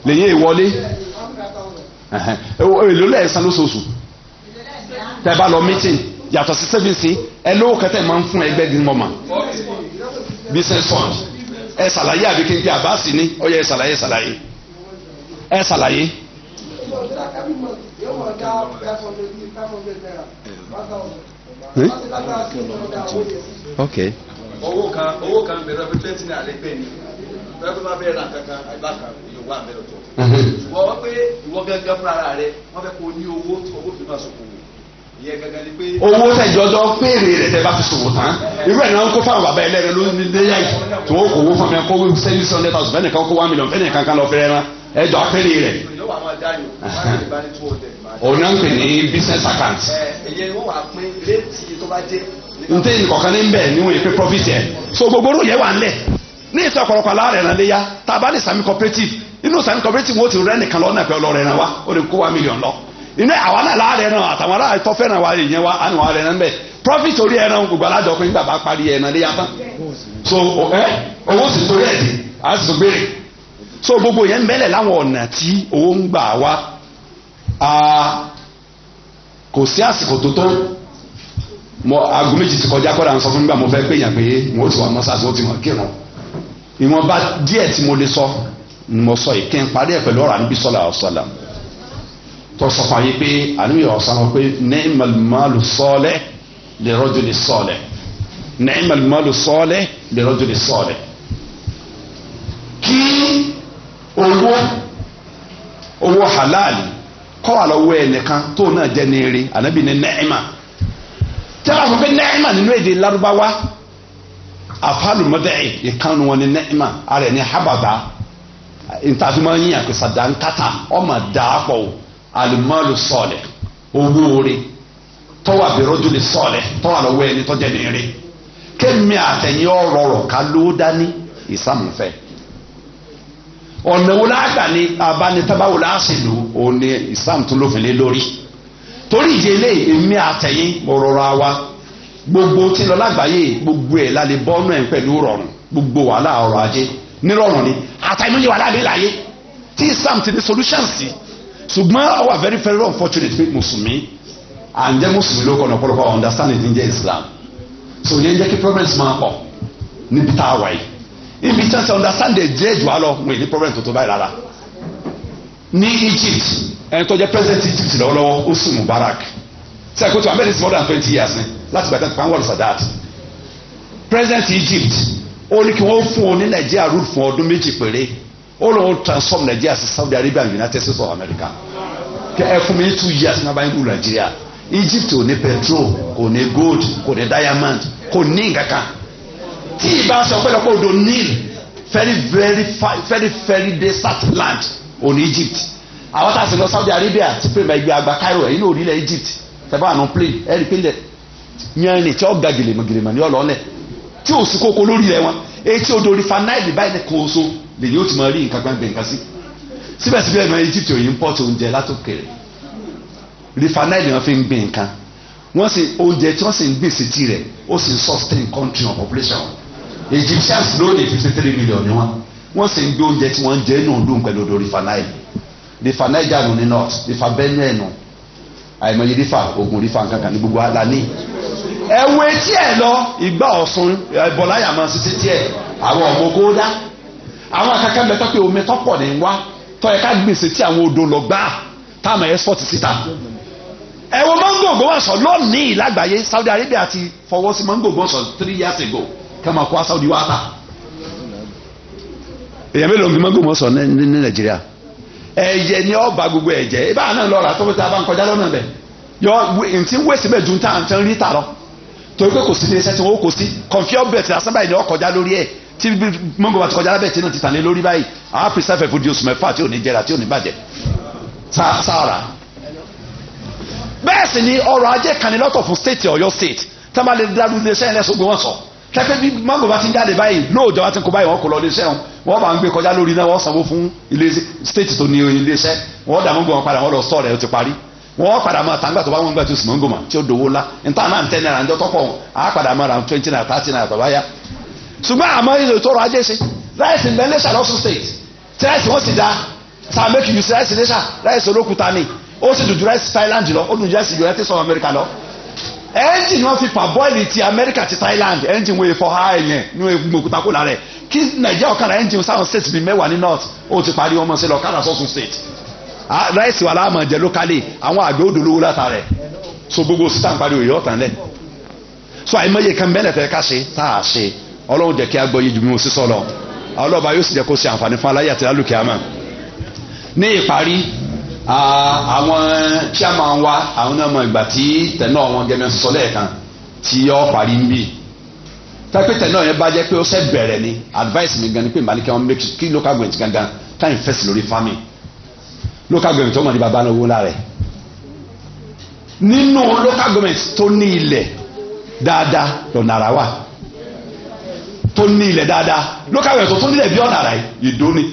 lẹ́yìn ìwọlé èlò lẹ́ẹ̀sán lóṣooṣù tẹ́ bá lọ meeting yàtọ̀ sí sẹ́fíìsì ẹ lówó kẹtẹ́ máa ń fún ẹgbẹ́ gbìmọ̀mà business fund ẹ ṣàlàyé àbí kí n kí àbáàsì ní ó yẹ ẹ ṣàlàyé. Ok. owó kan bẹ̀rẹ̀ pé 20 naira lẹ́gbẹ̀ẹ́ ni bẹ́ẹ̀ tó bá bẹ̀rẹ̀ náà kankan àgbà kan èèyàn wà bẹ̀rẹ̀ tó. ṣùgbọ́n wọ́n pé ìwọ gángan fúnra rẹ̀ wọ́n fẹ́ kó ní owó fi máa ṣòkòwò ìyẹn gángan ni pé. owó tẹ̀jọ́jọ́ péré rẹ̀ tẹ́ bá fi ṣòwò tán irú ẹ̀ náà ń kó fáwọn bàbá ẹlẹ́rìí ló ní léyà tí wọ́n kò wó fún mi kó sẹ́yìn $100,000 fẹ́nìkan kó $1 million fẹ́nìkan kan lọ fẹ́rẹ́ rán ẹjọ́ péré rẹ̀. òun náà ń pè ní business account. ẹ̀yẹ wọ́n wà pín réètì tó bá jẹ́ ntẹ nìkọ̀kan ní bẹ́ẹ̀ níwọ̀n yìí pé profit yẹ so gbogbo oró yẹ wà ńlẹ̀ ní ìtọ́ ọ̀pọ̀lọpọ̀ aláàrẹ̀ náà léyà tá a bá ní sami cooperative inú sami cooperative wọ́n ti rẹ́ nìkan lọ́nà pé ọlọ́rẹ̀ náà wá ó lè kó $1 million lọ inú àwọn aláàrẹ̀ náà àtàwọn aláàrẹ̀ tó fẹ́ràn wa yẹn wa àni wọn rẹ̀ náà bẹ́ẹ̀ profit orí ẹ̀ náà gbogbo alájọ pé nígbà bá parí ẹ̀ náà léyà tán so owó sì torí ẹ̀ dì á sì tó gbére so gbogbo yẹn ń bẹ́lẹ̀ láwọn ọ̀nà tí owó ń gbà wá kò sí àsìkò tó tó aago méjì ti kọjá kọ́ra ń sọ fún mi bá mo fẹ́ gbẹ̀yàn pé mo ti wà mọ́sáàsì ó ti mọ̀ kírun ìwọ̀nba díẹ̀ tí mo lè sọ ni mo sọ yìí kí n parí ẹ̀ pẹ̀lú ọ̀rọ̀ àníbí sọ́lá ọ̀sọ́lá tó sọ fún ayé pé àníbí ọ̀sán wọn pé ni'mal malu salih li rajuli salih ni'mal malu salih li rajuli salih kí owó halali kọ́ wà lọ́wọ́ ẹnìkan tó náà jẹ́ ní eré ànábì ní ni'ma tẹ́lá fún pé nẹ́ẹ̀mà nínú èdè Lárúbáwá àfàlùmọ́dẹ́ ìkànnì wọn ní nẹ́ẹ̀mà ara ẹ̀ ní hababa ntàfimọ́ yín àpè sàdánkátà ọmọ dàápọ̀ alùmọ́lù sọ̀lẹ̀ owó orí tọ́wọ́ àbẹ̀rọ̀jùlẹ̀ sọ̀lẹ̀ tọ́wọ́ àlọ́wọ́ ẹni tọ́jẹ́ ní eré kémi àtẹ̀yìn ọ̀rọ̀rọ̀ ká ló dání ìsàmùfẹ́ ọ̀nà wo lágbà ní abánitábáwo láṣìlú òní ìsàmù tó lófin lé lórí torí ìdílé èmi àtẹ̀yìn mọ̀rọ̀rọ̀ àwa gbogbo tí lọ lágbàáyé gbogbo ẹ̀ la lè bọ́nú ẹ̀ pẹ̀lú rọrùn gbogbo wàhálà ọrọ̀ ajé nírọ̀rùn ni àtàìmọye wàhálà mi láyé tí Islam ti ní solution sí ṣùgbọ́n ó wà very very unfortunate pé mùsùlùmí à ń jẹ́ mùsùlùmí ló kọ́nà ọ̀pọ̀lọpọ̀ understanding ní jẹ́ Islam so yẹn jẹ́ kí problems máa pọ̀ níbi tá a wà yìí ibi tí wọ́n ti understand the jẹ́ jù á lọ wọ́n ní problem tó báyìí rárá ní Egypt ẹni tó jẹ́ president Egypt lọ́wọ́lọ́wọ́ Hosni Mubarak ṣe àkótó amẹ́rin sí more than 20 years ni láti gbàtẹ́ pàǹ wọ́n Sadat president Egypt ó ní kí wọ́n fún ọ ní Nàìjíríà rule fún ọdún méjì péré ó lóun transform Nàìjíríà sí Saudi Arabia and United States of America kẹ ẹ fún mi ní 2 years ní abáyé rule Nàìjíríà Egypt ò ní petrol kò ní gold kò ní diamond kò ní nǹkankan tí ìbá sọ pẹ́lẹ́pẹ́ odò Nile very desert land ò ní Egypt àwọn tá a sì lọ Saudi Arabia ti pè mọ ẹgbẹ́ àgbà Cairo ẹ̀yìn náà orílẹ̀ Egypt tẹ̀bá àná plane ẹ̀rí pé lẹ̀ yẹn tí ó ga gèlèmọ̀ ní ọ̀lọ́lẹ̀ tí ò sí kókó lórí rẹ̀ wọn etí odò rifanile báyìí ní kóso lèyìn ó ti máa rí nǹkan gbàgbé nǹkan sí síbẹ̀síbẹ̀ ẹ̀mọ Egypt òyìn import oúnjẹ látòkèrè rifanile wọn fi ń gbìn nǹkan wọ́n sì oúnjẹ tí wọ́n sì ń gbìn sí tirẹ̀ ó sì ń sustain country and population Egyptians lónìí 53 million ni wọ́n sì ń gbé oúnjẹ tí wọ́n ń jẹ nù lóhùn pẹ̀lú odò rifanile rifa Niger nù ní north rifa Benue nù àìmọye rifa Ògùn rifa nǹkankan ní gbogbo ala ní. ẹ̀wọ̀ etí ẹ̀ lọ ìgbà Ọ̀ṣun bọ̀láyà máa ṣiṣẹ́ tiẹ̀ àwọn ọmọ oko dá àwọn akẹ́kẹ́ mẹ́tọ́ pé omi tọ́pọ̀ ní wá tọ́ ẹ̀ka gbèsè tí àwọn odò lọ gbá táwọn export síta. ẹ̀wọ̀ mango Ògbómọ̀ṣọ́ lónìí lágbàáyé Saudi Arabia ti fọwọ́ sí mango Ògbómọ̀ṣọ́ 3 years ago kẹ́mọ̀ kó Saudi wá ta. èèyàn mélòó ń gbé mango Ògbómọ̀ṣọ́ ní Nàìjíríà ẹyẹ ni ọba gbogbo ẹ̀jẹ̀ ibà náà lọ́ra tó tá a bá ń kọjá lọ́nà bẹ̀ yọ ntí ń wẹ̀sì bẹ̀ dùn tá à ń tẹ́ ń rí tààrọ̀ torí pé kò sí iléeṣẹ́ tí wọ́n kò sí kọ̀nfíọ́ bẹ̀ tí asán báyìí ni wọ́n kọjá lórí ẹ̀ tí mọ́ngò bá ti kọjá lábẹ́ tí náà ti tàn lé lórí báyìí àwọn apèsè fún di oṣù mẹ́fà tí ò ní jẹrà tí ò ní bàjẹ́ sára. bẹ́ẹ̀ sì ni ọrọ̀ ajé kan ní lọ́tọ̀ fún state Ọ̀yọ́ state tí wọ́n bá lè dárú iléeṣẹ́ yẹn lẹ́sọ̀gbọ́n wọn sọ kẹ́kẹ́ bí mọ́ngò bá ti ń jáde báyìí lóòjọ́ bá ti ń kó báyìí wọ́n kò lọ iléeṣẹ́ wọn bá ń gbé kọjá lórí náà wọ́n sanwó fún ilé state tó ní iléeṣẹ́ wọ́n dà mọ́ngò wọn padà wọ́n lọ sọ rẹ̀ ó ti parí wọ́n padà máa tàǹgbà tó bá wọn gbà tó sì mọ́ngò mà tí ó dòwó ńlá níta náà ń tẹ́ náírà ńjọ́ tọ́pọ̀ á padà máa ra 20 náírà 30 náírà bàbá yá. ṣùgbọ́n àmọ́ ilé ìtọ́rọ̀ ajé ṣe láìsí ìgbẹ́ lẹ́sà lọ́sùn state tẹ́lẹ̀sì wọ́n sì dá sáà make you rice lẹ́sà rice olókùúta ni ó sì dùdú rice Thailand lọ ó dùdú rice United States of America lọ engine wọ́n fi parboil ti America ti Thailand engine wo efọ ha ẹ̀yẹn ní egungun òkúta kó lára ẹ̀ kí Nàìjíríà ọ̀kadà engine sáwọn states bíi mẹ́wàá ní north ó ti parí ọmọ sí lọ ọ̀kadà sọ́sùn state rice wà láàmú jẹ locally àwọn àgbẹ̀ ó dolówó látara ẹ̀ so gbogbo sísá ń parí òye ọ̀tàn lẹ̀ so àìmọye kan bẹ́ẹ̀ tẹ̀ ká ṣe tá a ṣe Ọlọ́run jẹ́ kí a gbọ́ yé ju bí mo sì sọ lọ ọlọ́ba yóò sì jẹ́ kó ṣe àǹfààní fún aláyé àti lálùkẹ́ àmọ́ ní ìparí àwọn chairman wa àwọn náà mọ ìgbà tí tẹ̀nà wọn gẹ́gẹ́ sọ lẹ́ẹ̀kan tí yọ parí ń bì tẹ́pẹ́ tẹ̀nà yẹn bá jẹ́ pé ó ṣe bẹ̀rẹ̀ ni advice mi gan ni pé màálí kí wọ́n make kí local government gangan ká invest lórí farming local government tó mọ̀ ní baba náà owó lára ẹ̀ nínú local government tó ní ilẹ̀ dáadáa lọ́nà àrà wà tó ní ilẹ̀ dáadáa local government tó nílẹ̀ bí ọ̀nà àrà ìdó ni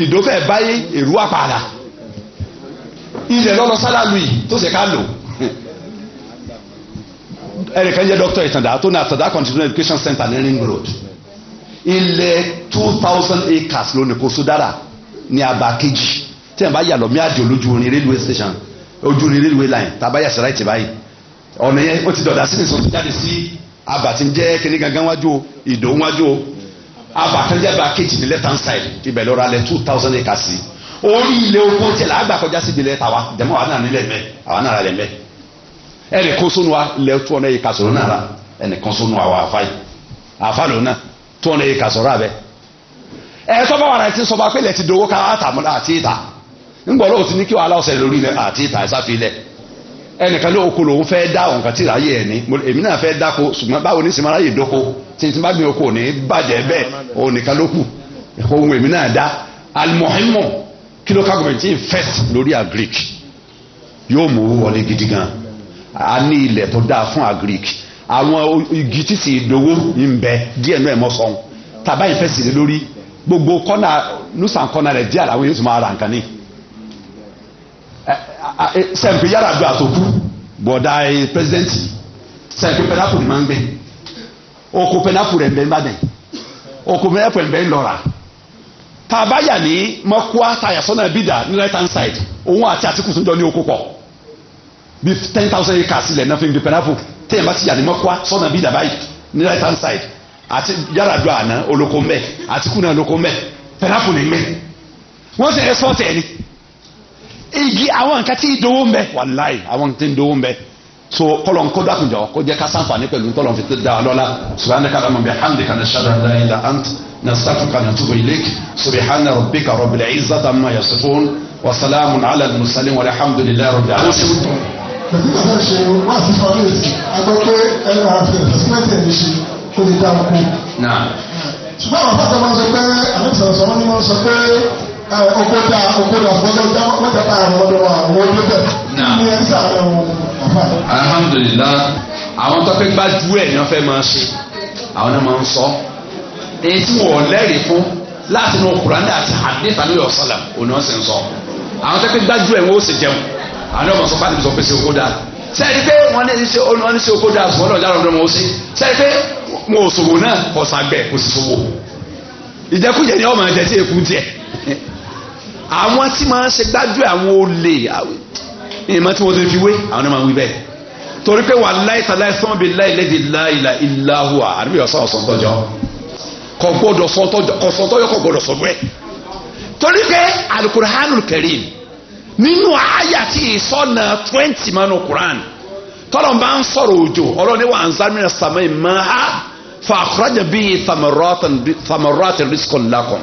ìdó fẹ́ báyé èrú àpàdà ilẹ̀ lọ́lọ́ sálàlù yìí tó ṣe ká lò ẹnìkan jẹ́ dr ìtàndá tó ní àtàndá continuing education center ní ring road ilẹ̀ 2000 acres lónìí kò sódára ní abà kejì tí ẹ̀ bá yà lọ mí àdì olójú orin railway station ojú orin railway line tàbá yà sí right báyìí ọ̀nà yẹn ó ti dọ̀dà sí nìkan tó jáde sí abà tí ń jẹ́ kíní gangan wájú ìdó wájú abà kan jẹ́ abà kejì ní left hand side ibẹ̀ lọ́ra lẹ̀ 2000 acres sí orí ilé oko tí ẹ̀ lágbà kọjá sí ìdílé tàwa dẹ̀mọ́ àwọn náà nílẹ̀ mẹ́ àwọn náà lẹ̀ mẹ́ ẹnì kan sónú wa lẹ̀ 200 acres lónà rà ẹnì kan sónú wa àfa yìí àfa lónà 200 acres ọ̀rọ̀ abẹ́ ẹ̀ tọ́ bá wà láti sọ bá pé lẹ̀ ti dowó ká àtàmúlá àti ìta ńgbọ́n lóò ti ní kí wàhálà ọ̀sẹ̀ lórí ilẹ̀ àti ìta ìsáfilẹ̀ ẹnìkan ló oko lòun fẹ́ dá òǹkà tí ìráyè ẹ̀ ní èmi náà fẹ́ dáko ṣùgbọ́n báwo ní sinmi aráyè dóko tí n bá gbin oko ní bàjẹ́ bẹ́ẹ̀ òun nìkan ló kù ohun èmi náà dá alimohimo kí local government invest lórí agric yóò mú owó wọlé gidi gan a ní ilẹ̀ tó dáa fún agric àwọn igi títí ìdówó ń bẹ díẹ̀ náà ẹ̀ mọ́ sọ́hun tàbá invest lé lórí gbogbo kọ́nà nusan kọ́nà rẹ̀ díẹ̀ àwọn yóò tún máa ra nǹkan ní sẹ́ǹpì yàrá àdúrà tó kú bọ̀dá pẹ́sidẹ́ntì sẹ́ǹpì pẹ́nápù ni máa ń gbé oko pẹ́nápù rẹ̀ ń bẹ́ ń bàdàn oko pẹ́nápù rẹ̀ ń bẹ́ ń lọ́ra tàbáyà ní mọ́kúá tàyàsọ́nà bídà ní right hand side òun àti àtìkù tó jọ ní oko pọ̀ bí 10,000 acres sílẹ̀ náà fi ń gbé pẹ́nápù tẹ́yìn bá ti yà ní mọ́kúá sọ́nà bídà báyìí ní right hand side àti yàrá àdúrà àná olóko mẹ́ àtìkù náà olóko mẹ́ pẹ́nápù ní mẹ́ wọ́n sì export ẹ̀ ni igi àwọn nǹkan tí ìdówó ń bẹ wàláì àwọn nǹkan tí ìdówó ń bẹ so kọlọ̀ ń kó dákunjọ kó jẹ́ ká ṣàǹfààní pẹ̀lú tọ́lọ̀ fi dá a lọ́la subhanaka allahumma bihamdika nashhadu an la ilaha illa ant nastaghfiruka wa natubu ilayk subhana rabbika rabbil izzati amma yasifun wa salamun ala al mursalin walhamdulillahi rabbil alamin. pẹ̀lú ìgbà ṣe wá sí fàmílì agbọ́ pé ẹnu àfihàn ìfẹsílẹ̀tì ẹ̀ ṣe kó lè dá oko. ṣùgbọ́n àwọn afáàtà máa ń sọ pé àlẹ́sàrọ̀sọ wọn ni wọ́n sọ pé okoda fọdọ wọjà pa àwọn ọdọ àwọn olóbẹ ní ẹsẹ àwọn àfà. alhamdulilah àwọn tó fẹ́ gbájú ẹ̀ ni wọ́n fẹ́ máa ṣe àwọn náà máa ń sọ èyí tí wọ́n lẹ́rìí fún láti inú Kùránì àti hadith àníyàn ọ̀sálà òní wọ́n sì ń sọ àwọn tó fẹ́ gbájú ẹ̀ wọ́n ó sì jẹun àwọn náà máa sọ fáwọn ìbísọ̀ pé ṣe okoda sẹ́ẹ̀dí pé wọ́n ní ṣe okoda ṣùgbọ́n náà jáde ọ̀dọ́ wọn ó sí sẹ́ẹ̀dí pé wọn ò ṣòwò náà kọ̀ sàgbẹ̀ kò sì ṣòwò ìjẹkújẹ ni ọmọ ẹ̀jẹ̀ tí èkú tiẹ̀ àwọn tí máa ń ṣe gbájú àwọn olè ìmọ̀ tí wọ́n ti fi wé àwọn náà máa ń wí bẹ́ẹ̀ torí pé wallahi tallahi sọ́n bí láìlẹ́dì láìlà ìlàhùwà àdúgbò ọ̀sán ọ̀sán tọ́jọ́ kò gbọ́dọ̀ sọ tọ́jọ́ kò sọ tọ́jọ́ kò gbọ́dọ̀ sọ bẹ́ẹ̀ torí pé alukur'anul karim nínú àyà tí ìsọ̀nà 20 mọ́nù Qur'an tọ́lọ̀ bá ń sọ̀rọ̀ òjò ọlọ́ni wà ń sáré ní sàmì máa fa akhraja bihi thamaratin rizqan lakum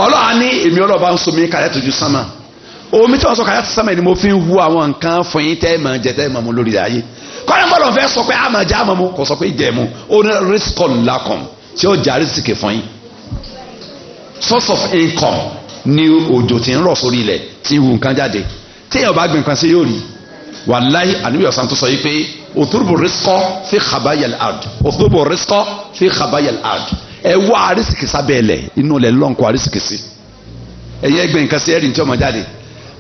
ọlọ́wà ní èmi ọlọ́ba ń somi kàlẹ́ tójú sánmà omi tí wọ́n sọ kàlẹ́ tó sánmà ni mo fi ń hu àwọn nǹkan fún yín tẹ́ ẹ̀ máa jẹ tẹ́ ẹ̀ máa mú lórí ayé kọ́ni bọ́lọ̀ fẹ́ sọ pé àmà jẹ́ àmà mu kò sọ pé jẹ́ mu ó ní rizqan lakum tí ó jẹ́ àrísìkè fún yín source of income ni òjò tí ń rọ̀ sórí ilẹ̀ tí ń hu nǹkan jáde tí èèyàn bá gbìn nǹkan sí yóò rí wàláhì àníbi ọ̀sán tó sọ yìí pé utlubu rizqa fi khabayal ard utlubu rizqa fi khabayal ard ẹ wá àrísìkì sábẹ́ ẹlẹ̀ inú ilẹ̀ lọ́nkọ́ àrísìkì sí ẹ̀yẹ ẹgbẹ́ nǹkan sí ẹ̀rì tí ọmọ jáde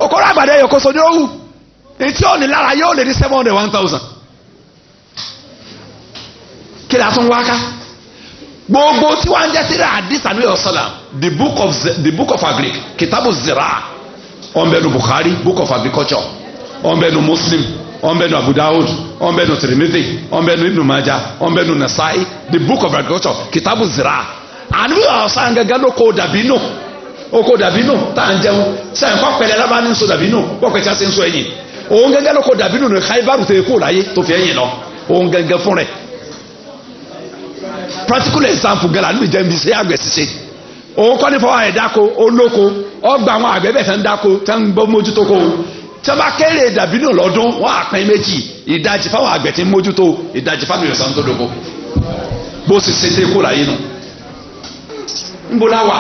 okòrò àgbàdo ẹ̀yọ kóso ní òwú etí òní lára yóò lè ní 700 1,000 kí ni a tún wá ká gbogbo tí wọ́n ń jẹ́ síra hadith anu ọ̀sálàm the book of agric kitabu zira ọ̀nbẹ́nu Bukhari book of agriculture ọ̀nbẹ́nu Muslim ọ̀nbẹ́nu Abu Dawud ọ̀nbẹ́nu Tirmidhi ọ̀nbẹ́nu Ibn Majah ọ̀nbẹ́nu Nasai the book of agriculture kitabu zira anu ọ̀sálàm gẹ́gẹ́ ló kó dàbínù oko dàbínù tá à ń jẹun sẹ́yìn kọ́ pẹ̀lẹ́ lábá ní nsọ dàbínù kọ́ pẹ̀lẹ́ tí a ṣe ń sọ ẹ̀yìn òun gẹ́gẹ́ ló kó dàbínù ní Khaybaru tẹ̀ kó láyé tó fi ẹ̀yìn lọ òun gẹ́gẹ́ fún rẹ̀ practical example gẹ́la níbi jẹ́ ibi iṣẹ́ àgbẹ̀ ṣiṣẹ́ òun kọ́ ní fọwọ́ ẹ̀ dáko olóko ọgbà àwọn àgbẹ̀ bẹ̀ tẹ́ ń dáko tẹ́ ń gbọ́ mójútó kó tí wọ́n bá kéré dàbínù lọ́dún wọ́n á pín méjì ìdajì fáwọn àgbẹ̀ tí ń mójútó ìdajì fáwọn ìrẹsàn tó dogo bó sì ṣe tẹ́ kó láyé nù. ń bọ́ láwà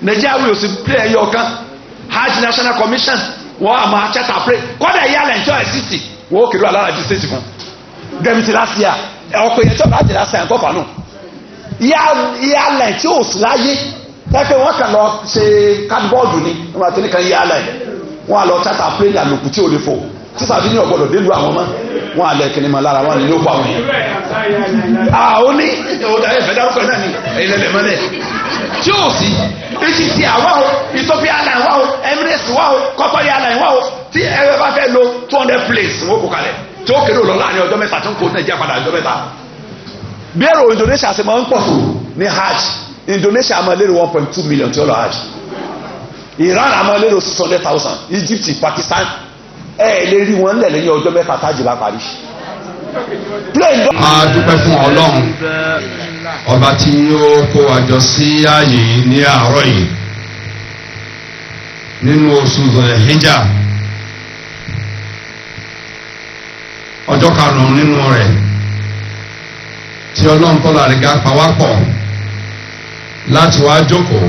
Nàìjíríà wíwò sí play ẹyọ kan Hajj National Commission wọ́n á máa chẹ́ta pray kọ́dà ìyá alẹ́ ìjọ ẹ̀sìtì wọ́n ó kéré alára ju state fún gẹ́mi ti láti yà ọkọ̀ ìyẹn tó bá ti láti yà ń kọ́fà nù ìyá alẹ́ tí ò sí láyé pẹ́pẹ́ wọ́n kàn lọ ṣe cardboard ni wọ́n máa tẹ́lẹ̀ kan ìyá alẹ́ wọ́n á lọ chẹ́ta pray ní àlòkù tí ò lè fò sísà bí ní ọ̀gbọ́dọ̀ délu àwọn ọmọ wọn á lẹ kìnnìmọ̀ lára wọn ni yóò pa àwọn yẹn. àwọn ní ìdá ẹ̀fẹ̀ dárúkọ náà ni ẹ̀yìn mọ́lẹ̀ tí ò sí Egypt àwa o Ethiopia airline wa o Emirates wa o Qatar airline wa o tí ẹ̀rọ bá fẹ́ lo 200 place wọ́n kó kalẹ̀ tí ó kéde lọ láàrin ọjọ́ mẹ́ta tó ń kó Nàìjíríà padà ọjọ́ mẹ́ta. bí èrò Indonesia ṣe máa ń pọ̀ tó ní hajj Indonesia máa lérò 1.2 million tí ó lọ hajj Iran máa lérò 600,000 Egypt Pakistan lè rí wọn lẹ̀ lẹ́yìn ọjọ́ mẹ́ta tájì bá parí. a dúpẹ́ fún Ọlọ́run ọba tí ó kó wa jọ sí ààyè ní àárọ̀ yìí nínú oṣù Dhul-Hijjah ọjọ́ karùn-ún nínú rẹ̀ tí Ọlọ́run tọ́lá rẹ̀ ga pawápọ̀ láti wá jókòó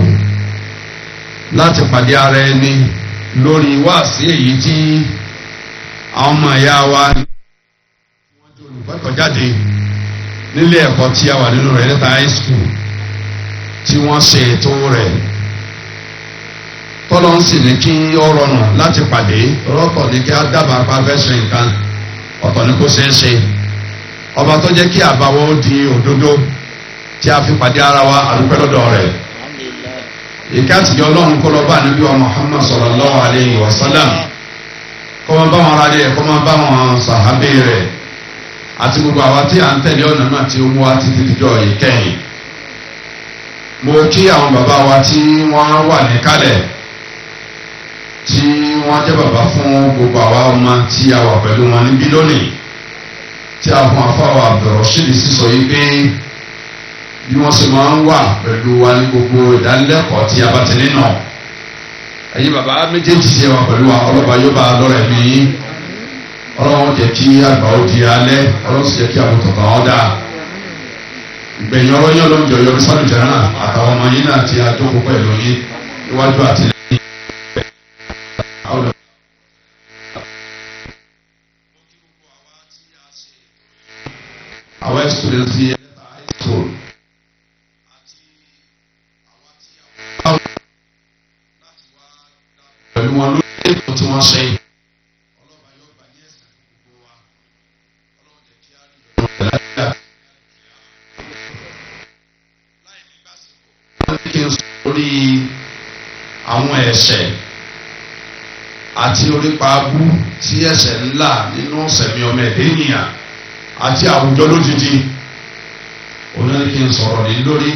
láti pàdé ara ẹni lórí wáàsí èyí tí àwọn ọmọ ìyá wa wọ́n jẹ́ olùkọ́ jáde nílé ẹ̀kọ́ tí a wà nínú rẹ̀ níta high school tí wọ́n ṣe ètò rẹ̀ tọ́lọ́ ń sì ní kí ó rọrùn láti pàdé rọ́tọ̀ ní kí á dábàá pa fẹ́ ṣe nǹkan ọ̀tọ̀ ní kó ṣe é ṣe ọba tó jẹ́ kí àbáwọ́ di òdodo tí a fi pàdé ara wa àdúpẹ́ lọ́dọ̀ rẹ̀ ìkẹ́ àtijọ́ Ọlọ́run kó lọ bá Ànábì wa Muhammad sallallahu alayhi wa sallam kó máa bá wọn ara rẹ̀ kó máa bá wọn sàhábé rẹ̀ àti gbogbo àwa tí à ń tẹ̀lé ọ̀nà náà tí ó mú wa títí dídọ̀ yìí kẹ́yìn. mo kí àwọn bàbá wa tí wọ́n wà níkàlẹ̀ tí wọ́n jẹ́ bàbá fún gbogbo àwa ọmọ tí a wà pẹ̀lú wọn níbí lónìí tí a fún afáwà Abdulrasheed sísọ yìí pé bí wọ́n ṣe máa ń wà pẹ̀lú wa ní gbogbo ìdánilẹ́kọ̀ọ́ tí a bá ti nínà ẹ̀yin bàbá méjèèjì ṣe wà pẹ̀lú wa ọlọ́ba yóò bá a lọ́rẹ̀ mí ọlọ́run jẹ́ kí àgbà ó di alẹ́ ọlọ́run sì jẹ́ kí àwọn tọ̀tọ̀ wọn dáa ìgbẹ̀yìn ọ̀rọ̀ yín ọlọ́run jọ yọrí sọ́dún jẹ́ náà àtàwọn ọmọ yín náà tí a jókòó pẹ̀lú yín níwájú àti lẹ́yìn. àwọn ẹ̀sùn ti ẹ̀ta àìsàn pẹ̀lú wọn lórí ètò tí wọ́n ṣe. ọlọ́ba yóò gbà ní ẹ̀sìn gbogbo wa ọlọ́run jẹ́ kí á rí ìrọ̀lẹ́ láyà. láì ní lásìkò. wọ́n ní kí n sọ lórí àwọn ẹ̀ṣẹ̀ àti orípa abú tí ẹ̀ṣẹ̀ ńlá nínú sẹ̀mí ọmọ ẹ̀dẹ́ ènìyàn àti àwùjọ lójijì. òun ní kí n sọ̀rọ̀ ní lórí.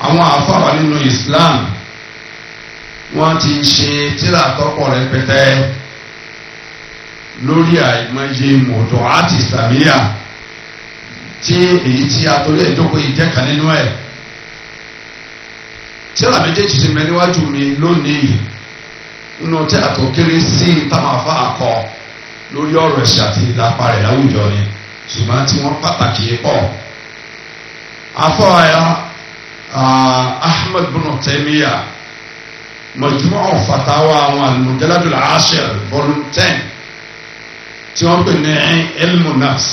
àwọn àfáà nínú Islam wọ́n ti ṣe tírà tọ́pọ̀ rẹpẹtẹ lórí àìmọye mọ̀tò àti ìsàmìyà tí èyí tí a torí ẹ̀jókòó yìí jẹ́ kan nínú ẹ̀. tírà méjèèjì ti mẹ́ níwájú mi lónìí nínú tírà tó kéré sí táwọn afá akọ lórí ọ̀rọ̀ ẹ̀ṣẹ̀ àti ìdápa rẹ̀ láwùjọ ni ṣùgbọ́n tí wọ́n pàtàkì pọ̀. afọ Ahmad bin Taymiyyah Majmu' Fatawa àwọn al-Mujallad al-Ashir volume 10 tí wọ́n pè ní ilmu nafs.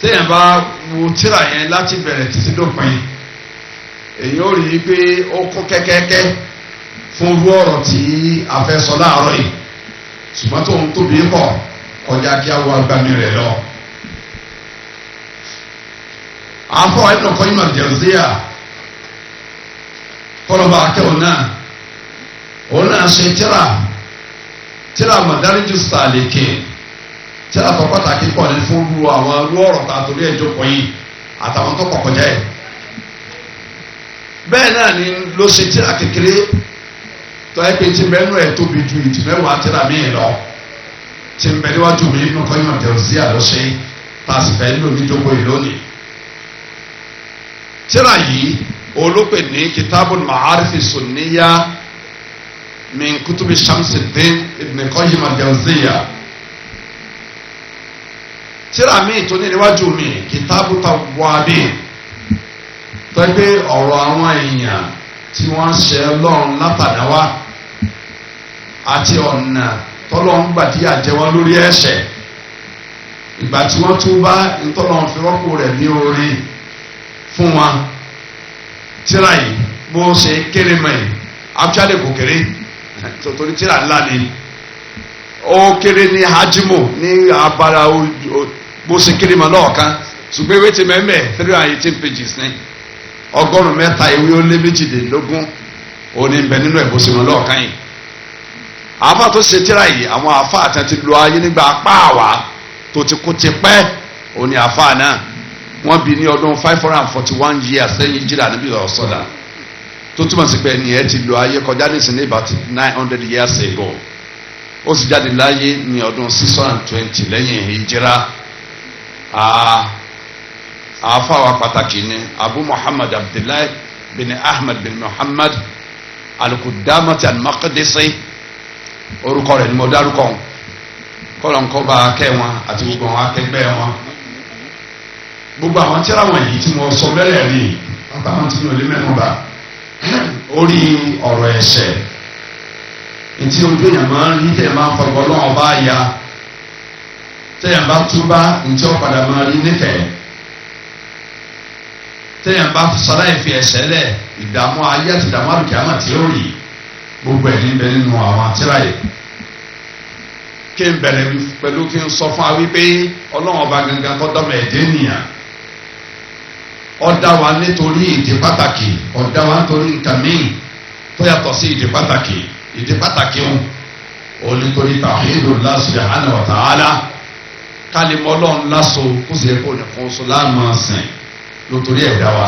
téèyàn bá wo tírà yẹn láti bẹ̀rẹ̀ títí dópin èyí ó rí i pé ó kún kẹ́kẹ́kẹ́ fún irú ọ̀rọ̀ tí a fẹ́ sọ láàárọ̀ yìí ṣùgbọ́n tó ń tóbi pọ̀ kọjá kí a wo agbami rẹ̀ lọ. afọ Ibn Qayyim al-Jawziyya kọlọba akẹ́wọ̀n náà òun náà ṣe tíra Madariju Salikin tíra tó pàtàkì pọ̀ ní fún lu àwọn olú ọ̀rọ̀ tá a torí ẹjọ́ pọ̀ yìí àtàwọn tó kọ̀kọ̀ jẹ́ bẹ́ẹ̀ náà ni ló ṣe tíra kékeré tó ẹ pé tí mẹ́nu ẹ̀ tóbi ju ìdí mẹ́wàá tíra míì lọ tí ń bẹ níwájú mi Ibn Qayyim al-Jawziyya ló ṣe tá a sì fẹ́ nílò níjókòó yìí lónìí. tíra yìí olóòpè ní Kitabul Ma'arifi Sunniya min kutubi Shamsuddin Ibn Qayyim al-Jawziyya. tíra míì tó ní níwájú mi Kitabu Tawwabin tó ẹ pé ọ̀rọ̀ àwọn èèyàn tí wọ́n ṣe Ọlọ́run látàdáwá àti ọ̀nà tọ́lọ́run gbàdíyà jẹ wọ́n lórí ẹ̀ṣẹ̀ ìgbà tí wọ́n tún bá ntọ́lọ́run fi rọ́pò rẹ̀ ní orí fún wọn. tíra yìí bó ṣe kéré mọ́ yìí actually kò kéré torí tíra ńlá ni ó kéré ní hajimo ní abala bó ṣe kéré mọ́ lọ́ọ̀kan ṣùgbọ́n ewé ti mẹ́mẹ́ 318 pages ní 103 ìwé ó lé 22 òní bẹ nínú ẹ̀ bó ṣe mọ́ lọ́ọ̀kan yìí. àáfà tó ṣe tíra yìí àwọn àáfà àti ti lo ayé nígbà pààwà tó ti kú ti pẹ́ òní àáfà náà wọ́n bí ní ọdún 541 years lẹ́yìn jíra níbi ọ̀sọ́dà tó túmọ̀ sí pé ẹni ẹ ti lo ayé kọjá nísìnyí about 900 years ago ó sì jáde láyé ní ọdún 620 lẹ́yìn ìjìra. àáfà wa pàtàkì ni Abu Muhammad Abdullahi bin Ahmad bin Muhammad al-Qudamati al-Maqdisi orúkọ rẹ̀ ni mo dárúkọ kọlọńkọ bá akẹ́ wọn àti gbogbo àwọn akẹgbẹ́ wọn gbogbo àwọn tíra wọn yìí tí mo sọ bẹ́rẹ̀ rí àtàwọn tí mi ò lè mẹ́nu bá orí ọ̀rọ̀ ẹ̀ṣẹ̀ ntí ojú èèyàn máa ń rí tẹ̀ máa ń fọgbọ́ lọ́wọ́ bá ya tẹ̀yàn bá túbá ntí ó padà máa rí níkẹ́ tẹ̀yàn bá sọláì fi ẹ̀ṣẹ̀ lẹ̀ ìdààmú ayé àti ìdààmú àlùkìyámà tí ó rí gbogbo ẹ̀ níbẹ̀ nínú àwọn àtìrà yìí. kí n bẹ̀rẹ̀ pẹ̀lú kí n sọ fún wa wípé ọlọ́run ọba gangan kọ́ dọ́mọ ẹ̀dẹ́ nìyàn ó dá wa nítorí ìdí pàtàkì ó dá wa nítorí nǹkan míì tó yàtọ̀ sí ìdí pàtàkì ó nítorí tawhidullah subhanahu wa ta'ala kálímọ́ ọlọ́run láṣọ kó sì yẹ kó nìkan oṣù láàmú ọ̀sìn lótorí ẹ̀dá wa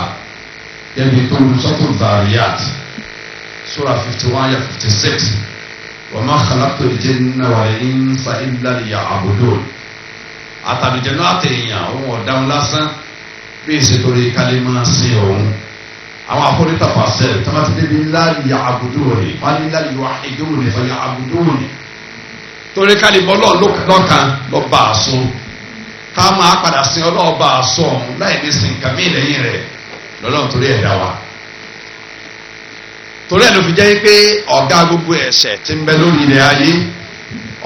yẹ́bi tó ń sọ́tún Zariyat Surah 51 ya 56 wa ma khalaqtul jinna wal insa illa liya'budun àtàlùjẹ̀nú àtẹ̀yìn òun ọ̀dáhùn lásán bí ìṣètòrí kálímà sí òun àwọn afọ́nítà pàṣẹ tọ́mátì débi la liya'budun wọ́n ní la yuwahhidun fa ya'budun torí kálímà lọ́kàn lọ́ bá a so ká máa padà sin ọlọ́ọ̀bá a so ọ̀hún láì ní sin kàmí lẹ́yìn rẹ̀ lọ́lọ́run torí ẹ̀dá wa torí ẹ̀ ló fi jẹ́ pé ọ̀gá gbogbo ẹ̀ṣẹ̀ tí ń bẹ lórí ilẹ̀ ayé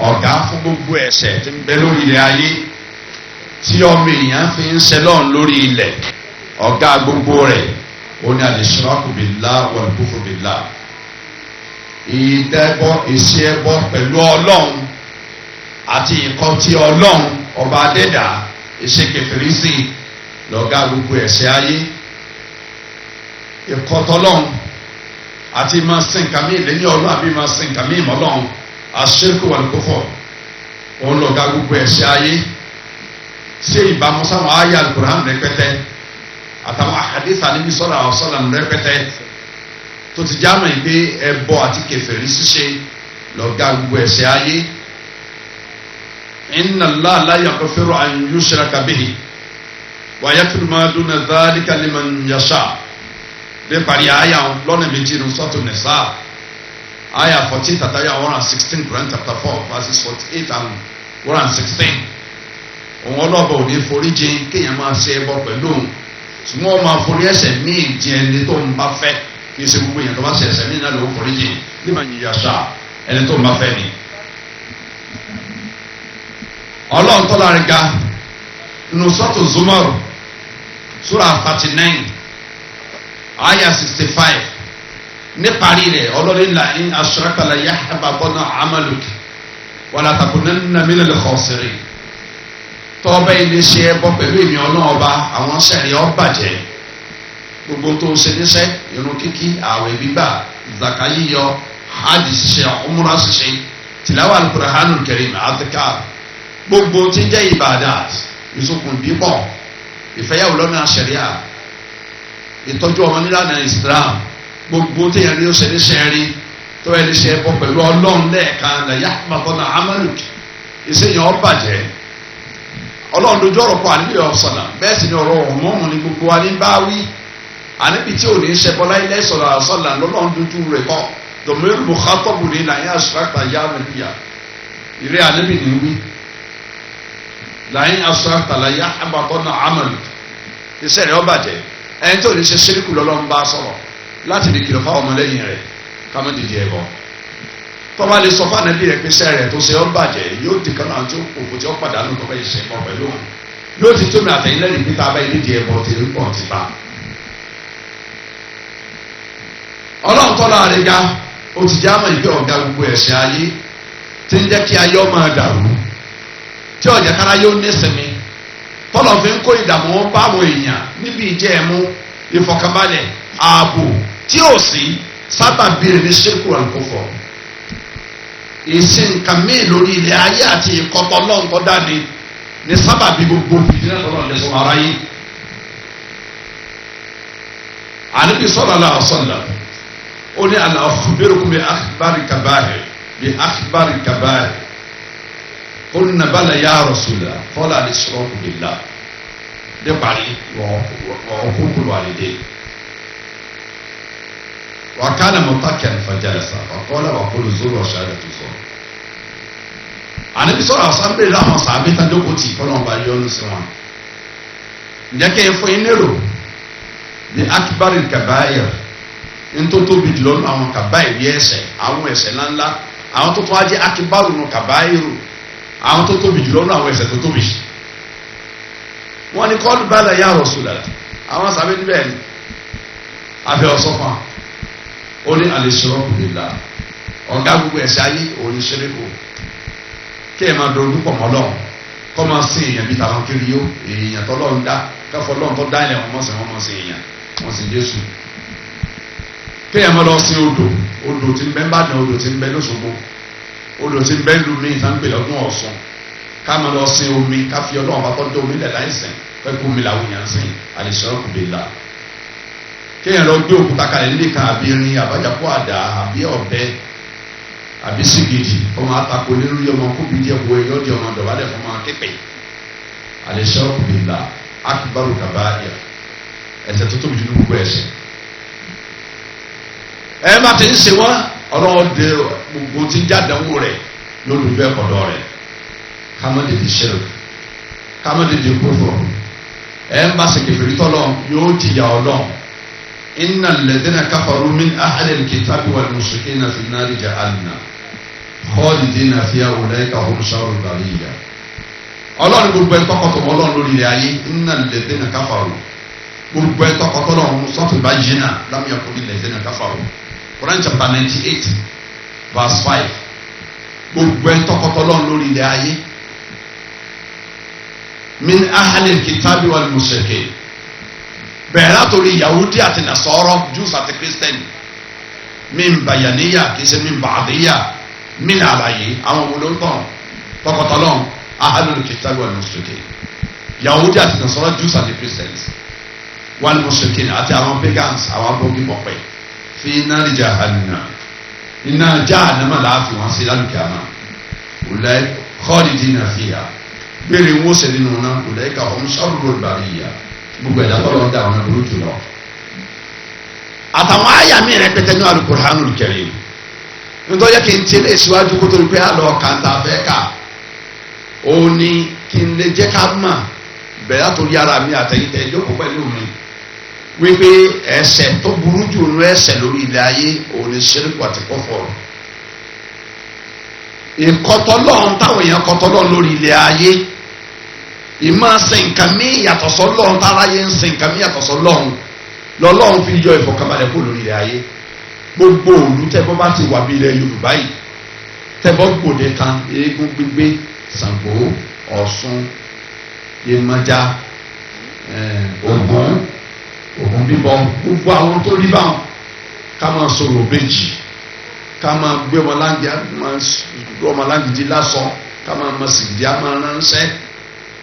ọ̀gá fún gbogbo ẹ̀ṣẹ̀ tí ń bẹ lórí ilẹ̀ ayé tí ọmọ èèyàn fi ń ṣẹlọ́n lórí ilẹ̀ ọ̀gá gbogbo rẹ̀ ó ní al-ishraku billah wal kufru billah ìdẹ́bọ ìṣe ẹbọ pẹ̀lú ọlọ́run àti ìkọtí ọlọ́run ọba adẹ́dà ìṣe kèfèrí sí lọ́gá gbogbo ẹ̀ṣẹ̀ ayé ìkọtọ́lọ́run àti máa sin kàmí lẹ́yìn ọlọ́run àbí máa sin kàmí ìmọ̀lọ́run aṣ-ṣirku wal-kufr òun lọ́gá gbogbo ẹ̀ṣẹ̀ ayé ṣé ìbámu sáwọn ayé al-Qur'an rẹpẹtẹ àtàwọn àhàdísà níbi sọ́lá ọ̀sọ́lá rẹpẹtẹ tó ti jáàmù yìí pé ẹbọ àti kèfèrí ṣíṣe lọ́gá gbogbo ẹ̀ṣẹ̀ ayé. inna Allaha la yaghfiru an yushraka bihi wa yaghfiru ma duna dhalika liman yasha de parí àyà lọ́nà méjì ní sọ́tò nìsá àyà 14 tàtàyà 116 Quran chapter 4 verses 48 and 116 òun ọlọ́bọ̀ òní foríjì kéèyàn máa ṣe ẹbọ pẹ̀lú òun ṣùgbọ́n wọ́n máa forí ẹ̀ṣẹ̀ ní ìdí ẹni tó ń bá fẹ́ kì í ṣe gbogbo èèyàn tó bá ṣe ẹ̀ṣẹ̀ ní ìnáwó ló foríjì liman yasha ẹni tó ń bá fẹ́ ni. ọlọ́run tó lárí ga nínú sọ́tò Zumar Surah 39 aya 65 níparí rẹ̀ ọlọ́rin la in ashraka la yahbatanna amaluka wala takunanna minal khasirin tọ́ọ̀bẹ́ ilé ṣe ẹbọ pẹ̀lú èmi ọlọ́run ọba àwọn sẹ́rin ọ bàjẹ́ gbogbo tó ṣe níṣẹ́ irun kíkí ààwẹ̀ gbígbà zaka yíyọ hajj ṣiṣẹ́ umrah ṣiṣẹ́ tìláwà al-Qur'anul Karim adhkar gbogbo tí ń jẹ́ ibadat ìsokùn bíbọ̀ ìfẹ́yàwó lọ́nà ṣẹ̀ríà ìtọ́jú ọmọ nílànà Islam gbogbo tí yẹn rí ó ṣe níṣẹ́ rí tó yẹ ní ṣe ẹbọ pẹ̀lú ọlọ́run lẹ́ẹ̀kan la yahbatanna amaluk ìṣèyàn ọ bàjẹ́ ọlọ́run dojú ọ̀rọ̀ kọ àníbi ọ̀sọ̀nà bẹ́ẹ̀ sì ni ọ̀rọ̀ ọ̀mọ́ọ̀mù ni gbogbo wa ní bá wí àníbi tí ò ní í ṣẹbọ láyé sọ̀rọ̀ àṣọ̀nà lọ́lọ́run dojú rẹ̀ kọ́ dọ̀mẹ́rù mùkátọ́bù ní làyín àṣùrákà yá nàbíyà ìrẹ́ àníbi ní wí làyín àṣùrákà la yahbatanna amaluk iṣẹ́ rẹ̀ ó bàjẹ́ ẹni tí ò ní ṣe ṣíríkù lọ́lọ́run bá sọ̀rọ̀ láti lè kìlọ̀ fáwọn ọmọlẹ́yìn rẹ̀ ká má dìde ẹbọ tọ́ba lè sọ fún ànábì rẹ̀ pé iṣẹ́ rẹ̀ tó ṣe ọ́ bàjẹ́ yóò di kan náà tó òfò tí ó pàdánù tó bá yìí ṣe pọ̀ pẹ̀lú òun yóò ti tómi àtẹ̀yìn lẹ́yìn pété abáyé nídìí ẹbọ tèmi pọ̀ ti bá. ọlọ́run tọ́lá rẹ̀ ga ó ti já mọ̀ ìgbé ọ̀gá gbogbo ẹ̀ṣẹ̀ ayé tí ń jẹ́ kí ayé ọmọ dàrú tí ọ̀jẹ̀ kára yóò nísìmí tọ́lọ̀ fi ń kó ìdààmú bá àwọn èèyàn níbi ìjẹ́ ẹ̀mú ìfọ̀kànbalẹ̀ ààbò tí ò sí sábàbí rẹ̀ ní ṣírkù àlùkòfọ̀ ìsìn nǹkan míì lórí ilẹ̀ ayé àti ìkọ́tọ̀ lọ́n tó dání ní sábàbí gbogbo fìdílẹ̀ tó lọ́n lẹ́sọ̀ ara yìí. Ànábì sallallahu alaihi wasallam ó ní ala akhbirukum bi akhbari kaba'ir bi akhbari kaba'ir qulna bala ya Rasulullah qala al-ishraku billah dé parí wọ́n kúkú wàlídé. وكان متكئا فجلس فقال وقل الزور وشهادة الزور. Ànábì sọ̀rọ̀ àṣàbẹ̀ láwọn sàbẹ̀ tàdókòtì kọ́lọ́n bá yọ́nú sí wọn. ǹjẹ́ kí n fún yín lérò ní akibari kabair ntótóbi jùlọ nínú àwọn kabair bí ẹ̀ṣẹ̀ àwọn ẹ̀ṣẹ̀ ńláńlá àwọn tó tún á jẹ́ akibaru nù kabairu àwọn tó tóbi jùlọ nínú àwọn ẹ̀ṣẹ̀ tó tóbi. wọ́n ní kọ́ọ̀lù bala ya Rasulullah àwọn sàbẹ̀ níbẹ̀ ni abẹ́ ọ̀sọ́fà ó ní al-ishraku billah ọ̀gá gbogbo ẹ̀ṣẹ̀ ayé òní ṣeréko kí ẹ máa dojú pọ̀ mọ́ lọ́wọ́ kọ́ máa sin èèyàn bíi tàwọn kiri yó èèyàn tó lọ́ọ̀ ń dá káfọ́ lọ́ọ̀ tó dá ilẹ̀ wọn mọ̀ sí wọn mọ̀ sí èèyàn wọn sì Jésù kí ẹ máa lọ sin odò tí ń bẹ ń bàdàn odò tí ń bẹ lóṣogbo odò tí ń bẹ lu mí ìtàn gbé lọ́dún Ọ̀ṣun ká máa lọ sin omi ká fi Ọlọ́run bá tọ́jú omi lẹ̀ láìsìn pẹ́ kó omi làwọn èèyàn sìn al-ishraku billah kéèyàn lọ gbé òkúta kalẹ̀ nílé kan àbí irin àbájápọ̀ àdá àbí ọ̀bẹ àbí sìgìdì ọmọ àtakò lórí ọmọ kóbi díẹ̀ wo ẹyọ di ọmọ dọ̀bálẹ̀ fún ọmọ képe al-ishraku billah akbaru kaba'ir ẹ̀ṣẹ̀ tó tóbi jù ní gbogbo ẹ̀ṣẹ̀. ẹ má ti ń ṣe wọn ọlọ́wọ́ de gbogbo tí ń jádàwó rẹ̀ yóò lù bẹ́ẹ̀ kọ̀dọ̀ rẹ̀ kámọ́dé di shirk kámọ́dé di kufur ẹ ń bá sèkèfèrè tọ́lọ́ yóò jìyà Ọlọ́run. إن الذين كفروا من أهل الكتاب والمشركين في النار جعلنا خالدين فيها أولئك هم شر البرية. Ọlọ́run gbogbo ẹni tọkọtọ Ọlọ́run lórí ilẹ̀ ayé innal ladhina kafaru gbogbo ẹni tọkọtọ Ọlọ́run sọfún Bayyina lam yakuni ladhina kafaru Quran chapter 98 verse 5 gbogbo ẹni tọkọtọ Ọlọ́run lórí ilẹ̀ ayé min ahlil kitabi wal mushrikin bẹ̀rẹ̀ látòrí Yahudi àti Nasọ́rọ́ Jews àti Christian min bayaniya kìí ṣe min bàdíyà min àlàyé àwọn olóńtàn tọkọtọlọ́n ahlul kitabi wal mushrikin Yahudi àti Nasọ́rọ́ Jews àti Christians wal mushrikin àti àwọn pagans àwọn abọ́gibọ̀pẹ̀ fi nari jahannam iná jahannama láàfin wọn sí lálùkẹ́ àná ulai khalidina fiha gbére wọn sẹ nínú náà ulaika hum sharrul bariyya gbogbo ẹ̀dá tọ́lọ́ da àwọn ẹ̀rọ jùlọ. àtàwọn àyà mi rẹpẹtẹ ní Al-Qur'anul Karim nítorí kí n tẹ́lẹ̀ síwájú kó tó rí pé àlọ́ kàńtà fẹ́ kà ó ní kí n lè jẹ́ ká mọ̀ bẹ̀rẹ̀ látòrí ara mi àtẹ̀yìntẹ̀ ìjókòó pẹ̀lú mi wípé ẹ̀ṣẹ̀ tó burú jù nínú ẹ̀ṣẹ̀ lórí ilẹ̀ ayé òun ni ṣíríkù àti kúfùrù. ìkọtọ́lọ́run táwọn èèyàn kọtọ́lọ́run lórí ilẹ̀ ayé ìmọ̀ ṣe nǹkan mí yàtọ̀ sọ́lọ́run táráyé ń ṣe nǹkan mí yàtọ̀ sọ́lọ́run lọ́lọ́run fi yọ ìfọ̀kànbalẹ̀ kó lórí ilẹ̀ ayé gbogbo òlu tẹ́bọ́ bá ti wà bí ilẹ̀ Yorùbá yìí tẹ́bọ́ gbòde kan eégún gbígbé Ṣàngó Ọ̀ṣun Yemọja Ògún bíbọ gbogbo àwọn tó rí báwọn ká máa sọ̀rọ̀ bẹ́jì ká máa gbé ọmọláńgídí lásán ká máa mọ sìgìdì á máa ránṣẹ́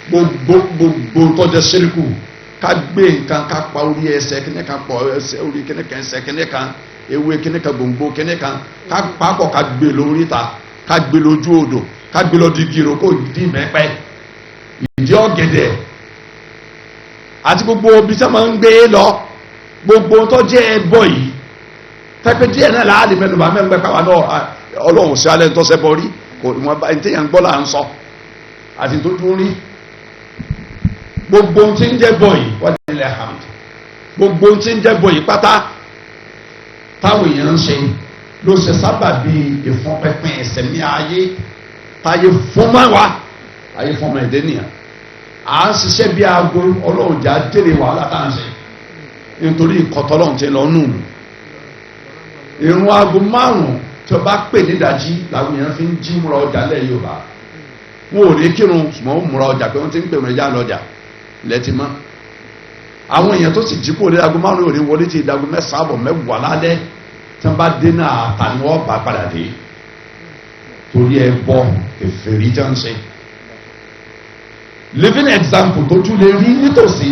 gbogbo tọ́jọ́ sẹ́ríkù ká gbé nǹkan ká pa orí ẹsẹ̀ kíní kan pọ̀ ẹsẹ̀ orí kíní kan ẹsẹ̀ kíní kan ewé kíní kan gbòǹgbò kíní kan ká papọ̀ ká gbé lórí ta ká gbé lójú odò ká gbé lọ di gírò kó di mẹ́pẹ́ ìdí ọ̀gẹ̀dẹ̀ àti gbogbo ibi tí wọ́n máa ń gbé lọ gbogbo tó jẹ́ ẹbọ yìí pẹ́pẹ́ díẹ̀ náà láàrin mẹ́nuba mẹ́nuba káwa náà ọlọ́run sí alẹ́ tó ṣẹbọ rí kò wọ́n bá ẹni téèyàn ń gbọ́ là ń sọ àti tó dún rí gbogbo tí ń jẹ́ bọ̀ yìí wọ́n ti lẹ̀ hàn gbogbo tí ń jẹ́ bọ̀ yìí pátá táwọn èèyàn ń ṣe ló ṣe sábà bí ìfọ̀npẹ̀pẹ̀ ẹ̀sẹ̀ ní ayé táyé fúnmọ́ wa ayé fúnmọ́ ẹ̀dẹ́ nìyà à ń ṣiṣẹ́ bí aago ọlọ́run jà délé wàhálà tá à ń ṣe nítorí ìkọ̀tọ́lọ́run ti lọ nù ìrun aago márùn-ún tí wọ́n bá pè nídàjí làwọn èèyàn fi ń jí múra ọjà lẹ́ Yorùbá wọn ò ní kírun ṣùgbọ́n ó múra ọjà pé wọ́n ti ń pè wọ́n ẹja lọ́jà lẹ́tí mọ́ àwọn èèyàn tó sì jí kó lé aago márùn-ún òní wọlé ti ìdago mẹ́sàn-án àbọ̀ mẹ́wàá lálẹ́ tí wọ́n bá dé náà àtàní wọ́n bá padà dé torí ẹ bọ èfèrí jẹ́ ń ṣe living example tó tún lè rí nítòsí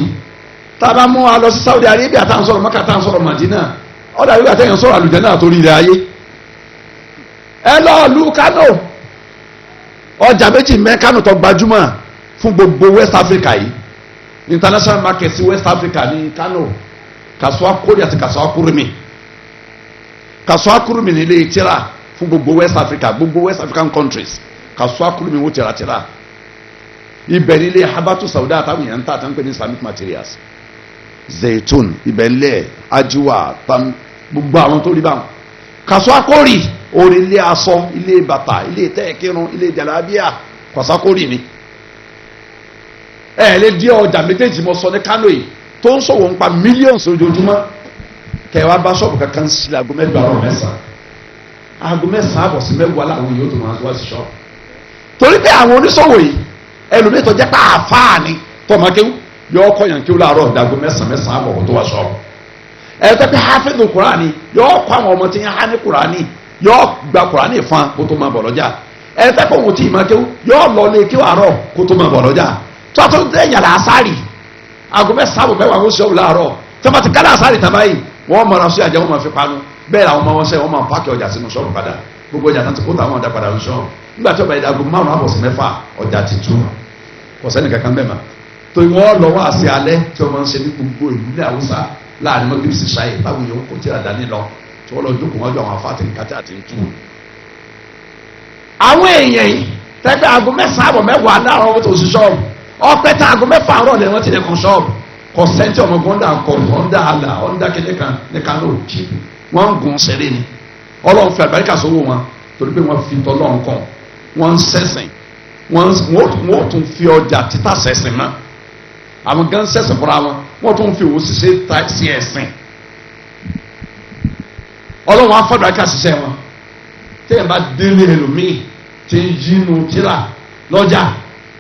tá a bá mú wa lọ sí Saudi Arabia tá à ń sọ̀rọ̀ Mẹ́kà tá à ń sọ̀rọ̀ Madina ọ̀dà yóò àtẹ̀yìn sọ̀rọ̀ àlùjẹ́ náà torí ilẹ̀ ayé ẹ lọ lu Kano ọjà méjì mẹ́ Kano tó gbajúmọ̀ fún gbogbo West Africa yìí international market sí West Africa ní Kano Kasuwa Kori àti Kasuwa Kurumi Kasuwa Kurumi ní ilé ìtira fún gbogbo West Africa gbogbo West African countries Kasuwa Kurumi wọ́n tira ibẹ̀ ní ilé habatu Sauda àtàwọn èèyàn ń tà àtàwọn pé ní Islamic materials zaitun ibẹ̀ ńlẹ̀ ajiwa tam gbogbo àwọn tó rí báwọn Kasuwa Kori orí ilé aṣọ ilé bàtà ilé tẹ́ẹ̀kírun ilé jàlábíà Kasuwa Kori ni ẹ lè di ọjà méjèèjì mọ sọ ní Kano yìí tó ń sọ̀wọ́ nípa millions ojoojúmọ́ kẹwàá bá ṣọ́ọ̀bù kankan sí aago mẹ́jọ àrọ̀ mẹ́sàn-án aago mẹ́sàn-án àbọ̀ sí mẹ́wàá làwọn yóò tó máa wá sí ṣọ́ọ̀bù torí pé àwọn oníṣòwò yìí ẹlòmíì tó jẹ́ pé àfáà ni tọ́mọkéwù yọ ọkọ yàn kí ó láàárọ̀ ìdágo mẹ́sàn-án àbọ̀ tó wá ṣọ́ọ̀bù ẹ tẹ́ pé hafidu Kùránì yọ ọkọ àwọn ọmọ tí ń há ní Kùránì yọ gba Kùránì fún kó tó máa bọ̀ lọ́jà ẹ tẹ́ pé òun tí ì máa kéwù yọ lọ lé kéwù àárọ̀ kó tó máa bọ̀ lọ́jà tọ́tún tẹ yàrá asárì aago mẹ́sàn-án àbọ̀ mẹ́wàá ń sọ̀rọ̀ láàárọ̀ tọ́ba ti kálá asárì tàbá yìí wọ́n mọ̀ra sí àjẹ́ wọn máa fi panu bẹ́ẹ̀ làwọn ọmọ wọn sẹ́ wọ́n máa pààkì ọjà sínú ṣọ́ọ̀bù padà gbogbo ọjà tán ti kó táwọn ọjà padà ń sọ nígbà tí ọba yìí aago márùn-ún àbọ̀ sí mẹ́fà ọjà ti tú kò sẹ́ni kankan bẹ́ẹ̀ mà tó wọ́n lọ wá sí alẹ́ tí wọ́n máa ń ṣe ní gbogbo ìlú ní Haúsá láàrin mọ́gìrì sí ṣáì táwọn èèyàn kò tíra dání lọ tí wọ́n lọ jókòó wájú àwọn afáàtì kátà àti ń tú. àwọn èèyàn yìí tẹ́gbẹ́ aago mẹ́sàn-án àbọ̀ mẹ́wàá láàárọ̀ wọ́n tó sí ṣọ́ọ̀bù ọpẹ tá aago mẹ́fà àárọ̀ lẹ wọn ti lè kàn ṣọ́ọ̀bù kò sẹńtì ọmọ gbọndà kọ ọndà àlà ọndà kéde kan ní Kano jí wọn ń gun ṣeré ni Ọlọ́run fi àgbáríkà sówó wọn torí pé wọn fi tọlọ́run kàn wọn ń ṣẹ̀sìn wọn tún fi ọjà títà ṣẹ̀sìn mọ́ àwọn gan ṣẹ̀sìn fúnra wọn tún fi òwò ṣiṣẹ́ ta sí ẹ̀sìn Ọlọ́run á fàgbáríkà ṣiṣẹ́ wọn téèyàn bá délé ẹlòmíì tí ń yínú tíra lọ́jà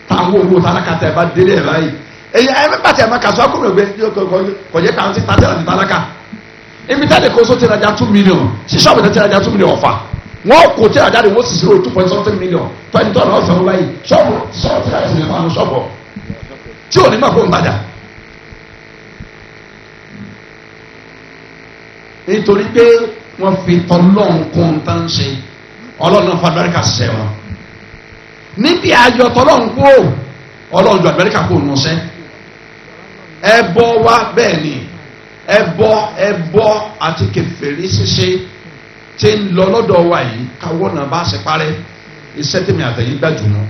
táwọn owó tálákà tẹ bá délé ẹ báyìí èyí ẹ bá tẹ ẹ máa Kasuwa Kuri gbé kọjá káwọn ti tàtẹ́rà ní tálákà ibi tẹ́lẹ̀ kó so ti rajà 2 million ṣíṣọ́ọ̀bù tẹ́ ti rajà 2 million ọ̀fà wọ́n kò tí rajà de wọ́n sì ṣírò 2.something million twenty tọ́nà ọ̀sán wọn báyìí ṣọ́ọ̀bù tí a sì lè máa nu ṣọ́ọ̀bù tí ò ní máa kó ń tajà. nítorí pé wọ́n fi tọ́lọ́hún kún tán ṣe ọlọ́run fàdúrà ṣiṣẹ́ wọn níbi àjọ tọ́lọ́run kú ọlọ́run ju Amẹ́ríkà kó nù sẹ́ ẹbọ wa bẹ́ẹ̀ ni ẹbọ àti kèfèrí ṣíṣe tí ń lọ lọ́dọ̀ wa yìí káwọ́ náà bá ṣe parẹ́ iṣẹ́ tèmi àtẹ̀yìn gbàjù mọ́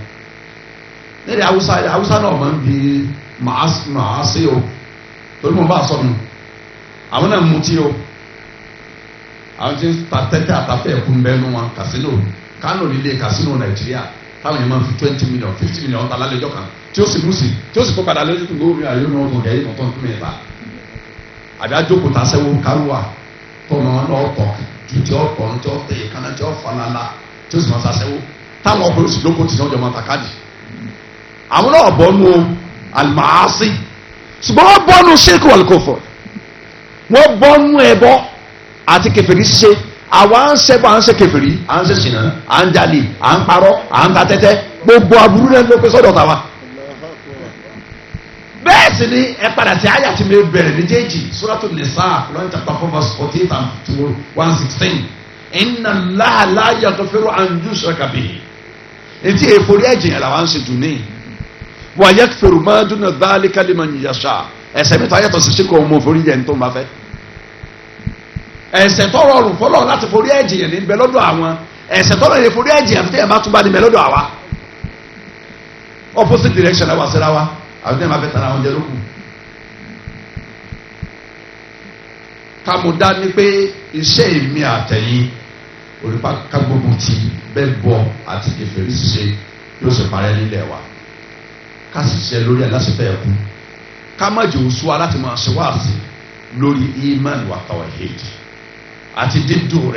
nílẹ̀ Haúsá náà máa ń bi màá sí o torí mo bá a sọnù àwọn náà mutí o àwọn tí ń ta tẹ́tẹ́ àtàfẹ́ ẹ̀kú ń bẹ́ẹ̀ nù wọn kàsínò Kánò líle kàsínò Nàìjíríà táwọn yẹn máa fi 20 million 50 million ta lálẹ́jọ́ kan tí ó sì mú sí tí ó sì tó padà lójú tó gbóòórùn àyè ní ọdún gẹ̀ẹ́ ìtọ́tọ́ tó mẹ́ta àbí àjókòó ta sẹ́wọ́ kárùwà tó máa ń lọ ọ̀tọ̀ ju tí ó tọ̀ tí ó tẹ̀ kánná tí ó falala tí ó sì máa sàṣẹ́wọ́ táwọn ọkùnrin sì lóko tí wọ́n jọ máa ta káàdì àwọn náà bọ́ nù o al-ma'asi ṣùgbọ́n wọ́n bọ́nu ṣírkù wal kufr wọ́n bọ́nu ẹbọ àti kèfèrí ṣe àwa ń ṣẹbọ à ń ṣe kèfèrí à ń ṣe ṣìnà à ń jalè à ń parọ́ à ń ta tẹ́tẹ́ gbogbo aburú rẹ̀ ló pé sọ́dọ̀ tàwa. bẹ́ẹ̀ sì ni ẹ padà sí àyà tí mi bẹ̀rẹ̀ méjèèjì Suratul Nisa Quran chapter 4 verse 48 to 116 inna Allaha la yaghfiru an yushraka bihi etí èforí ẹ̀jẹ̀ yẹn làwọn ń ṣe dùn ní wa yaghfiru ma duna dhalika liman yasha ẹ̀ṣẹ̀ mi tó ayẹ́tọ̀ sí ṣíkọ̀ ọmọ òforí yẹn tó ń bá fẹ́ ẹ̀ṣẹ̀ tó rọrùn fọlọ́ láti forí ẹ̀jẹ̀ yẹn níbẹ̀ lọ́dọ̀ àwọn ẹ̀ṣẹ̀ tó rọrùn forí ẹ̀jẹ̀ yẹn tẹ́yẹ̀ bá tún bá níbẹ̀ lọ́dọ̀ àwa opposite direction la wà síra wa àwọn tẹ́yẹ̀ máa fẹ́ tara wọn jẹ lókun. kàmúdá ni pé iṣẹ́ ìmí àtẹ̀yìn olùpá kágbógun ti bẹ́ẹ̀ bọ̀ àti kèfèrí ṣiṣẹ́ yóò ṣe parẹ́ nílẹ̀ wa ká sì ṣe lórí aláṣẹfẹ́ ẹ̀kú ká má jẹ́ òṣùwà láti máa ṣe wáàsí lórí iman wa tawhid àti dídùn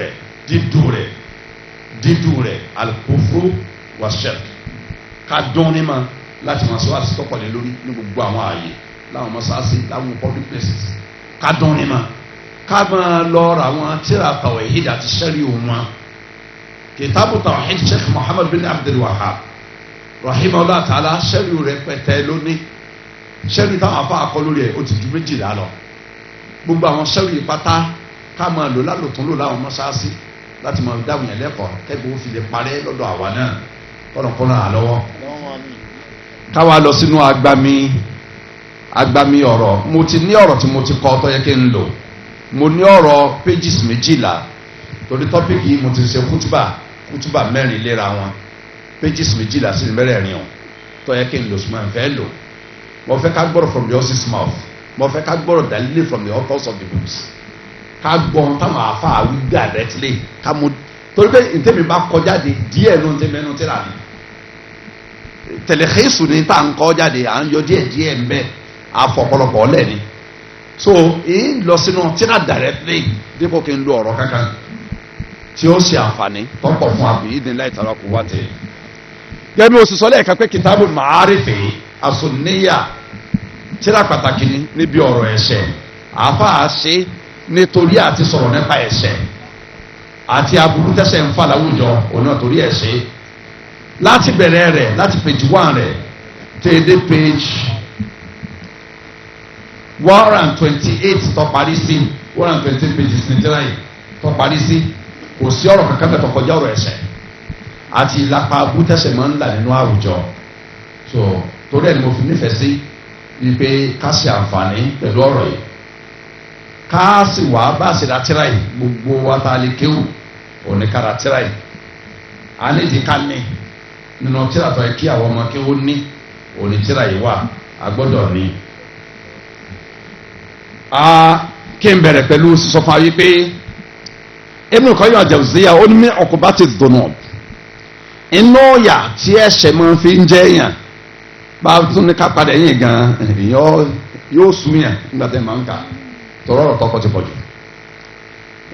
rẹ̀ al-kufru wa shirk ká dún ní ma láti máa ṣe wáàsí tọ́pọ̀lẹ́ lórí ní gbogbo àwọn ààyè láwọn mọ́sáàsì láwọn public places ká dún ní ma ká máa lọ ra àwọn tíra tawhid àti sẹ́rí wọn kìtàbù tawhid Sheikh Muhammad bin Abdul Wahhab rahimahullah ta'ala sẹ́rí rẹ̀ pẹ̀tẹ́ lónìí sẹ́rí táwọn afọ àkọlù rẹ̀ ó ti ju 12 lọ gbogbo àwọn sẹ́rí pátá ká máa lò lálòtún lò láwọn mọ́sáàsì láti máa dáhùn yẹn lẹ́kọ̀ọ́ kẹ́gbẹ́ ó fi lè parẹ́ lọ́dọ̀ àwa náà kọ́nàkọ́nà àlọ́wọ́. káwa lọ sínú agbami ọ̀rọ̀ mo ti ní ọ̀rọ̀ tí mo ti kọ́ tó yẹ kí n lò mo ní ọ̀rọ̀ pages 12 torí tọ́pìkì yìí mo ti ṣe kútúbà 4 léra wọn pages 12 sí mẹ́rẹ̀ẹ̀rin o tó yẹ kí n lò sùnmọ́ ẹ̀fẹ́ lò mo fẹ́ ká gbọ́rọ̀ from the horse's mouth mo fẹ́ ká gbọ́rọ̀ dalilé from the authors of the books ká gbọ́n táwọn afa àwí directly ká mo torí pé ntẹ́mi bá kọjá de díẹ̀ ló ń tẹ́ mẹ́nu tíra ni tẹlẹxesu ni tá à ń kọ́ jáde à ń yọ díẹ̀ ń bẹ́ àfọ̀pọ̀lọpọ̀ lẹ́ni so èyí lọ sínú tíra directly dípò kí n lo ọ̀rọ̀ kankan tí ó ṣe àǹfààní tọ́pọ̀ fún àbí ìdínlá ìtara kò wá tẹ̀. gẹ́gẹ́ bí o sì sọ lẹ́ẹ̀kan pé kìtàbù màárìfì àsùnníyà tíra pàtàkì ni níbi ọ̀rọ̀ ẹ̀ṣẹ̀ àáfàá ṣe nítorí àti sọ̀rọ̀ nípa ẹ̀ṣẹ̀ àti aburú tẹ́ṣẹ̀ ń fà láwùjọ òun náà torí ẹ̀ṣẹ̀ láti bẹ̀rẹ̀ rẹ̀ láti page 1 rẹ̀ tẹ́ẹ̀dẹ́ page 128 tó parí sí 128 pages ní tíra yìí tó parí sí kò sí ọ̀rọ̀ kankan bẹ̀ tó kọjá ọ̀rọ̀ ẹ̀ṣẹ̀ àti ìlàpá aburú tẹ́ṣẹ̀ máa ń là nínú àwùjọ so torí ẹ̀ ni mo fi nífẹ̀ẹ́ sí wípé ká ṣe àǹfààní pẹ̀lú ọ̀rọ̀ yìí ká sì wá bá a ṣe ra tíra yìí gbogbo wa tá a lè kéwù òní ká ra tíra yìí a ní di ká ní nínú tíra tó yẹ kí àwọn ọmọ kéwù ní òní tíra yìí wà a gbọ́dọ̀ ní. kí n bẹ̀rẹ̀ pẹ̀lú sísọ fún ayé pé Ibn Qayyim al-Jawziyya ó ní mí uqubati dhunub inú ọ̀yà tí ẹ̀ṣẹ̀ máa fi ń jẹ́ èèyàn bá a tún ní ká padà yín gan yóò sún yàn nígbà tẹ́ máa ń kà tọrọ ọ̀rọ̀ tọkọ ti pọ̀ jù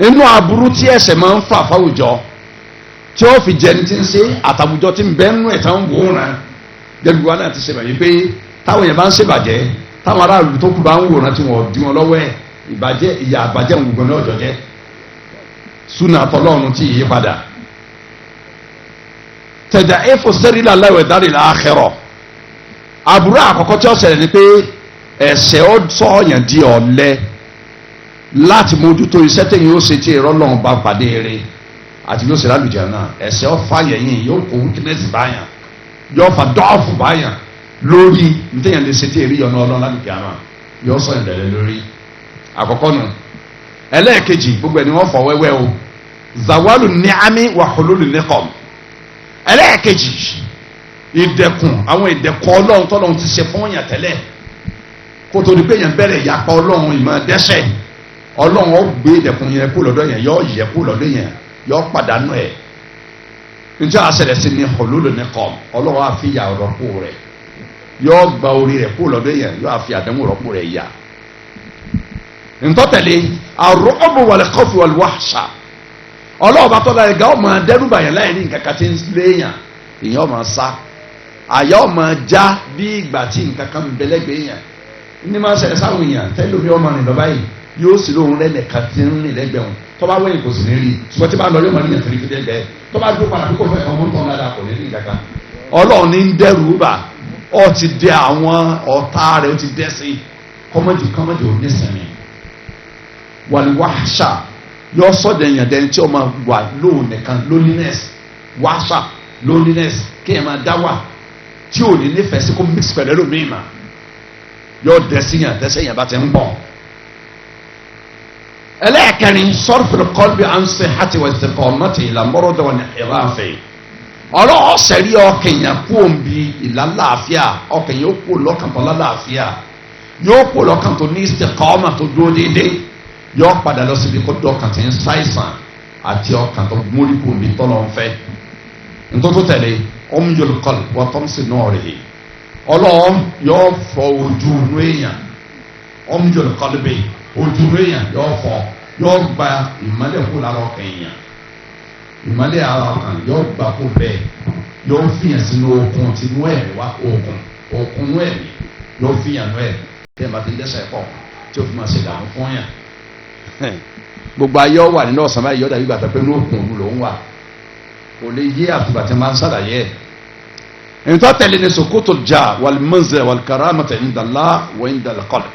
inú aburú tí ẹ̀ṣẹ̀ máa ń fà fáwùjọ tí ó fi jẹni tí ń ṣe àtàwùjọ tí ń bẹ nínú ẹ̀ta ń wòran gẹ́gẹ́ wa náà ti ṣe bàjẹ́ pé táwọn èèyàn bá ń ṣèbàjẹ́ táwọn aráàlú tó kù bá ń wòran tí wọ́n di wọn lọ́wọ́ ẹ̀ ìbàjẹ́ ìyà àbàjẹ́ ń gbogbo náà jọjẹ́ súnà tọlọ́run tí yìí padà tẹ̀dá ẹ̀fọ́ sẹ́rílà láwẹ̀ dárí láàkẹ́rọ̀ aburú àkọ́kọ́ tí ó ṣẹlẹ̀ ni pé ẹ̀ṣẹ̀ ó sọ̀yàn di ọ̀lẹ láti mójútó iṣẹ́ tẹ̀yìn ó ṣe tí èrò Ọlọ́run bá pàdé eré àti yóò ṣe lálùjá náà ẹ̀ṣẹ̀ ọ̀fà yẹ̀yìn yóò kó wíkínẹ́sì báyàn yóò fa dọ́ọ̀fù báyàn lórí ntẹ̀yìn lè ṣe tí èrè yọ̀nà Ọlọ́run lálùjá náà yóò sọ ìdẹ̀lẹ̀ lórí àkọ́kọ́ nù. ẹlẹ́ẹ̀kejì gbogbo ẹni wọ́n fọ wẹ́wẹ́ o zawalu ni'ami wa hululu niqam ẹlẹ́ẹ̀kejì ìdẹ̀kùn àwọn ìdẹ̀kùn Ọlọ́run tọ́lọ́run ti ṣe fún yàn tẹ́lẹ̀ kó tó di pé yẹn bẹ̀rẹ̀ ìyapa Ọlọ́run ìmọ̀ dẹ́ṣẹ̀ Ọlọ́run ó gbé ìdẹ̀kùn yẹn kú lọ́dọ̀ yẹn yọ yẹ kú lọ́dọ̀ yẹn yọ pàdánù ẹ̀ njẹ́ àṣẹlẹ̀ sí ni hululu niqam Ọlọ́run á fi yà rọ́pò rẹ̀ yọ gba orí rẹ̀ kú lọ́dọ̀ yẹn yọ á fi àdánwò rọ́pò rẹ̀ yà ntọ́tẹ̀lé ar-ru'bu wal-khawfu wal-wahsha Ọlọ́run bá tọ́lá ẹ̀gá ọmọ dẹ́rùbà yẹn láyé ní nǹkan kan tí ń léèyàn èèyàn ọmọ sá àyà ọmọ já bí ìgbà tí nǹkan kan ń bẹlẹ́gbẹ̀ẹ́ yẹn ní máa ń ṣẹlẹ̀ sáwọn èèyàn tẹ́lẹ̀ omi ọmọ rìn lọ báyìí yóò sì lóhun rẹ̀ nìkan tí ń rìn lẹ́gbẹ̀ẹ́ wọn tó bá wẹ̀yìn kò sì ní rí ṣùgbọ́n tí bá lọ yóò máa níyàn fèrè fèrè lẹ́gbẹ̀ẹ́ tó bá dúró padà bí kò fẹ́ ọmọ tó ń dáadáa kò ní rí nǹkan kan ọlọ́run ní ń dẹ́rù bà ọ ti dẹ àwọn ọ̀tá rẹ̀ ó ti dẹ́ sí kọ́mọ́dì ò ní sẹ́mi wàlúwàṣà yọ sọ́dọ̀ èèyàn dẹni tí ó máa wà lóhùn nìkan loneliness wàṣà loneliness kéèyàn máa dá wà tí ò ní nífẹ̀ẹ́ sí kó mix pẹ̀lú ẹlòmíì mà yọ dẹ́síyàn dẹ́sẹ̀yàn bá ti ń bọ̀. ẹlẹ́ẹ̀kẹrin sọ́rfìlì kọ́lbì ànsẹ̀ hàtì wà ìsìnkọ́ ọ̀mọ́tì ìlàmọ́rọ́dọ̀ wà ní ìráfẹ́ ọlọ́wọ́ sẹ̀rí ọkẹ̀yàn kú òǹbí ìlàláàfíà ọkẹ̀yàn ó kú lọ́kàn tó lálàáfíà yóò kú lọ́kàn tó ní ìsìnkọ́ọ́mà tó dúró déédéé yóò padà lọ síbi kó dọ́kàn tí ń ṣàìsàn àti ọkàn tó mórí kú òǹbí tọ́lọ́ ń fẹ́ nítorí tẹ̀lé ọmúyọlùkọlù wọ́n tọ́ sí náà rèé ọlọ́wọ́ yóò fọ ojú inú èèyàn ọmúyọlùkọlù bẹ́ẹ̀ ojú inú èèyàn yóò fọ yóò gba ìmọ́lẹ̀ kú lára ọkàn èèyàn ìmọ́lẹ̀ ara ọkàn yóò gbà kó bẹ́ẹ̀ yóò fìyàn sínú okun tí inú ẹ̀mí wá okun inú ẹ̀mí yóò fìyàn inú ẹ̀mí bí ẹ̀ bá ti dẹ́sẹ̀ pọ̀ tí o fi máa ṣe dààmú fún yàn. gbogbo ayé wà nínú ọ̀sán báyìí yọ̀dà yìí gbàtà pé ní okun òun ló ń wà kò lè yé àtùbà tí máa ń sàlàyé ẹ̀. ntọ́ tẹ̀lé ní sokoto jà wàlmọ́nzẹ̀ wàlkaramata indala wẹ́ndàlá kọ́lẹ̀.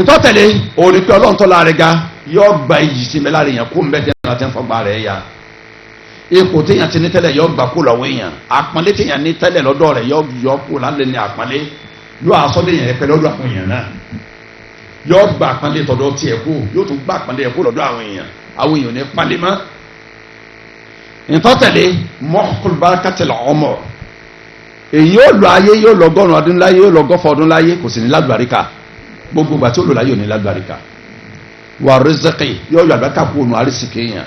ntọ́ tẹ̀lé òní pé ọlọ́run tó láre ga yọ gba iyì sí mẹ́lára èèyàn kó mbẹ́ tẹ́ ẹ̀ ń fọgbà rẹ̀ ya ipò téèyàn ti ní tẹ́lẹ̀ yọ gbà kó lọ́wọ́ èèyàn àpọ́nlé téèyàn ní tẹ́lẹ̀ lọ́dọ̀ rẹ̀ yọ kó lálẹ́ ní àpọ́nlé yọ àsọdé yẹn pẹ́ lọ́dọ̀ àwọn èèyàn náà yọ gba àpọ́nlé tọ̀dọ̀ tiẹ̀ kó yóò tún gba àpọ́nlé yẹn kó lọ́dọ̀ àwọn èèyàn ní pálí mọ́. ntọ́tẹ̀lé mọ́kùl barakatil umur èyí yóò lọ ayé yóò lọ gọ́rùn ọdún láyé yóò lọ gọ́fọ̀ ọdún láyé kò sì ní lágbàríkà gbogbo ìgbà tí ó lò láyé ò ní lágbàríkà wà rizqi yóò yọ àgbàkà kú ònà àrísìkè yẹn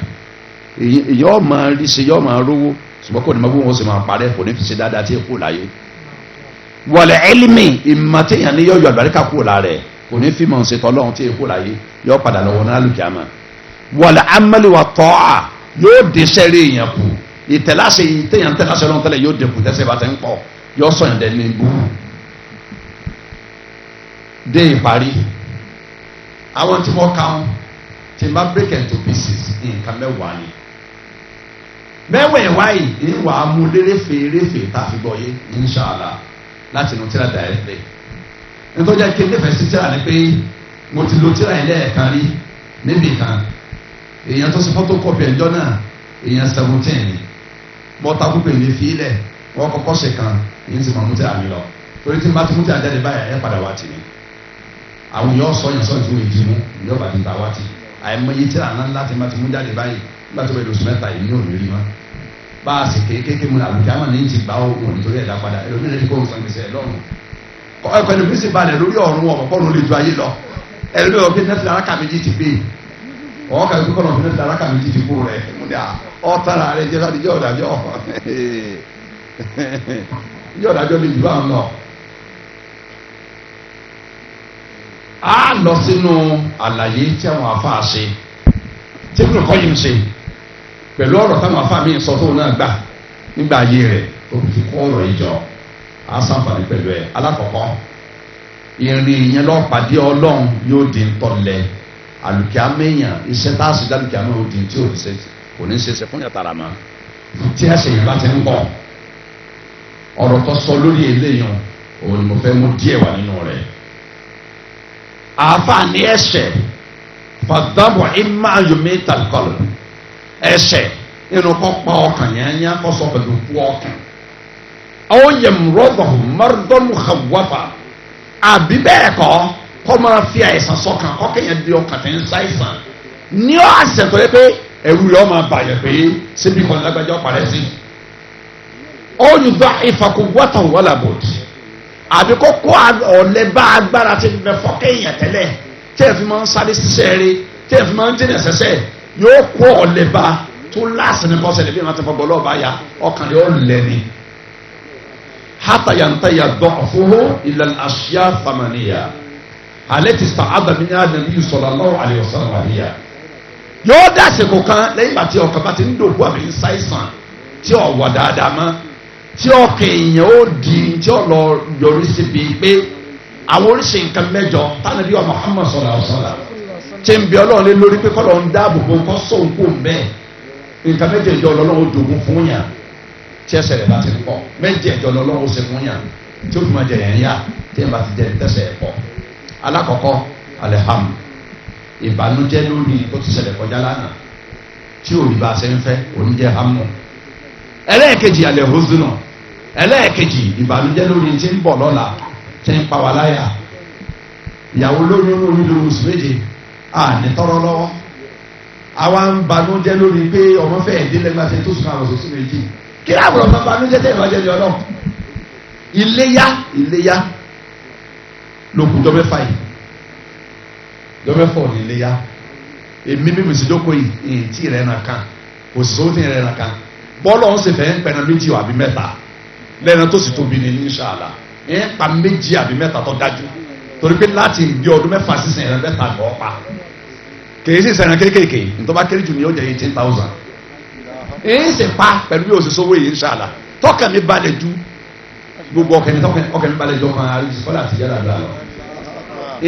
èyí yóò máa rí ṣe yóò máa rówó ṣùgbọ́n kò ní máa gbóhùn ó sì máa parẹ́ kò ní fi ṣe dáadáa tí èkó láyé wal ilmi ìmọ̀tẹ́yàn ní yóò yọ àgbàríkà kú ònà rẹ̀ kò ní fi mọ̀ ṣe tọ́lọ́run tí èkó láyé yóò padà lọ́wọ́ náà lùkìámà wal amali wa ta'a yóò dẹ́sẹ̀ rí èèyàn kù ìtẹ̀láṣẹ téèyàn tẹ̀láṣẹ lọ́n tẹ́lẹ̀ yóò dẹ̀kù tẹ́sẹ̀ bá ti ń pọ̀ yóò sọ̀yìn dẹ́ ní ibú. dé ìparí àwọn tí wọ́n kàn tí ma break into pieces nǹkan mẹ́wàá ni mẹ́wàá yìí ìwà amúléréfèéréfè tá a fi gbọ́ yé inṣàlá láti inú tíra directly nítorí kí n nífẹ̀ẹ́ sí tíra ni pé mo ti lo tíra yìí lẹ́ẹ̀kan rí níbi kan èèyàn tó ṣe photocopy ẹjọ́ náà èèyàn 17 ni bọ́tà púpọ̀ èlé fi ilẹ̀ wọ́n kọ́kọ́ ṣe kan èyí ti máa mú tí a mi lọ torí tí n bá ti mú tí a jáde báyà ẹ padà wá tì mí àwọn èèyàn sọ yẹn sọ ìfún ìdí mú ìjọba ti ta wá tì àìmọye tí a ná ńlá ti máa ti mú jáde báyìí nígbà tó bẹ lóṣù mẹ́ta yìí ní òní rí mọ́ bá a sì kéékèèké mu àlùkí àmọ́ ní ti gbà ó nítorí ẹ̀dá padà ẹlòmíràn ti kó òun sàgbèsè ẹ̀ lọ́rùn ẹ̀kọ́ ẹni bí sì balẹ̀ lórí ọ̀run ọ̀pọ̀pọ̀ lè ju ayé lọ ẹlòmíràn bí nẹ́tìlá arákà méjì ti gbé ọwọ́ kan kíkọ́ náà fi nẹ́tìlá arákà méjì ti kú rẹ̀ ọ̀tara rẹ̀ jẹ́ sádìjọ́ ọ̀dàjọ́ ìjọ́ ọ̀dàjọ́ lè jù bá wọn lọ. a lọ sínú àlàyé tí àwọn afáà ṣe tí kò kọ́ yìí ń ṣe pẹ̀lú ọ̀rọ̀ táwọn afáà mi sọ tó náà gbà nígbà ayé rẹ̀ tó fi kọ́ ọ̀rọ̀ yìí jọ a sàǹfààní pẹ̀lú ẹ̀ alákọ̀ọ́kọ́ ìrìn yẹn lọ pàdé ọlọ́run yóò di ntọ́lẹ̀ àlùkìá mẹ́yàn iṣẹ́ tá a sì dá àlùkìá náà ó di tí ò ní ṣe kò ní ṣe fún yàtàrà mọ́ tí ẹsẹ̀ yìí bá ti ń bọ̀ ọ̀rọ̀ tó sọ lórí eléyìí òun ni mo fẹ́ mú díẹ̀ wá nínú rẹ̀ àfààní ẹ̀ṣẹ̀ fàdábọ̀ ìmáyọ̀mí tàlùkọ́lù ẹ̀ṣẹ̀ inú kọ́ pa ọkàn yẹn yẹn kọ́ sọ pẹ̀lú kú ọkàn àwọn yẹn rọ́bọ̀ mọ́rọ́dọ́mù xawáfà àbí bẹ́ẹ̀ kọ́ máa fi àìsàn sọ́kàn kọ́ kéèyàn di ọkàn tẹ̀ ń ṣàìsàn ní ọ́ àṣẹ tó yẹ pé ẹ̀rù yọ máa bàyẹ̀ pé síbi kan lágbájọ́ parẹ́ sí ọ̀yùnbá ìfàkùwọ́tà wọ́làbọ̀dì àbí kó kó ọ̀lẹ́ bá agbára tí bẹ fọ́ kéèyàn tẹ́lẹ̀ tí ẹ̀ fi máa ń sáré ṣiṣẹ́ rí tí ẹ̀ fi máa ń jìnà ṣẹṣẹ́ yóò kó ọ̀lẹ́ bá tó láàsì ní kọ́sẹ̀ lẹ́bí máa ti fọ́ bọ́lọ́ bá ya ọkàn yóò lẹ́ni hátàyàntàyà dọ̀fúhó ilal àṣìyá famaniya alẹ́ ti sàn ábàmínà nàbí sallallahu alaihi wasallam wàhíyà yóò dàsìkò kan lẹ́yìn bàtí ọkàn bá ti ń dòkú àmì ń ṣàìsàn tí ò wà dáadáa mọ́ tí ọkàn èèyàn ó di tí ó lọ yọrí síbi pé àwọn oríṣi nǹkan mẹ́jọ tánàbí wa Muhammad sallallahu alaihi wasallam tí ń bí Ọlọ́run lé lórí pé kọ́lọ́ ń dáàbò bò kọ́ sóhun kò bẹ́ẹ̀ nǹkan mẹ́jẹ̀ẹ̀jọ Ọlọ́run ó dogun fún yàn tí ẹsẹ̀ rẹ̀ bá ti pọ̀ mẹ́jẹ̀ẹ̀jọ Ọlọ́run ó ṣe fún yàn tí ó fi máa jẹ yẹn yá tí ẹ bá ti jẹ tẹ̀sẹ̀ pọ̀ alákọ̀ọ́kọ́ alẹ́hàmù ìbànújẹ́ lórí tó ti ṣẹlẹ̀ kọjá lánàá tí òbí bá ṣe ń fẹ́ oníjẹ́ hamu ẹlẹ́ẹ̀kejì alẹ́hózúnà ẹlẹ́ẹ̀kejì ìbànújẹ́ lórí tí ń bọ̀ lọ́la tí ń pa wá láyà ìyàwó lóyún lórí oṣù méje àní tọrọ lọ́wọ́ àwa ń banújẹ́ lórí pé ọmọ fẹ́ ìdílé máa ṣe tó sùn àwọn oṣù méjì kí àbúrò máa banújẹ́ tẹ́ ìbàjẹ́ ní ọlọ́ iléyá lókun jọ mẹ́fà yìí jọ mẹ́fà ò ní iléyá èmi bí mi sì jókòó yìí èyí tí rẹ̀ nà kan kò sì sówó tí rẹ̀ nà kan bọ́ọ̀lù ọ̀hún sì fẹ́ ń pẹ̀nà méjì àbí mẹ́ta lẹ́nu tó sì tóbi ní inṣàlá ń pa méjì àbí mẹ́ta tó dájú torí pé láti bí ọdún mẹ́fà sísìn ẹ̀rẹ́ mẹ́ta lọ́ pa kìí sì sẹ̀rẹ̀ kéékèèké nítorí bá kéré jù ní ó jẹ́ 18,000 èyí sì pa pẹ̀lú bí òṣìṣẹ́ owó yìí inṣàlá tọ́kàn mi balẹ̀ ju gbogbo ọkàn mi balẹ̀ ju ọkàn àríjì kọ́lá àti yàrá àgbà lọ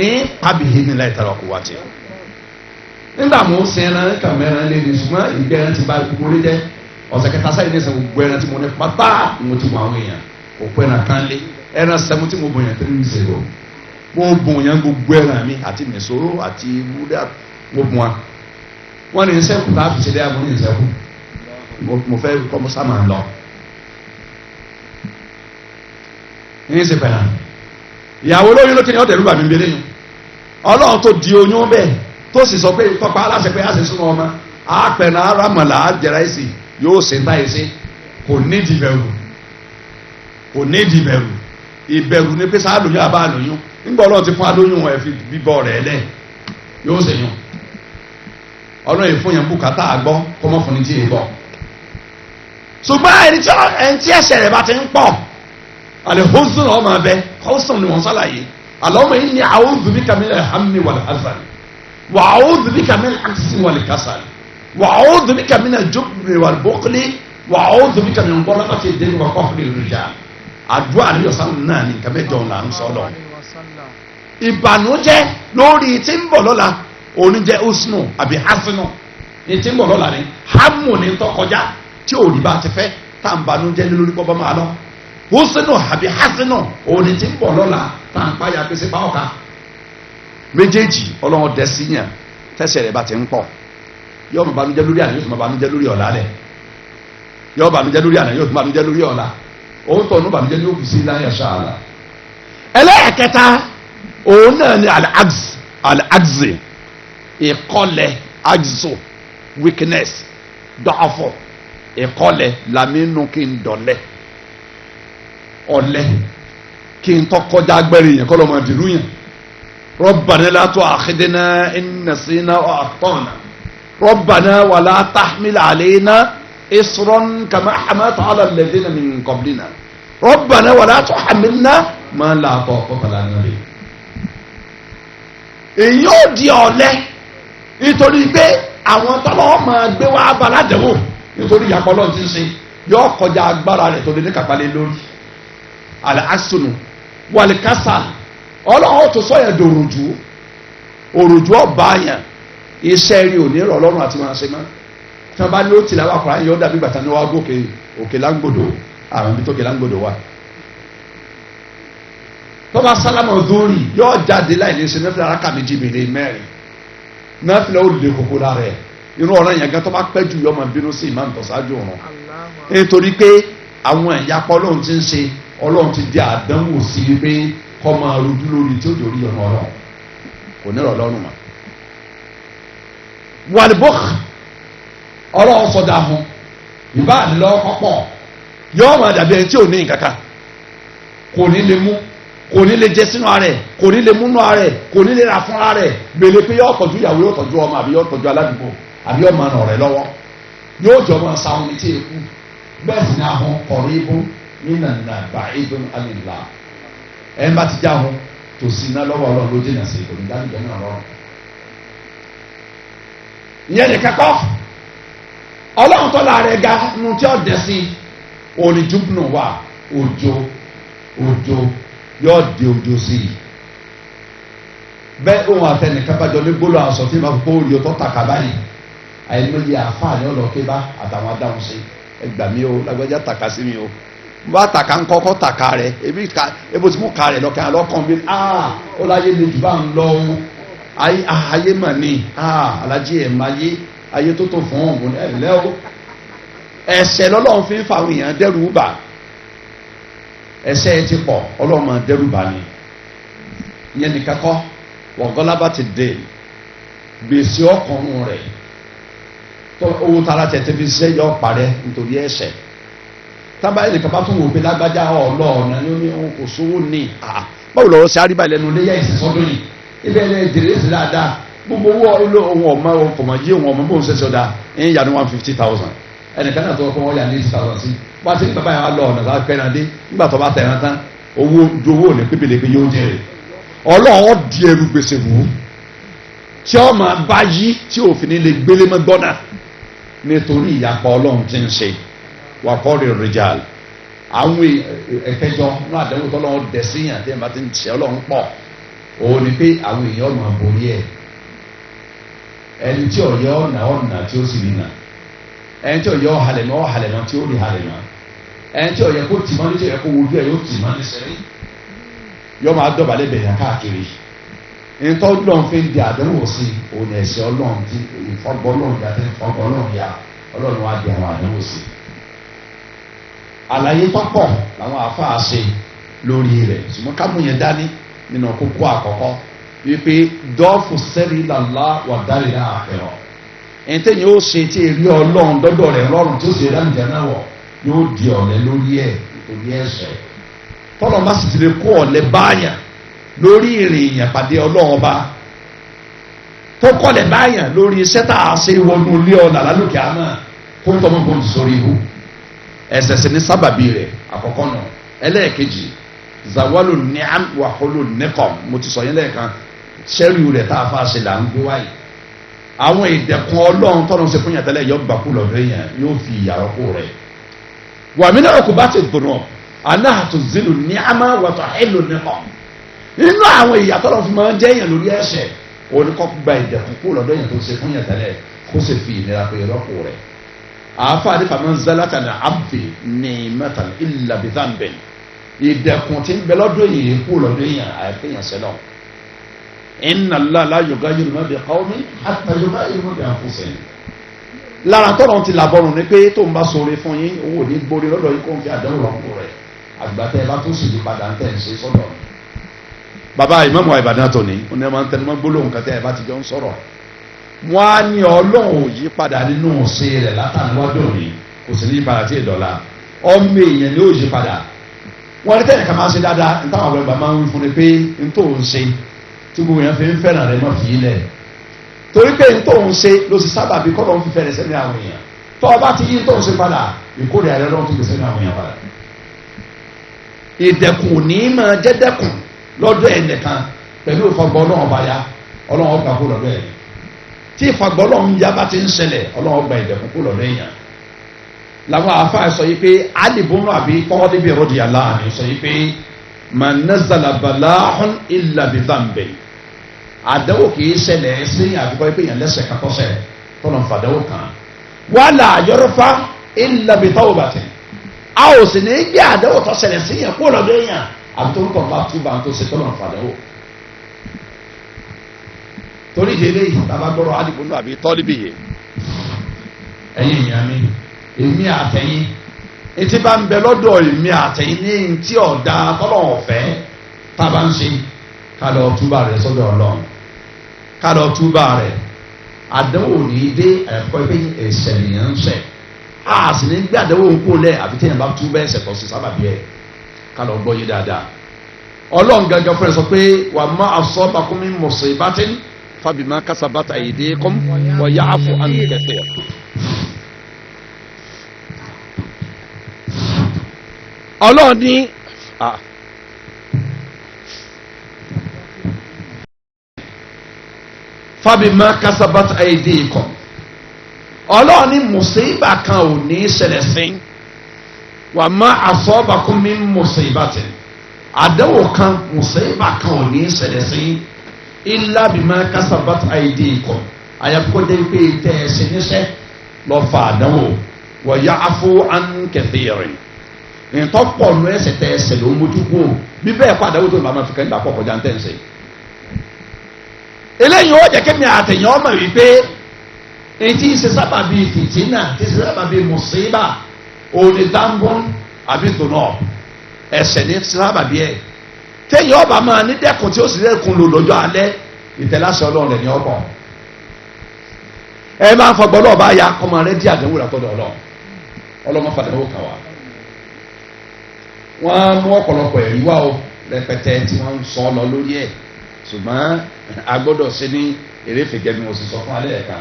èyí pàbí yìí ní láì tẹ̀rọ kó wá tiẹ̀ nígbà mo ń sin ẹran kàmẹ́rán lé ní ṣùgbọ́n ìgbẹ́ ẹran ti bá gbogbo rí jẹ́ ọ̀sẹ̀ kẹta sáyé ní ẹsẹ̀ gbogbo ẹran tí mo ní pátá mo ti mọ àwọn èèyàn òkú ẹran kan lé ẹran sẹ́mu tí mo bọ̀ yẹn 3 weeks ago mo bọ̀ yẹn gbogbo ẹran mi àti mẹ̀sọ́rọ́ àti wúdà mo bọ̀ wọn. wọ́n ní sẹ́kù tá a fi ṣe dé àbọ̀ ní sẹ́kù mo fẹ́ kọ́ mo sá máa lọ. ní ṣe pẹ̀lá ìyàwó lóyún ló kéde ọ̀tẹ̀ rúbà mi gbélé yín Ọlọ́run tó di oyún bẹ́ẹ̀ tó sì sọ pé tọ́pá aláṣẹ pé a ṣe súnmọ́ ọmọ àpẹ̀nà arámọ̀lá àjẹráìsì yóò ṣe táyé sí kò ní ìdìbẹ̀rù ìbẹ̀rù ní pé sáà lóyún àbá lóyún nígbà Ọlọ́run ti fún alóyún ẹ̀ fi bíbọ̀ rẹ̀ lẹ̀ yóò ṣe yún Ọlọ́run yìí fún yẹn bùkátà àgbọ́ kó mọ́ fún ní tí ì bọ̀ ṣùgbọ́n ẹni tí ẹsẹ̀ rẹ̀ bá ti ń pọ̀ àlẹ́ hósùn ọmọ abẹ hósùn ni wọ́n sálàyé Allahumma inni a'udhu bika min al-hammi wal-hazan wa a'udhu bika min al-'ajzi wal-kasal wa a'udhu bika min al-jubni wal-bukhli wa a'udhu bika min ghalabati ad-din wa qahri ar-rijal àdúrà ní ọ̀sán náà ní nǹkan mẹ́jọ là ń sọ lọ. ìbànújẹ́ lórí tí ń bọ̀ lọ́la oníjẹ́ húsnù àbí hasinu ní tí ń bọ̀ lọ́la ní hamu ní tọkọjá tí òòrì bá ti fẹ́ tá à ń banújẹ́ lórí pọ́ bá máa lọ húsnù àbí hasinu òní tí ń bọ̀ lọ́la tá à ń páyà pèsè pa ọ̀ka méjèèjì ọlọ́run dẹ̀ sí yàn tẹ́sẹ̀ rẹ̀ bá ti ń pọ̀ yóò máa banújẹ́ lórí àná yóò tún máa banújẹ́ lórí ọ̀la rẹ̀ yóò banújẹ́ lórí àná yóò tún banújẹ́ lórí ọ̀la òun tọ̀ ní banújẹ́ ní òkùsí láyà ṣáàlà. ẹlẹ́ẹ̀kẹta òun náà ni al-ajzi ìkọlẹ̀ ajzo weakness dọ́ọ̀fọ̀ ìkọlẹ̀ lamínú kí n dọ̀lẹ́ ọ̀lẹ́ kí n tọ́ kọjá agbẹ́rẹ́ yẹn kọ́ lọ́ máa dìrú yẹn. ربنا لا تؤاخذنا إن نسينا وأخطأنا ربنا ولا تحمل علينا إصرا كما حملت على الذين من قبلنا ربنا ولا تحملنا ما لا طاقة لنا به. èyí ò di ọ̀lẹ nítorí pé àwọn tọ́lọ́ máa gbé wá baládẹ́wò nítorí ìyàpọ̀ lọ́n ti ń ṣe yóò kọjá agbára rẹ̀ tó lè ní kàpálẹ̀ lórí al-asnu wal-kasal ọlọ́run tó sọ yẹn dòròjú òròjú ọba yẹn iṣẹ́ rí òní rọ̀ lọ́rùn àti wọn ṣe mọ́ tí wọ́n bá ní ó tìlẹ̀ wà kọ́ra yẹn ó dàbí gbàtà ní wàá gòkè òkè láńgbòdò àwọn ibi tó kè láńgbòdò wà. tó bá sálámà dórí yóò jáde láì ní ṣe mẹ́fìlẹ̀ araka méjì bèrè mẹ́rin mẹ́fìlẹ̀ ó lè kókó lára ẹ̀ irú ọ̀rọ̀ yẹn gan tó bá pẹ́ jù yọ máa bínú sí ìmáàmù tó ṣáájú ọ̀run nítorí pé àwọn ìyapọ̀ ọlọ́run ti ń ṣe ọlọ́run ti di àdánwò sí i pé kọ́ máa rojú lórí tí ó dòrí ọ̀nà ọ̀rọ̀ kò ní ọ̀lọ́run mọ́. wàlúbọ́k ọlọ́run sọdá fún ìbá àdìlọ́ pọ̀pọ̀ yóò máa dàbí ẹni tí ò ní nǹkan kan kò ní lè mú kò ní lè jẹ sínú ara rẹ̀ kò ní lè múnú ara rẹ̀ kò ní lè ra fún ara rẹ̀ gbèlè pé yóò tọ́jú ìyàwó yóò tọ́jú ọmọ àbí yóò tọ́jú aládùúgbò àbí yóò máa nà ọ̀rẹ́ lọ́wọ́ yóò jọ máa sa ohun tí èkú bẹ́ẹ̀ sì ni àwọn kọ̀ọ̀rọ̀ ibú nínà nàgbà ibú alìlá ẹ̀ ń bá ti já wọn tò sí iná lọ́wọ́ ọlọ́run ló dènà sí ìkòní dájúdẹ́ náà lọ́rùn. ìyẹn ní kẹ́kọ́ ọlọ́run tọ́lá rẹ̀ ga nu tí ó dẹ̀ sí òní júbùnù wà òjò yóò di òjò sí i bẹ́ẹ̀ òun àtẹnìkan bá jọ ní gbólọ àṣọ tí ma kó orí ọtọ́ tàkà báyìí àìmọye àfáàní ọlọ́ọ̀kẹ́ bá àtàwọn adáhùn sí ẹgbà mi o lágbájá tàkà sí mi o bá tàkà ń kọ́kọ́ tàkà rẹ ebi tí mo kà rẹ lọ́kàn lọ́kàn bí ó láyé lè jù bá ń lọ o ayé mà ní alájí ẹ̀ máa yé ayé tó tó fún ọ̀hún ẹ̀lẹ́ o ẹ̀ṣẹ̀ lọ́lọ́run fi ń fa àwọn èèyàn dẹ́rù bà ẹ̀ṣẹ̀ ti pọ̀ ọlọ́run máa dẹ́rù bà ní ìyẹn nìkan kọ́ wọ̀gọ́lábà ti dé gbèsè ọkùnrin rẹ̀ tó owó tara tẹ̀tẹ̀ fi ṣe yọ parẹ́ nítorí ẹ̀ṣẹ̀ tábàáyé nìkan bá tún wò pé lágbájá ọlọ́ọ̀nà ni ó ní kò sówó ní báwo lọ́wọ́ sí àríbá ìlẹ́nu léyà ìsìsọ́dún yìí ibẹ̀ ilẹ̀ ìdèrè sí dáadáa gbogbo owó ilé ohun ọmọ ọmọdé ohun ọmọ bóun ṣẹṣẹ ọ̀dà ẹ̀yìn yà ní 150,000 ẹnìkan náà tó kọ́ wọ́n yà ní 80,000 sí wá sí bàbá yà wá lọ ọ̀nà láti pẹ́ẹ́nà dé nígbà tó bá tẹ̀ ẹ̀rán tán owó ju owó ní pépèlè pé yóò jẹ́rẹ̀ ọlọ́run di ẹrù gbèsè wò tí ọ máa bá yí tí òfin lè gbélé mọ́ gbọ́nà nítorí ìyapa ọlọ́run ti ń ṣe wà kọ́rin rìjàl àwọn ẹ̀kẹjọ náà àdéhùn tọ́lọ́run dẹ̀ síyàn tí ẹ̀ bá ti ń ṣe ọlọ́run pọ̀ òun ni pé àwọn èèyàn máa borí ẹ̀ ẹni tí ọ̀yẹ́ ọ̀nà tí ó sì rí nà ẹni tí ọ̀yẹ́ ọ̀hàlẹ̀mọ́ tí ó rí hàlẹ̀mọ́ ẹni tí ọ̀yẹ́ kó tìmọ́ ní tí ọ̀yẹ́ kó wojú ẹ̀ yóò tìmọ́ ní sẹ́rí yọ máa dọ̀bálẹ̀ bẹ̀rẹ̀ káàkiri ntọ́ lọ́n fi ń di àdánwò sí òun ẹ̀sẹ̀ ọlọ́run tí ìfọ́gbọ́ ọlọ́run yàtọ̀ ìfọ́gbọ́ ọlọ́run yà ọlọ́run wá di àwọn àdánwò sí. àlàyé tọ́pọ̀ làwọn àáfàá ṣe lórí rẹ̀ ṣùgbọ́n kámú yẹn dání nínú kókó àkọ́kọ́ wípé dọ́ọ̀fù sẹ́rí làlá wà dárí náà àfẹ́rọ̀ ẹ̀ńtẹ́ yóò ṣe tí èrè ọlọ́run dọ́dọ̀ rẹ̀ lọ́rùn tí ó ṣe dáńjẹ́ náà wọ̀ yóò di ọ̀lẹ lórí ẹ̀ nítorí ẹ̀ṣẹ̀ tọ́lọ̀ má sì ti lè kó ọ̀lẹ báyà lórí ìrìn èèyàn pàdé ọlọ́run ọba tó kọ́lẹ̀ báyà lórí iṣẹ́ tá a ṣe wọnú ilé ọ̀nà lálùkẹ́ àmọ́ kó ń tọ́mọ́ bọ́ọ̀lù sórí ihu ẹ̀ṣẹ̀ sì ní sábàbí rẹ̀ àkọ́kọ́ náà ẹlẹ́ẹ̀kejì zawalu ni'am wa hulu niqam mo ti sọ yẹn lẹ́ẹ̀kan sẹ́ríù rẹ̀ tá a fa ṣe là ń gbé wáyé àwọn ìdẹ̀kùn ọlọ́run tọ́lọ́ ṣe fún yàn tẹ́lẹ̀ yọ gbàkú lọ́dọ̀ yẹn yóò fi ìyàrá kó rẹ̀ wa min uqubati dhunub annaha tuzilu ni'ama wa tahillu niqam nínú àwọn ìyàtọ̀ lọ́n fi máa ń jẹ́ èèyàn lórí ẹ̀ṣẹ̀ oníkọ́ gba ìdẹ̀kùn kó lọ́dọ̀ yẹn tó ṣe fún yàn tẹ́lẹ̀ kó sì fi ìnira pé rọ́pò rẹ̀ àáfàá nípa máa ń zálátà ní abdi ni'matan illa bi dhanbin ìdẹ̀kùn tí ń bẹ lọ́dọ̀ yìí kú lọ́dọ̀ yẹn àìpéyàn sẹ́lọ̀ inna Allah la yughayyiru ma bi qawmin hatta yughayyiru ma bi anfusihim lára tọ́lọ̀ ti làbọ̀rùn ni pé tó ń bá sọ̀rọ̀ fún yín owó ní gbórí lọ́dọ̀ yìí kó ń fi àdánwò rọ̀pò rẹ̀ àgbàtẹ́ ẹ bá tó sì yí padà ń tẹ̀ ń ṣe sọ́dọ̀ bàbá ìmáàmù Ìbàdàn tó ní oní ẹ máa ń tẹnumọ́ gbólóhùn kan tẹ́ ẹ bá ti jọ ń sọ̀rọ̀ wọ́n á ní Ọlọ́run ò yí padà nínú ṣe rẹ̀ látàníwájú òní kò sì ní yí padà tí ì dọ̀la ọmọ èèyàn ni ó yí padà wọ́n rí tẹ́lẹ̀ ká máa ṣe dáadáa nítawọn àgbàgbà máa ń wí fún ni pé n tó ń ṣe tí gbogbo yẹn fi ń fẹ́ràn rẹ̀ mọ́ fi ilẹ̀ torí pé n tó ń ṣe ló sì sábà bí kọ́lọ́ ń fi fẹ́rẹ̀ sẹ́ni àwọn èèyàn tó o bá ti yí n tó ń ṣe padà ìkórè àrẹ lọ́wọ́ tó fi sẹ́ni àwọn èèyàn padà ìdẹ̀kùn ò ní máa jẹ́ dẹ́kùn lọ́dọ̀ ẹ̀ nìkan pẹ̀lú ìfagbọ́ ọlọ́run bá ya ọlọ́run gbà kó lọ́dọ̀ ẹ̀ tí ìfagbọ́ ọlọ́run ya bá ti ń ṣẹlẹ̀ ọlọ́run gba ìdẹ̀kùn kó lọ́dọ̀ èèyàn làwọn àáfàá sọ yìí pé alìbùnú àbí tọ́wọ́débí rọ́dì aláàánú sọ yìí pé mà nazala balahun illa bi dhanbi àdánwò kì í ṣẹlẹ̀ sí àbíkọ́ pé èèyàn lẹ́sẹ̀ kakọ́sẹ̀ tọ́nà fàdánwò kan wala yurfa illa bi tawbatin a ò sì ní gbé àdánwò tó ṣẹlẹ̀ sí yẹn kó lọ́dọ̀ èèyàn àtúntò bá túbà tó ṣe tọ́nà fàdánwò torí ìdílé yìí bàbá gbọ́rọ̀ alìbùnú àbí tọ́líbì yìí ẹ̀yìn ìyá mi èmi àtẹ̀yìn etí bá ń bẹ lọ́dọ̀ èmi àtẹ̀yìn ní ntí ọ̀dà tọ́lọ̀ ọ̀fẹ́ tá a bá ń ṣe ká lọ túbà rẹ̀ sọ́dọ̀ Ọlọ́run ká lọ túbà rẹ̀ àdánwò ní dé ẹ̀kọ́ pé ẹ̀ṣẹ̀ nìyẹn ń ṣẹ̀ a sì ní gbé àdánwò ń kó lẹ̀ àbí téèyàn bá túbà ẹ̀ṣẹ̀ tó ṣe sábàbí ẹ̀ ká lọ gbọ́ yé dáadáa Ọlọ́run gẹ́gẹ́ fún ẹ sọ pé wa ma asabakum min musibatin fabima kasabat aydikum wa ya'fu an kathir. Ọlọ́run ní fabima kasabat aydikum Ọlọ́run ní mùsíbà kan ò ní ṣẹlẹ̀ sí wa ma asabakum min musibatin àdánwò kan mùsíbà kan ò ní ṣẹlẹ̀ sí illa bima kasabat aydikum àyàfọ́jẹ́ pé tẹ́ ẹ ṣe níṣẹ́ lọ fa àdánwò wa ya'fu an kathirin ìtọ́pọ̀ lọ ẹsẹ̀ tẹ́ ẹsẹ̀ ló ń mójú kó bí bẹ́ẹ̀ kọ́ àdánwò tó máa fi kẹ́ńtà pọ̀ kọjá ń tẹ̀ ń ṣe. eléyìí ó jẹ́ kémi àtẹ̀yìn ọmọ wípé etí ṣe sábà bíi fìtínà tí ṣe sábà bíi mùsíbà òní dáńgún àbí dùnà ẹsẹ̀ ní sábà bíi ẹ̀ téèyàn ọba máa ní dẹ́kun tí ó sì dẹ́kun lò lọ́jọ́ alẹ́ ìtẹ̀láṣẹ ọlọ́run rẹ̀ ní ọkọ̀ ẹ máa ń fọgbọ́n náà bá ya ọmọ rẹ dí àdánwò rẹ̀ tọ́jú ọlọ́mọ fàdánwò kàn wá wọ́n mú ọ̀pọ̀lọpọ̀ ẹ̀rí wá o rẹpẹtẹ tí wọ́n ń sọ lọ lórí ẹ̀ ṣùgbọ́n a gbọ́dọ̀ ṣe ní eréfè gẹ́gẹ́ bí mo sì sọ fún alẹ́ ẹ̀ka.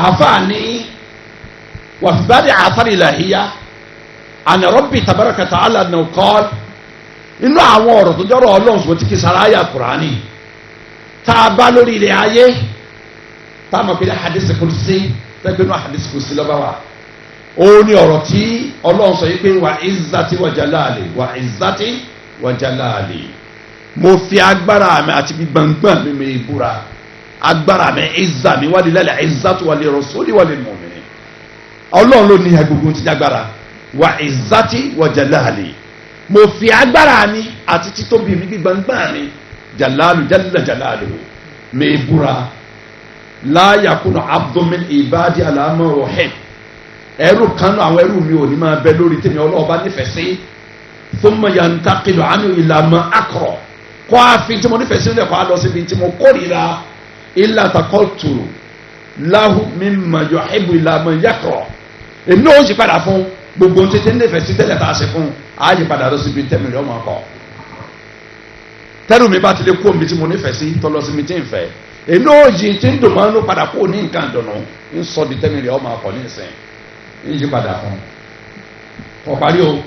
àfààní wàfíbádì àtàrí ìlàhíyá àná rọ́bì tabaraka ta'ala nà kọ́ inú àwọn ọ̀rọ̀ tó jọ́rọ̀ ọlọ́run ṣùgbọ́n tí kì í sara ayà kùránì tá a bá lórí ilẹ̀ ayé tá a mọ̀ pé hadith kùrùsí tẹ́gbẹ́ náà hadith kùrùsí lọ́ba wa ó ní ọ̀rọ̀ tí ọlọ́run sọ yìí pé wà izzati wa jalali wà izzati wa jalali mo fi agbára mi àti gbígbàngbàn mi mi búra agbára mi izza mi wà lillahi izzatu wa li rasuli wa lil mu'minin ọlọ́run ló ní agbègbè tí agbára wà izzati wa jalali mo fi agbára mi àti títóbi mi gbígbàngbàn mi jalalu jalla jalaluhu mi búra la yakunu abdun min ibadi ala ma uhib ẹrú kan náà àwọn ẹrú mi ò ní máa bẹ lórí tèmi ọlọ́ọ̀bá nífẹ̀ẹ́ sí thumma yantaqilu anhu ila ma akrah kọ́ àfin tí mo nífẹ̀ẹ́ sí lẹ́kọ̀ọ́ á lọ síbi tí mo kórìíra illa taqaltu lahu mimma yuhibbu ila ma yakrah èmi náà ó yí padà fún gbogbo tètè nífẹ̀ẹ́ sí tẹ́lẹ̀ tá a ṣe fún á yí padà lọ síbi tẹ́mi rẹ̀ ọmọ akọ tẹ́rù mi bá ti lè kó omi tí mo nífẹ̀ẹ́ sí tọ́ lọ síbi tí ń fẹ́ èmi náà ó yí tí ń dùn máa ń lò padà kó ní nǹkan dùnú ń sọ di tẹ́mi rẹ̀ ọmọ akọ ní ìsìn ìyípadà fún ọparí o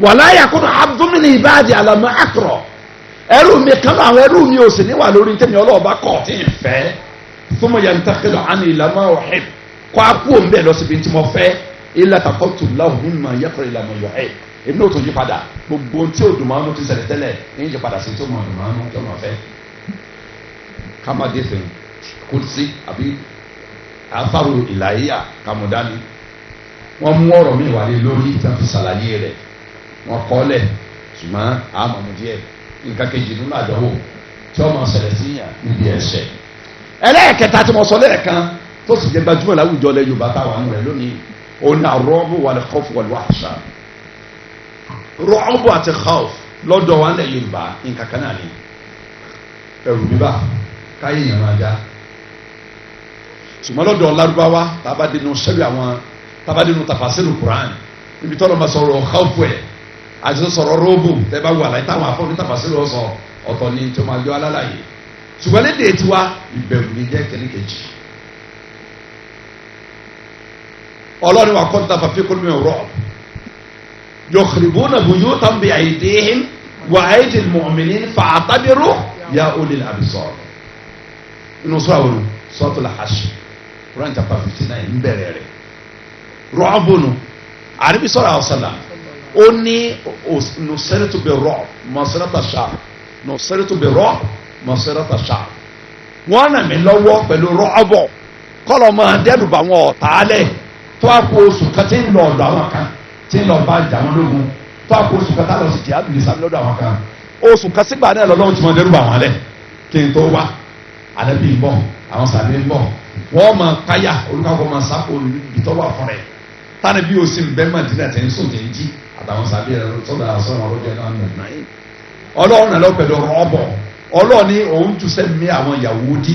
wàlá yakunu abdumini ibadi alama akọrọ ẹrú mi kan náà àwọn ẹrú mi ò sì níwà lórí tẹmí ọlọ́ọ̀bá kọ̀ tí ń fẹ́ thumma yantaqilu an ilama uhib kọ́ akú òun bẹ́ẹ̀ lọ síbi tí mo fẹ́ illa taqaltu lahu mimma yakrah ilama yuhib èmi náà tó yí padà gbogbo tí o dùn máa ń ti ṣẹlẹ̀ tẹ́lẹ̀ ń yí padà sí tí o máa dùn máa ń tó máa fẹ́ kàmáde fẹ́ kùsì àbí àfàrò ìlàyà kàmúdání wọ́n mú ọ̀rọ̀ mi wà lé lórí tí wọ́n fi ṣàlàyé rẹ̀ wọ́n kọ́ lẹ̀ ṣùgbọ́n àmọ̀mù díẹ̀ nǹkan kejì nínú àdánwò tí wọ́n máa ṣẹlẹ̀ sí yàn níbi ẹ̀ṣẹ̀. ẹlẹ́ẹ̀kẹta tí mo sọ lẹ́ẹ̀kan tó sì jẹ́ gbajúmọ̀ láwùjọ lẹ Yorùbá táwọn rẹ̀ lónìí òun náà rọ́ọ̀bù wal khawf wal wahsha rọ́ọ̀bù àti khawf lọ́dọ̀ wa lẹ Yorùbá nǹkan kan náà ni ẹ̀rù bíbà káyé yẹn máa já ṣùgbọ́n lọ́dọ̀ Lárúbáwá tabadinu tafasiru Quran níbi tọ́lọ̀ ma sọ̀rọ̀ khawfu ẹ̀ àti sọ̀rọ̀ rọ́ọ̀bù tẹ́ bá wà láyé táwọn afọ́ ní tafasiru ọ̀sọ̀ ọ̀tọ̀ ni tí o máa jọ alálàyé ṣùgbọ́n lédè tiwa ìbẹ̀rù ní jẹ́ kẹ́lẹ́kẹ́jì ọlọ́run wa kọ́ dafa fi kúlùmí ọ̀rọ̀ yukhribuna buyutan bi aydihim wa aydil mu'minin fa'tabiru ya ulil absar inú sọ́ra wọn Suratul Hashr Quran chapter 59 ń bẹ̀rẹ̀ rẹ̀ rọ́ọ̀bùnù àríbi sọ̀rọ̀ àwòsàlà ó ní nùsẹ́rẹ́tù bẹ̀ rọ́ọ̀ mọ̀sẹ́rẹ́tà ṣáà nùsẹ́rẹ́tù bẹ̀ rọ́ọ̀ mọ̀sẹ́rẹ́tà ṣáà wọ́n nà mí lọ́wọ́ pẹ̀lú rọ́ọ̀bọ̀ kọ́lọ̀ máa dẹ́rùbà wọn ọ̀tàálẹ̀ tó a kó oṣù kan tí ń lọ ọ̀dọ̀ àwọn kan tí ń lọ bá jàmọ́ lógun tó a kó oṣù kan tá a lọ sí jihad ní sábẹ́ lọ́dọ̀ àwọn kan oṣù kan sígbà náà lọ́lọ́run ti máa dẹ́rùbà wọn lẹ̀ kí n tó wá àdẹ́bí ń bọ̀ àwọn sàbẹ̀ ń bọ̀ wọ́n máa káyà olùkọ́ máa sáfò olùdítọ́wà fún rẹ̀ tani bí o sì ń bẹ́ Mádínà tẹ̀ ń sùn tẹ̀ ń jí àtàwọn sábẹ́ rẹ̀ sọ́dọ̀ àṣọyìn ọlọ́jọ́ náà nù náà yìí ọlọ́run náà lọ pẹ̀lú rọ́ọ̀bọ̀ ọlọ́run ní òun tún sẹ́mi àwọn Yahudi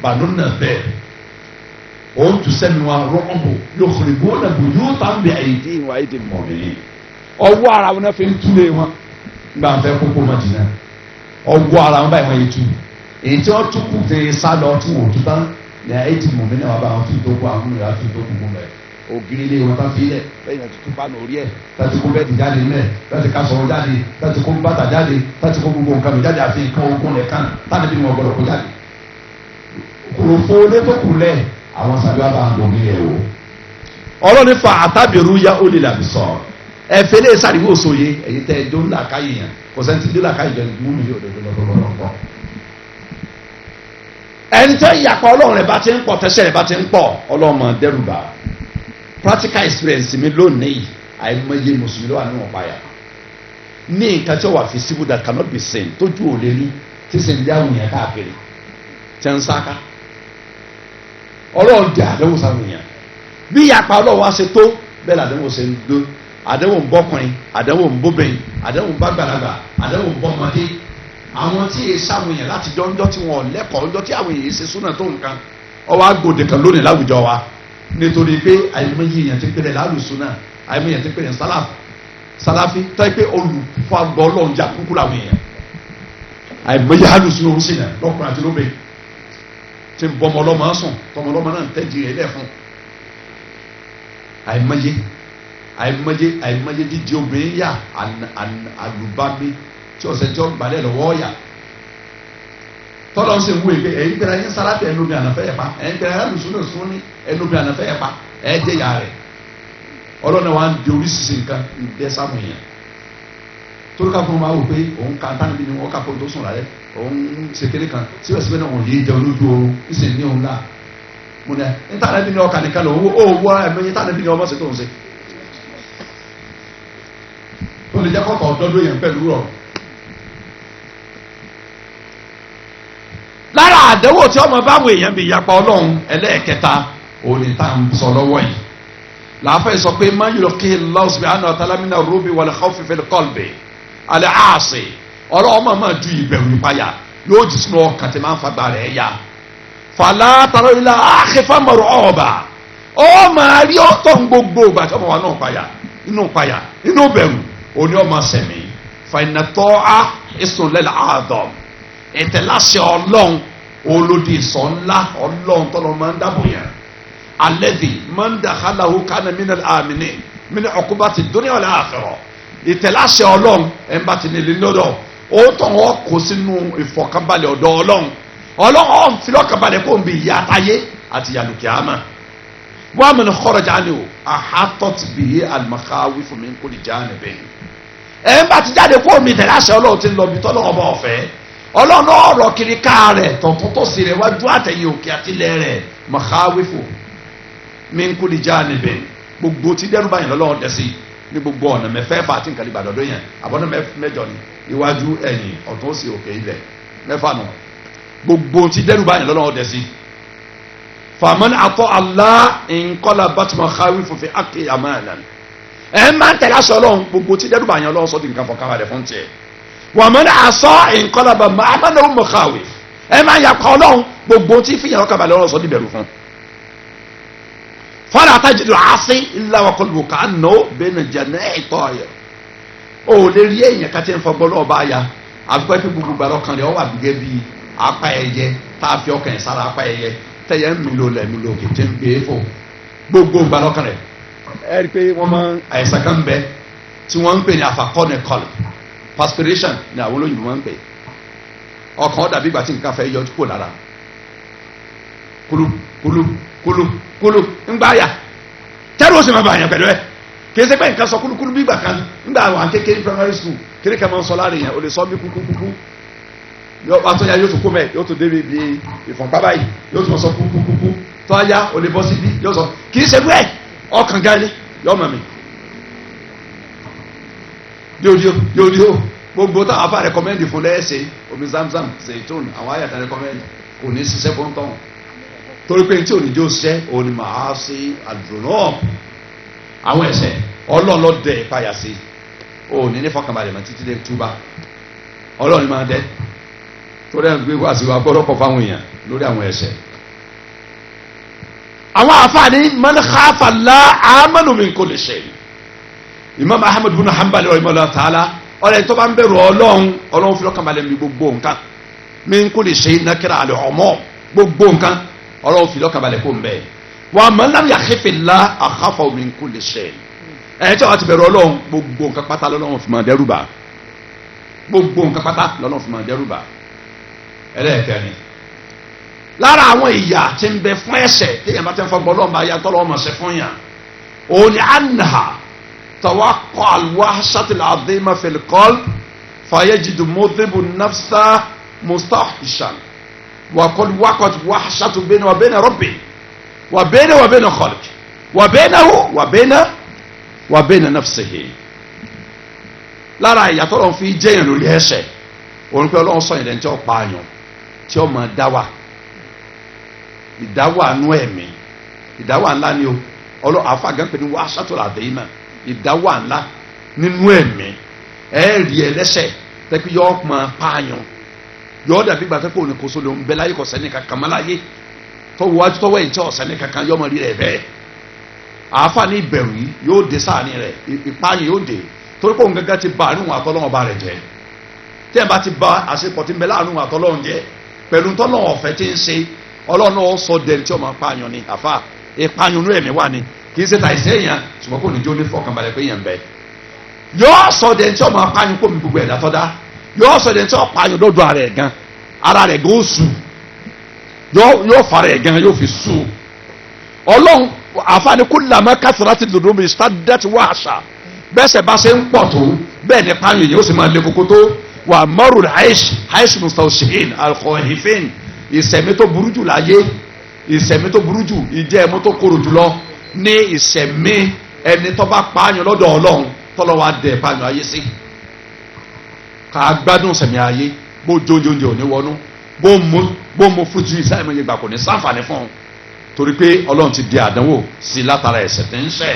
Banu Nadir òun tún sẹ́mi wọn rọ́ọ̀bù yukhribuna buyutan bi aydihim wa aydil mu'minin ọwọ́ ara wọn náà fi ń túlé wọn gbà fẹ́ kókó Mádínà ọwọ́ ara wọn báyìí wọn yìí tú èyí tí wọ́n tún kù tẹ̀ sálọ tí wọ́n tún tán ní aydil mu'minin wà bá wọn tún tó kó àwọn ìyá tún tó kù mú bẹ́ẹ̀ ògiri ilé wọn tán fi lẹ̀ lẹ́yìn àtúntò pánù orí ẹ̀ láti kó bẹ́ẹ̀dì jáde lẹ̀ láti ká sọ̀rọ̀ jáde láti kó bàtà jáde láti kó gbogbo nǹkan mi jáde àfi nǹkan ogun rẹ̀ kàn láti bí wọn gbọdọ̀ kó jáde. kòròfo létòkù lẹ̀ àwọn sàbí wa bá ń lòmí ẹ̀ o ọlọ́ni fa àtàbírú ya ó lè làbí sọ ẹ̀fẹ́ lè sàríwó sòye èyí tẹ́ ẹjọ́ ńlá káyé yẹn kò sẹ́ni tí ńlá káyé jẹ́ mú mi yóò dodo lọ́kọ́. ẹni tẹ́ ìyàpá ọlọ́run rẹ̀ bá ti ń pọ̀ tẹ́sẹ̀ rẹ̀ bá ti ń pọ̀ ọlọ́mọ dẹ́rùbà practical experience mi lónìí àìmọye mùsùlùmí ló wà nínú ọ̀páyà ní nǹkan tí ó wà visible that cannot be seen tójú ò lè rí tí sì ń dí àwọn èèyàn káàkiri tẹ́ ń sáká ọlọ́run jẹ́ àdéhùn sáwọn èèyàn bí ìyàpá ọlọ́run wá ṣe tó bẹ́ẹ̀ làdéhùn ṣe ń dó àdéhùn ń bọ́kùnrin àdéhùn ń bóbìnrin àdéhùn ń bá gbàlagbà àdéhùn ń bọ́mọdé àwọn tí èyí sáwọn èèyàn láti jọ ńjọ́ tí wọ́n lẹ́kọ̀ọ́ ńjọ́ tí àwọn èèyàn ṣe súnà tó nǹkan ọwọ́ agbòde kan lónìí láwùjọ wa nítorí pé àìmọye èèyàn ti pèrè lálùsúnà àìmọye èèyàn ti pèrè sálàfí tọ́ pé olùfagbọ́ ọlọ́run jà kúkú làwọn èèyàn àìmọye àlùsúnà òun sì nà lọ́kùnrin àti lóbìnrin tí ń bọmọ ọlọ́mọ sùn tọmọ ọlọ́mọ náà ń tẹ́jì rẹ̀ lẹ́fún àìmọye dídí obìnrin yà àlùbami tí ọ̀sẹ̀ tí ó gbalẹ̀ lọ́wọ́ yà tọ́lọ́ ń sè wú èké ẹ̀yin gbéra yín sálábì ẹnu bí ànàfẹ́ yẹ pa ẹ̀yin gbéra yín lùsùn sún ní ẹnu bí ànàfẹ́ yẹ pa ẹ̀ jẹ́ yà rẹ̀ ọlọ́run wa ń di oríṣiríṣi nǹkan ìdẹ́ sáwọn èèyàn torí ká fún wa wò pé òun ka tán níbi ni wọ́n ká fún tó sùn rẹ̀ òun ṣe kéré kan síbẹ̀síbẹ̀ náà wọ́n yé jẹun lójú oorun ìsìn ní òun náà mo nẹ níta níbi ni ọkà nìkan lọ owó wọ ẹ̀mí níta níbi ni ọmọ ṣe tó ń ṣe tó lè jẹ́ kọ́kọ́ ọ̀dọ́dọ́ yẹn pẹ̀lú rọ̀. lára àdánwò tí ọmọ báwo èèyàn bí ìyapa ọlọ́run ẹlẹ́ẹ̀kẹta òní tá à ń sọ lọ́wọ́ yìí làáfẹ́ sọ pé má yọ kí Allah subhanahu wa ta'ala mina rubi wal khawfi fil qalbi alẹ́ àṣẹ ọlọ́run máa ju ìbẹ̀rù ìpayà yóò jì sínú ọkàn tí máa ń fagbá rẹ̀ yá fàlà tàrọ ilà àkẹfà mọ̀rọ̀ ọ̀bà ọ máa rí ọ̀tọ̀ gbogbo ìgbà tí ọmọ wa náà payà inú bẹ̀rù òní ọmọ sẹ̀mí fàìnàtọ́ á ìsúnlẹ̀ àádọ́ ìtẹ̀láṣẹ ọlọ́run olódì ìsọ̀ ńlá ọlọ́run tọ́lọ́ máa ń dábò yẹn alẹ́dì máa ń dàkálàwó kánà mí ní ọkùnbá ti dunya wal akhirah ìtẹ̀láṣẹ ọlọ́run ẹ̀ ń bá ti nílé lọ́dọ̀ ó tọ̀ wọ́n kó sínú ìfọ̀kànbalẹ̀ ọ̀dọ̀ ọlọ́run filọ́kànbalẹ̀ kó ń bi ìyá àtayé àti yàlùkìámà wọ́n mìíràn kọ́rọ̀ jáde o àhátọ́tì bìí al-makhawifu fún mi kò lè jáde bẹ́ẹ̀. ẹ̀ ń bá ti jáde fún mi tẹ̀lé àṣẹ ọlọ́run ti ń lọ bí tọ́lọ́run ọba ọ̀fẹ́ ọlọ́run ọ̀rọ̀ kiri ká rẹ̀ tọ̀tún tó sì rẹ̀ wájú àtẹ̀yìn òkè àtìlẹ̀ rẹ̀ makhawifu mi kò lè jáde bẹ́ẹ̀ gbogbo tí dẹ́rù báyìí lọ́lọ́run dẹ̀ sí ní gbogbo ọ̀nà mẹ́fẹ́fà àti nǹkan ìbàdàn yẹn àbọ̀nà mẹ́jọ ni iwájú ẹ̀yìn ọ̀tún sí òkè ilẹ̀ mẹ́fà nù gbogbo tí dẹ́rù báyìí lọ́lọ́run dẹ̀ sí fàmọ́n àtọ́ Allah nkọ́lá bàtìmọ̀ káwí fòfin àkè àmàlà ẹ̀ máa ń tẹ̀lé aṣọ ọlọ́run gbogbo tí dẹ́rù báyìí ọlọ́run sọ di nǹkan fọkàrà rẹ̀ fún tiẹ̀ wàmọ́n àṣọ nkọ́lá bàmọ́ àmàlà ó mọ̀ káwí ẹ̀ máa ń yàkọ́ ọlọ́run gbogbo tí fìyàn ọkà balẹ̀ ọlọ́run sọ di bẹ̀rù fún. fọlá àtàjìdò àásí illa wa qalbu ka'annahu bayna janahi ta'ir ó lè rí èèyàn kàtí ń fọgbọ́n náà bá ya àfikún ẹ̀fí gbogbo gbàdọ̀ kan rẹ̀ ọ wà gẹ́gẹ́ bíi apá ẹyẹ tá a fi ọkàn ẹ̀ sára apá ẹyẹ tẹ̀yẹ ń mìlò lẹ̀ mìlò òkè tí ń gbé fò gbogbo gbàdọ̀ kan rẹ̀ ẹ rí i pé wọ́n máa àìsàn kan bẹ tí wọ́n ń pè ní afakọ́nẹ kọlù perspiration ní àwọn olóyìnbó máa ń pè ọkàn ó dàbí ìgbà tí nǹkan fẹ́ yọjú kò lára kulu kulu kulu kulu ńgbà yà tẹ́rù ó sì máa bá àyàn pẹ̀lú ẹ̀ kì í ṣe pé nǹkan sọ kúlúkúlú bí ìgbà kan ńgbà àwọn kékeré primary school kéré kan máa ń sọ láàrin yẹn o lè sọ bí kúkúkú yóò bá tó yá yóò tún kó mẹ yóò tún débi bí ìfọ̀npá báyìí yóò tún sọ kúkúkú tó yá o lè bọ́ sí bí yóò sọ kì í ṣe bẹ́ẹ̀ ọkàn gáálí yóò mọ̀ mi yóò gbogbo táwọn afá rẹkọmẹ́ndì fún lẹ́ẹ̀ṣẹ̀ omi zamzam zaitun àwọn àyàtà rẹkọmẹ́ndì kò ní ṣiṣẹ́ fún tọ́hún torí pé tí òní jó ṣiṣẹ́ òní màá sí àdùnnà àwọn ẹ̀ṣẹ̀ ọlọ́ọ̀lọ́dẹ ìpayà sí òní ní fọkànbalẹ̀ mọ́ títí dé túbà ọlọ́ọ̀ni máa dẹ́ torí ẹ̀ ń gbé wá sí wa gbọ́dọ̀kọ̀ fáwọn èèyàn lórí àwọn ẹ̀ṣẹ̀. àwọn àfààní man khafa Allah amanu min kulli shay. Imam Ahmad bin Hanbal rahimahullah ta'ala ọ̀rẹ́ tó bá ń bẹ̀rù ọlọ́run fi lọ́kàn balẹ̀ mi gbogbo nǹkan min kulli shay nakira al-umum gbogbo nǹkan ọlọ́run fi lọ́kàn balẹ̀ kó ń bẹ́ẹ̀. wa man lam yakhafillah akhafa min kulli shay. ẹ̀ tí wọ́n ti bẹ̀rù ọlọ́run gbogbo nǹkan pátá lọ́lọ́run fi máa dẹ́rù bà gbogbo nǹkan pátá lọ́lọ́run fi máa dẹ́rù bà. ẹlẹ́ẹ̀kẹrin lára àwọn ìyà tí ń bẹ fún ẹ̀ṣẹ̀ téèyàn bá tẹ́ ń fọgbọ́ lọ́nba ya tọ́lọ́ ọmọ ṣe fún yàn òun ni annaha tawaqqa al-wahshati al-azima fi al-qalb fayajidu mudhibu nafsa mustahshan wa qad waqat wahshatu bayna wa bayna rabbi wa bayna khalqi wa baynahu wa bayna nafsihi. lára ìyàtọ̀ lọ́n fi jẹ́yàn lórí ẹ̀ṣẹ̀ òun pé ọlọ́run sọ ìdẹ́ni tí ó pa àyàn tí ó mọ̀ ìdáwà nú ẹ̀mí ìdáwà ńlá ni o àfàgán pé ní wàá ṣàtúrà àdéhìn náà ìdáwà ńlá nínú ẹ̀mí ẹ̀ẹ́rì ẹlẹ́ṣẹ̀ tẹ́kí yọ ọ̀pọ̀ pààyàn yọ dàbí gbàtẹ́ pé òní kò so ló ń bẹ láyé kò sẹ́ni kankan mọ́ láyé tọ́wọ́ wájú tọ́wọ́ ẹ̀yìn tí ọ̀sẹ́ni kankan yọ ọmọ rí rẹ̀ bẹ́ẹ̀ àáfà ní ìbẹ̀rù yìí yóò dé sáàní rẹ̀ ìpààyàn yóò dé torí pé òun gẹ́gẹ́ ti ba àánú àtọ́lọ́wọ́n ba rẹ̀ jẹ́ tí ẹ̀ bá ti ba àṣepọ̀ tí ń bẹ láàánú àtọ́lọ́wọ́n jẹ́ pẹ̀lú tọ́lọ́wọ́n ọ̀fẹ́ tí ń ṣe ọlọ́run náà sọ dẹni tí ó máa pààyàn ni àfa ìpààyàn inú ẹ̀mí wà ní kì í ṣe ta ìṣe èèyàn ṣùgbọ́n kò ní jó ní fọkànbalẹ̀ pé èèyàn bẹ yóò sọ dẹni tí ó máa pààyàn kó mi gbogbo ẹ̀dá tọ́da yóò sọ dẹni tí ó pààyàn lọ́dọ̀ ara ẹ̀ gan ara rẹ̀ gan ó sù yóò fara ẹ̀ gan yóò fi sù ọlọ́run àfa ni kullama kathrati dhunubi istaddat wahsha bẹ́sẹ̀ bá ṣe ń pọ̀ tó bẹ́ẹ̀ ni pààyàn yìí ó sì máa le koko tó wà marul aish mustawshihin al-khaifin ìṣẹ̀mí tó burú jù láyé ìṣẹ̀mí tó burú jù ìjẹ́ ẹ̀mú tó korò jùlọ ní ìṣẹ̀mí ẹni tó bá pààyàn lọ́dọ̀ ọlọ́run tọ́lọ́wọ́ adẹ̀ pààyàn ayé sí ká gbádùn ìṣẹ̀mí ayé bó jóúnjẹ òní wọnú bó mu fújì ìṣẹ̀mí yẹn gbà kò ní sáǹfààní fún un torí pé ọlọ́run ti di àdánwò sí látara ẹ̀ṣẹ̀ tí ń ṣẹ̀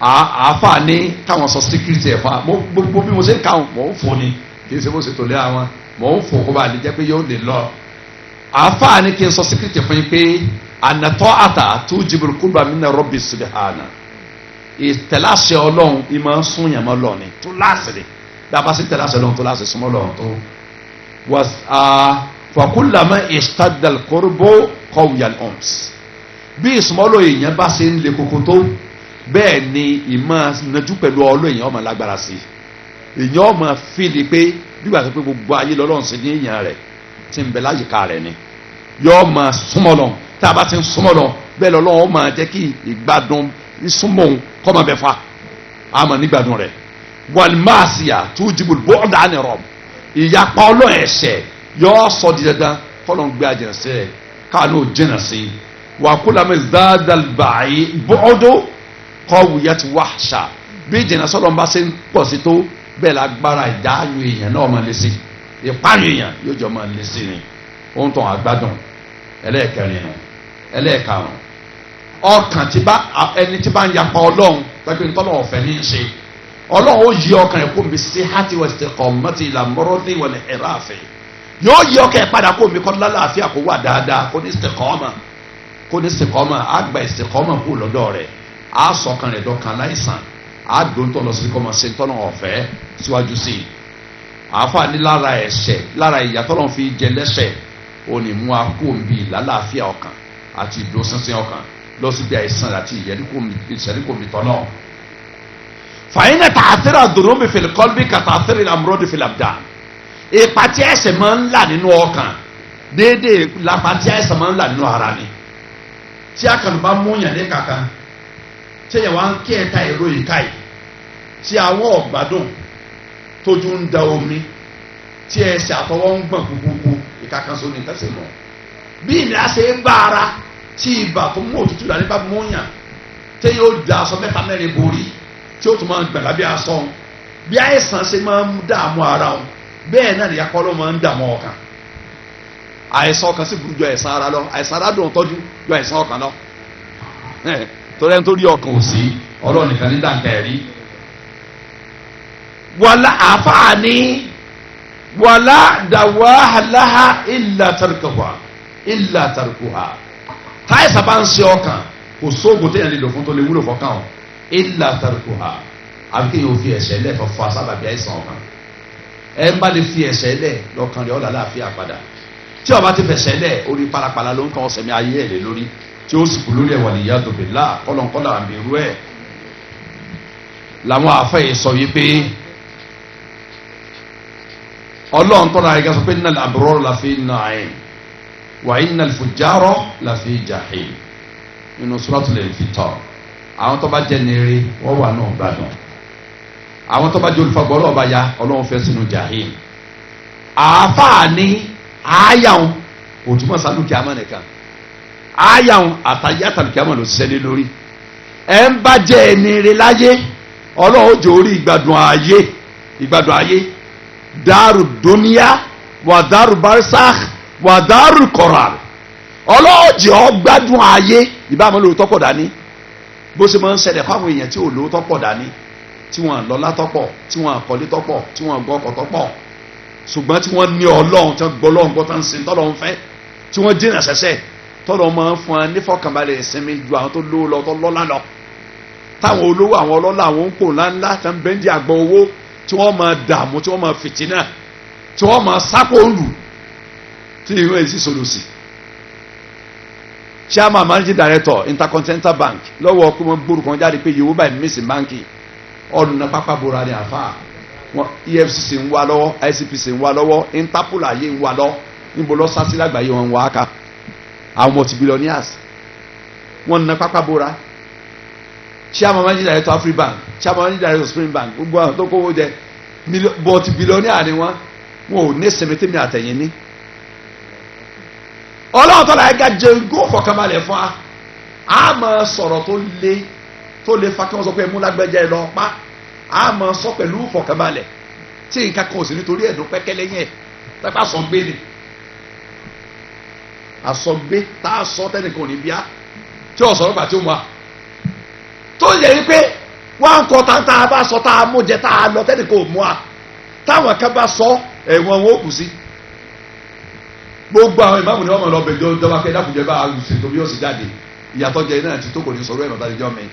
àáfàá ní káwọn sọ síkírìtì ẹ̀fà gbogbo bí mo ṣe ń káwọn mò ń fò ni kì í ṣe bó ṣe tò lé àwọn mò ń fò kó bá lè jẹ́ pé yóò lè lọ. àáfàá ní kí n sọ síkírìtì fún yín pé ànàtọ́ àtà tó jìbìrì kúrò min rabbi subhana ìtẹ̀láṣẹ ọlọ́run ìmọ̀ ń sún yàn mọ́ lọ ni tó láṣẹ ni dábàá sí tẹ̀láṣẹ ọlọ́run tó láṣẹ súnmọ́ lọ́run tó. fakullama ishtadda al-qurbu qawiya al-ums bí ìsúnmọ́lò èèyàn bá ṣe ń le koko tó bẹ́ẹ̀ ni ìmọ̀ nàjú pẹ̀lú ọlọ́ èèyàn ọmọ lágbára sí èèyàn ọmọ fíìlì pé nígbà tó pé gbogbo ayé lọ́lọ́run sí ní èèyàn rẹ̀ tí ń bẹ láyìíká rẹ̀ ni yóò máa súnmọ́ lọ tá a bá ti ń súnmọ́ lọ bẹ́ẹ̀ lọ́lọ́run máa jẹ́ kí ìgbádùn ìsúnmọ́ òun kọ́ máa bẹ fa àmọ́ nígbàdùn rẹ̀ wal ma'siya tujibu al-bu'da 'ani rabb ìyapa ọlọ́ ẹ̀ṣẹ̀ yóò sọ di dandan kọ́lọ́n gbé àjẹrẹ sí rẹ̀ káàánú jìnnà sí wa kullama izdada al-bu'du qawiyat wahsha bí ìjìnà sọ́lọ́n bá ṣe ń pọ̀ sí tó bẹ́ẹ̀ lágbára ìdáyò èèyàn náà máa lé sí ìpáyò èèyàn yóò jọ máa lé sí ni ó ń tàn àgbádùn ẹlẹ́ẹ̀kẹrin ẹlẹ́ẹ̀karùn ọkàn ẹni tí bá ń yapa ọlọ́run pẹ́pẹ́ nítorí ọ̀fẹ́ ní í ṣe ọlọ́run ó yí ọkàn rẹ̀ kó mi sí hati wa istiqamati ila maradi wal irafi yóò yí ọkàn rẹ̀ padà kó mi kọ́ lálàáfíà kó wà dáadáa kó ní istiqama àgbà istiqama kó lọ́dọ̀ rẹ̀ á sọkàn rẹ̀ dọ̀kan láìsàn àdóńtọ́ lọ sí kọ́mọ ṣe tọ́nà ọ̀fẹ́ síwájú sí i àáfàá ní lára ẹ̀ṣẹ̀ lára ìyàtọ̀ fi jẹ lẹ́ṣẹ̀ ó ní mú akóńbì lálàáfíà ọkàn àti ìdúróṣinṣin ọkàn lọ síbi àìsàn àti ìṣẹ́ríkòmí tọ́nà. fàyínà tààtìrà dùnúmi fil qalbi kàtàtìrì amúròdì fil abdan ipa tí ẹ̀ṣẹ̀ máa ń là nínú ọkàn déédéé lápá tí ẹ̀ṣẹ̀ máa ń là nínú ara ni tí akànnì bá mú yàn ní kankan tẹ́yẹ̀ wá ń kí ẹ̀ka èrò ìka yìí tí àwọn ọ̀gbádùn tójú ń da omi tí ẹsẹ̀ àtọwọ́ ń gbọ̀n gbogbo ìkakanso ní ìtẹ́sẹ̀ mọ́ bí ìnira ṣe ń bá ara tí ibà tó mú òtútù dání bá mú yàn tẹ́yẹ̀ ó da aṣọ mẹ́ta mẹ́rin borí tí ó tún máa ń gbà lábẹ́ aṣọ bí àìsàn ṣe máa ń dààmú ara wọn bẹ́ẹ̀ náà nìyà kọ́ ló máa ń dààmú ọkàn àìsàn ọkàn sì burú ju àìsàn ara lọ àìsàn ara dùn tọ́jú ju àìsàn ọkàn lọ torí ẹni tó rí ọkàn òsì ọlọ́run nìkan ní dàǹkà rí. wàlá àfààní wàlá dàwáhàláhà ìlà tàrùkùhà táìsà bá ń ṣe ọkàn kò sóògùn téèyàn lè lò fún tó lè wúlò fọkàn o ìlà tàrùkùhà àbí kéèyàn fi ẹ̀ṣẹ̀ lẹ̀ tó fa sábàbí àìsàn ọkàn ẹ ń bá lè fi ẹ̀ṣẹ̀ lẹ̀ lọ́kàn rẹ̀ ọ̀là láàfin àpàdà tí ó bá ti fẹ̀ṣẹ̀ lẹ̀ orí palapala ló ń kàn ọ̀sẹ̀ mi ayé ẹ̀ lé lórí tí ó sì kú lórí ẹ̀wà lè yàtọ̀ bìlá kọ́lọ̀kọ́lọ̀ àmì irú ẹ̀ làwọn àfẹ́yẹ sọ yìí pé ọlọ́run tọ́ra ẹ̀gá sọ pé innal abrara lafi na'im wa innal fujjara lafi jahim nínú Suratul Infitar àwọn tó bá jẹ́ nire wọ́n wà náà gbádùn àwọn tó bá jẹ́ olùfagbọ́ ọlọ́ọ̀bá ya ọlọ́run fẹ́ sínú jahim àfààní àyàwọn òtúmọ̀ sálùkì àmọ́ nìkan àyàwọn àtàyè àtàlùkì àmọ́ ló ṣiṣẹ́ lé lórí ẹ̀ ń bá jẹ́ nire láyé ọlọ́run jẹ́ orí ìgbádùn ayé dáàrú dúníyà wà dáàrú barsakh wà dáàrú kọ̀rọ̀ ọlọ́run jẹ́ ọgbádùn ayé ìbámu lóòótọ́ pọ̀ dání bó ṣe máa ń ṣẹlẹ̀ fáwọn èèyàn tí ò lóòótọ́ pọ̀ dání tí wọ́n lọ́lá tọ́pọ̀ tí wọ́n àkọ́lé tọ́pọ̀ tí wọ́n gbọ́ ọkọ̀ tọ́pọ̀ ṣùgbọ́n tí wọ́n ní ọlọ́run tí wọ́n gbọ́ ọlọ́run gbọ́ tó ń sin tọ́lọ́run fẹ́ tí wọ́n dínà sẹ́sẹ́ tọ́lọ́run máa ń fún wọn nífọ̀kànbalẹ̀ ìsinmi ju àwọn tó lówó lọ tó lọ́lá lọ táwọn olówó àwọn ọlọ́lá àwọn ń pò ńláńlá tí wọ́n bẹ́ńdì àgbọ̀ owó tí wọ́n máa dààmú tí wọ́n máa fìtínà tí wọ́n máa sápò lù tí ìwé èsì sọ̀rọ̀ sí. Chairman managing director Intercontinental Bank lọ́wọ́ pé wọ́n gbórúkọ wọn jáde pé yòówó báyìí mísìn báńkì ọ̀nà pápá bora ni àfa wọn EFCC ń wá lọ́wọ́ ICPC ń wá lọ́wọ́ Interpol ayé ń wá lọ́wọ́ níbo lọ sásí lágbàáyé wọn ń wá ká àwọn multi-billionaires wọn nà pápá bora Chairman managing director Afribank Chairman managing director Spring Bank gbogbo àwọn tó kówó jẹ multi-billionaire ni wọn ò ní sèmétèmí àtẹ̀yìn ní ọlọ́run tó láyé ká jẹ igó fọkànbalẹ̀ fún wa a máa sọ̀rọ̀ tó lè fa kí wọ́n sọ pé múlágbẹ́jẹ́ ẹ lọ pa a máa sọ pẹ̀lú fọkànbalẹ̀ tí nǹkan kan ò sí nítorí ẹ̀dùn pẹ́kẹ́lẹ́ yẹn tápá sọ̀gbé ni àsọ̀gbé tá a sọ tẹ́nìkan ò ní bíá tí ò sọ̀rọ̀ gbà tí ó mú wa tó yẹ yí pé wọ́n kọ́ tá a bá sọ tá a mú jẹ tá a lọ tẹ́nìkan ò mú wa táwọn kan bá sọ ẹ̀wọ̀n wọn ò kù sí gbogbo àwọn ìmáàmù ni wọ́n mọ̀ lọ bẹ̀jọ́ ìjọba pé dákùnjẹ́ bá ṣètò bí ó sì jáde ìyàtọ̀ jẹ náà ti tó kò ní sọ̀rọ̀ ẹ̀nà tàbí jọ́ mi.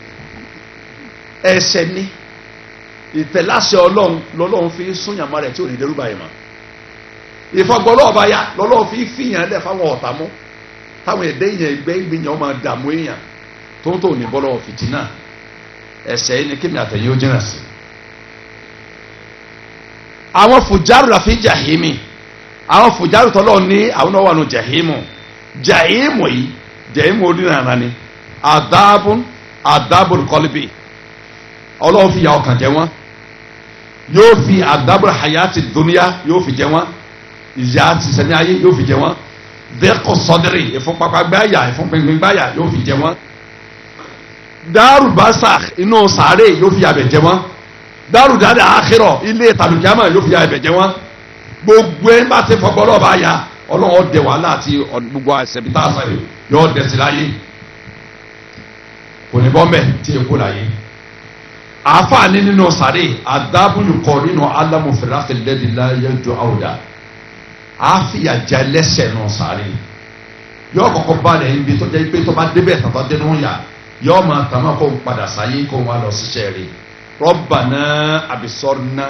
ẹsẹ̀ ní ìtẹ̀láṣẹ ọlọ́run lọ́lọ́run fi súnyàmọ́ rẹ̀ tí ò ní dẹ́rùbà yìí mọ́. ìfọ̀gbọ́ ọlọ́ọ̀bá ya lọ́lọ́run fi fìyàn lẹ̀ fáwọn ọ̀tá mú táwọn ẹ̀dẹ́ èèyàn ẹgbẹ́ ìgbìyàn máa dààmú èèyàn tó ń tò ní bọ́lọ́ fìtínà ẹsẹ̀ yìí ni kí mi àtẹ̀yìn ó jìnà sí. àwọn fùjárù ràfi jàhímì àwọn fùjárù tọ́lọ́ ní àwọn náà wà nù jàhímù jàhímù yìí jàhímù onírànà ni àdábùn kọ́líbì ọlọ́run fi ya ọkàn jẹ wọ́n yóò fi àdábùn hayati dúníyà yóò fi jẹ wọ́n ìyà ti sẹ́ni ayé yóò fi jẹ wọ́n dẹ́kọ̀ sọ́dẹ̀rì ìfúnpápágbáyà ìfúnpínpínpáyà yóò fi jẹ wọ́n dárù básà inú sàárè yóò fi yàbẹ̀ jẹ wọ́n dárù dáadáa àkírọ̀ ilé tàlùkìámà yóò fi yàbẹ̀ jẹ wọ́n gbogbo ẹ̀ bá ti fọgbọ́ lọ́ba ya ọlọ́wọ́ dẹ̀ wàhálà àti gbogbo àṣẹbítà àṣàyè yóò dẹ̀ sí láyé kò ní bọ́m̀bẹ̀ tí èkó láyé àfààní nínú sàré àdábùlùkọ nínú alámùfẹ́ráfẹ́ lẹ́dínlá yẹjọ àwùdá àfìyà jẹ lẹ́sẹ̀ nù sàré yóò kọ́kọ́ balẹ̀ ibi tó jẹ́ pé tó bá débẹ̀ tàbá dénú yà yóò máa tàmá kó padà sáyé kó wọn lọ síṣẹ́ rẹ̀ rọ́bànà àbísọ́rìnà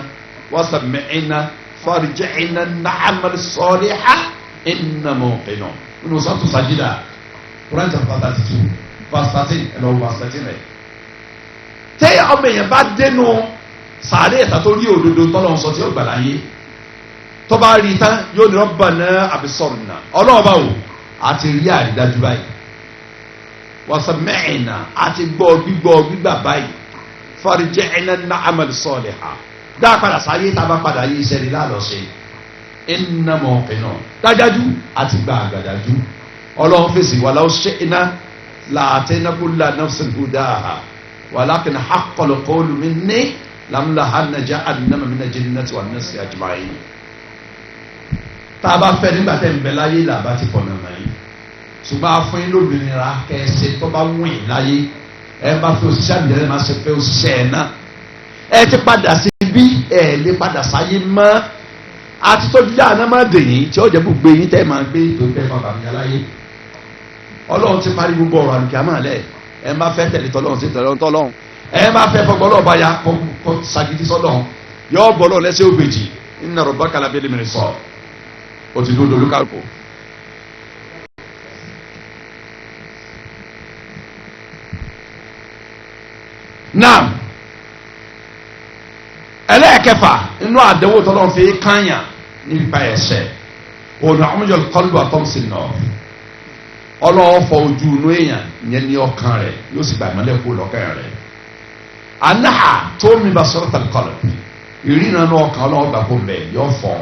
wàsàmẹ́ẹ̀nà farji'na na'mal salihan inna muqinun nínú sọ́tù sàjídà Quran chapter 32 verse 13 ẹ̀lọ́ verse 13 rẹ̀. tẹ́ ọmọ èèyàn bá dénú sàárè ìta tó rí òdodo tọ́lọ́ sọ tí ó gbà láyé tó bá rí tán yóò ní rabbana absarna ọlọ́run bá wò àti rí àrídájú báyìí wa sami'na àti gbígbà báyìí farji'na na'mal salihan dá padà sáyé tá a bá padà yí iṣẹ́ rí lálọ́ ṣe inna muqinun dájájú àti gba àgbàdájú ọlọ́run fèsì walau shi'na la'atayna kulla nafsin hudaha walakin haqqal qawlu minni lamlahanna jahannama minal jinnati wan nasi ajma'in. tá a bá fẹ́ nígbà tẹ́ ń bẹ láyé làbá ti pọ̀ nàmà yìí ṣùgbọ́n afún yín lóbìnrin ra kẹsẹ̀ tó bá wùn láyé ẹ bá fi òṣìṣẹ́ àbíyẹn máa ṣe fẹ́ òṣìṣẹ́ ẹ̀ náà ẹ ti padà sí bí ẹ lè padà sáyé mọ́ àti tọ́jú dáa náà má dè yín tí ó jẹ́ gbogbo yín tẹ́ máa gbé tó tẹ́ máa bàmí aláyé ọlọ́run ti parí gbogbo ọ̀rọ̀ àlùkìyámà lẹ̀ ẹ má fẹ́ tẹ̀lé tọ́lọ́run sí tọ́lọ́run ẹ má fẹ́ fọgbọ́lọ́ ọba ya kọ́ sagidi sọ́lọ́run yọ bọ́lọ́ lẹ́sẹ̀ ògbèjì inna rabbaka labil mirsad o ti dúró lókàlùkù. naam ẹlẹ́ẹ̀kẹfà inú àdéhùn tọ́lọ́run fi kányà nípa ẹ̀ṣẹ̀ òun àwọn ọmọdé kọlu àtọ́sí náà ọlọ́wọ́ fọ ojú inú èèyàn yẹn ní ọkàn rẹ̀ yóò sì gba ìmọ́lẹ̀ kó lọ́kàn rẹ̀ anaha tó mi bá sọ̀rọ̀ tàbí kọlọ̀ ìrìnà náà ọkàn ọlọ́wọ́ gbà kó mbẹ́ yọ fọ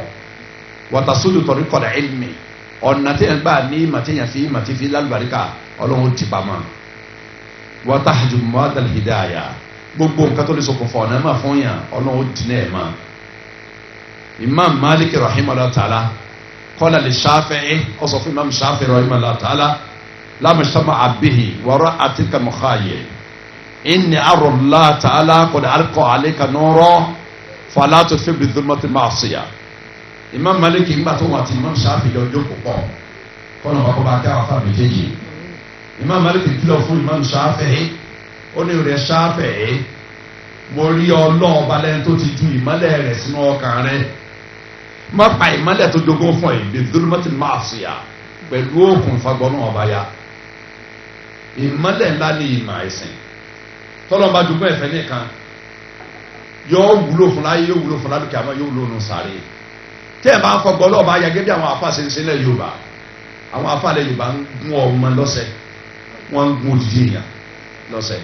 wàtàsódò tọ̀rí kọ̀dà ẹ̀lmì ọ̀nà téèyàn gbà ní ìmọ̀ téèyàn fi ìmọ̀ tí fi lálùbáríkà ọlọ́wọ́ ti pamọ́ wàtàhàjù mọ́tàlì hidaya gbogbo nǹkan tó lè ṣokùnfà ọ̀nà máa fún yàn ọlọ́wọ́ dín náà mọ́ Imam Malik rahimahullah ta'ala kọ́lá lè Shafi'i ọ̀sọ̀ fún Imam Shafi'i rahimahullah ta'ala lámùsọ́mọ́ àbíhì wọ́rọ́ àti kàmùkáyè inni arọ Allah ta'ala kọ́dà alqa alayka nura fala tutfi bi dhulmati ma'siya. Imam Malik ń gbà tó wọn àti Imam Shafi'i jọ jókòó pọ̀ kọ́nà bàbá bá kí àwọn afá méjèèjì. Imam Malik kìlọ̀ fún Imam Shafi'i ó ní rẹ̀ Shafi'i mo rí ọlọ́ọ̀ba lẹ́yìn tó ti ju ìmọ́lẹ̀ rẹ̀ sínú ọkàn rẹ̀ má pa ìmọ́lẹ̀ tó jogún fún ẹ̀ bí dhulmati ma'siya pẹ̀lú òkun fagbọ́nà ọba ya ìmọ́lẹ̀ ńlá ní ìmọ̀ ẹ̀sìn tọ́lọ́mọba jogún ẹ̀fẹ́ nìkan yóò wúlò fún láyé yóò wúlò fún lálùkẹ́ àmọ́ yóò wúlò nù sáré tẹ́ ẹ̀ máa ń fọgbọ́ ọlọ́ọ̀ba ya gẹ́gẹ́ bí àwọn afa ṣe ń ṣe lẹ̀ Yorùbá àwọn afa lẹ̀ Yorùbá ń gún ọmọ lọ́sẹ̀ wọ́n ń gún òdìdí èèyàn lọ́sẹ̀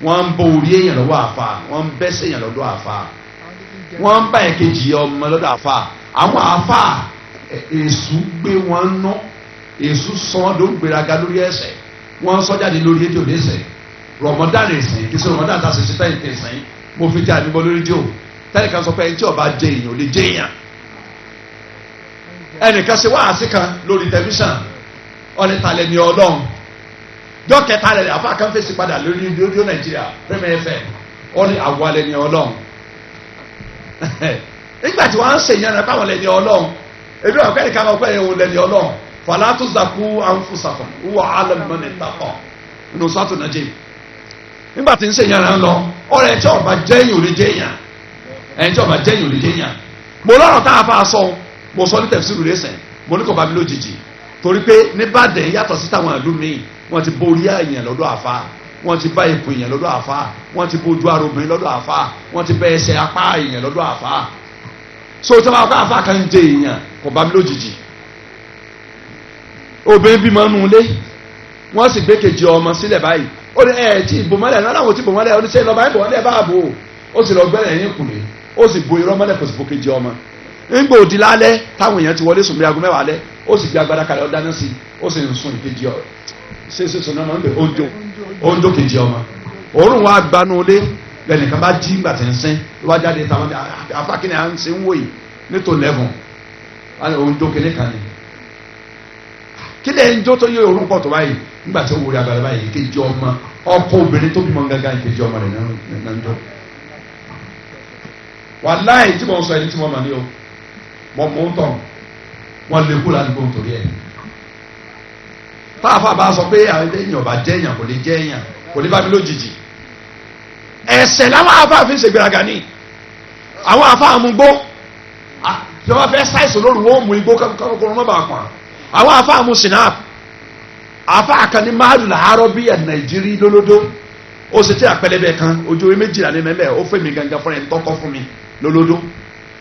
wọ́n ń bọ orí èèyàn lọ́wọ́ àfa wọ́n ń bẹ́sẹ̀ èèyàn lọ́dọ̀ àfa wọ́n ń bá ẹ̀kejì ọmọ lọ́dọ̀ àfa àwọn àfa èṣù gbé wọn ná èṣù sọ wọn ló ń gbéraga lórí ẹsẹ̀ wọ́n sọ jáde lórí rédíò lẹ́sẹ̀ Ramadan ẹ̀sìn kí sọ Ramadan ta ṣe ṣe táyì tẹ̀sán mo fi jẹ́ àdìbò lórí rédíò táyì kan sọ pé ẹni tí ọba jẹ èèyàn ò lè jẹ èèyàn ẹnìkan ṣe wáhásí kan lórí tẹlifíṣàn ọ̀nìtàlẹ̀ ní Ọlọ́run jọ kẹta rẹ̀ àfa kan fèsì padà lórí rédíò Nàìjíríà Premier FM ọ̀nì àwọlẹ̀ ní Ọlọ́run nígbà tí wọ́n ń ṣe ìyẹn rẹ̀ káwọn lẹ́ni Ọlọ́run ebi àwọn kẹ́ni káwọn pẹ́ ìhun lẹ́ni Ọlọ́run fala tuzaku anfusakum huwa a'lamu man ittaqa nínú sọ́tò Najm nígbà tí ń ṣe ìyẹn rẹ̀ ń lọ ọ̀rọ̀ ẹ̀ tí ọba jẹ́yìn ò lè jẹ́yàn ẹ̀ tí ọba jẹ́yìn ò lè jẹ́yàn mo lọ́rọ̀ tá a fa sọ mo sọ ní tẹ̀síìrù rẹ̀ sẹ̀ mo ní kò bá mi lójijì torí pé níbàdàn yàtọ̀ sí táwọn ìlú míì wọ́n ti borí èèyàn lọ́dọ̀ àfa wọ́n ti bá ipò èèyàn lọ́dọ̀ àfa wọ́n ti bójú ara obìnrin lọ́dọ̀ àfa wọ́n ti bá ẹsẹ̀ apá èèyàn lọ́dọ̀ àfa so tí wọ́n bá àfa kan jẹ èèyàn kò bá mi lójijì obìnrin bímọ nù lé wọ́n sì gbé kejì ọmọ sílẹ̀ báyìí ó ní tí ìbòmọ́lẹ̀ náà láwọn tí ìbòmọ́lẹ̀ oníṣẹ́ lọ́ba ìbòmọ́lẹ̀ bá bò ó sì lọ gbẹ́rẹ̀ ẹ̀yìn kùnlé ó sì bo irọ́ mọ́lẹ̀ kò sì bo kejì ọmọ ńgbò òdi lálẹ́ táwọn èèyàn ti wọlé sùn bí aago mẹ́wàá alẹ́ ó sì gbé agbada kalẹ̀ ó dáná sí ó sì ń sun ìkejì ọ ṣe sùn náà máa ń bẹ oúnjẹ kejì ọmọ òórùn wa gbanú lé lẹ́nìkan bá jí ńgbà tí ń sìn ló bá jáde táwọn afákínì à ń ṣe ń wò yìí nítò lẹ́fọ̀n oúnjẹ kele kan ni kí lè ń jó tó yẹ òórùn pọ̀ tó báyìí ńgbà tí ó wúri agbada báyìí ìkejì ọmọ ọkọ obìnrin tó bímọ gángan ìkejì ọmọ rẹ̀ náà ń jọ wàláì tí mo sọ ẹni tí mo mọ̀ ní o mọ̀ mọ̀ ń tọ̀ wọ́n lè kú ládùúgbò nítorí ẹ̀ táàfà bá sọ pé àwọn èèyàn ọba jẹ́ èèyàn kò lè jẹ́ èèyàn kò lè bá mi lójijì ẹ̀ṣẹ̀ làwọn afáàfin ṣègbéraga ní àwọn afáàmúgbó tí wọ́n fẹ́ ṣàìsàn lóru wọn mú igbó kọ́kọ́rọ́ mọ́ bá pọ̀n àwọn afáàmú sinap afáàkan ní máàlù làárọ̀ bí ẹ̀ nàìjírí lólódó ó sì tí àpẹlẹbẹ kan ojú orí méjìlá ní mẹ́mẹ́ ó fẹ́ mi gangan fún ẹ̀ ń tọ́kọ́ fún mi lólódó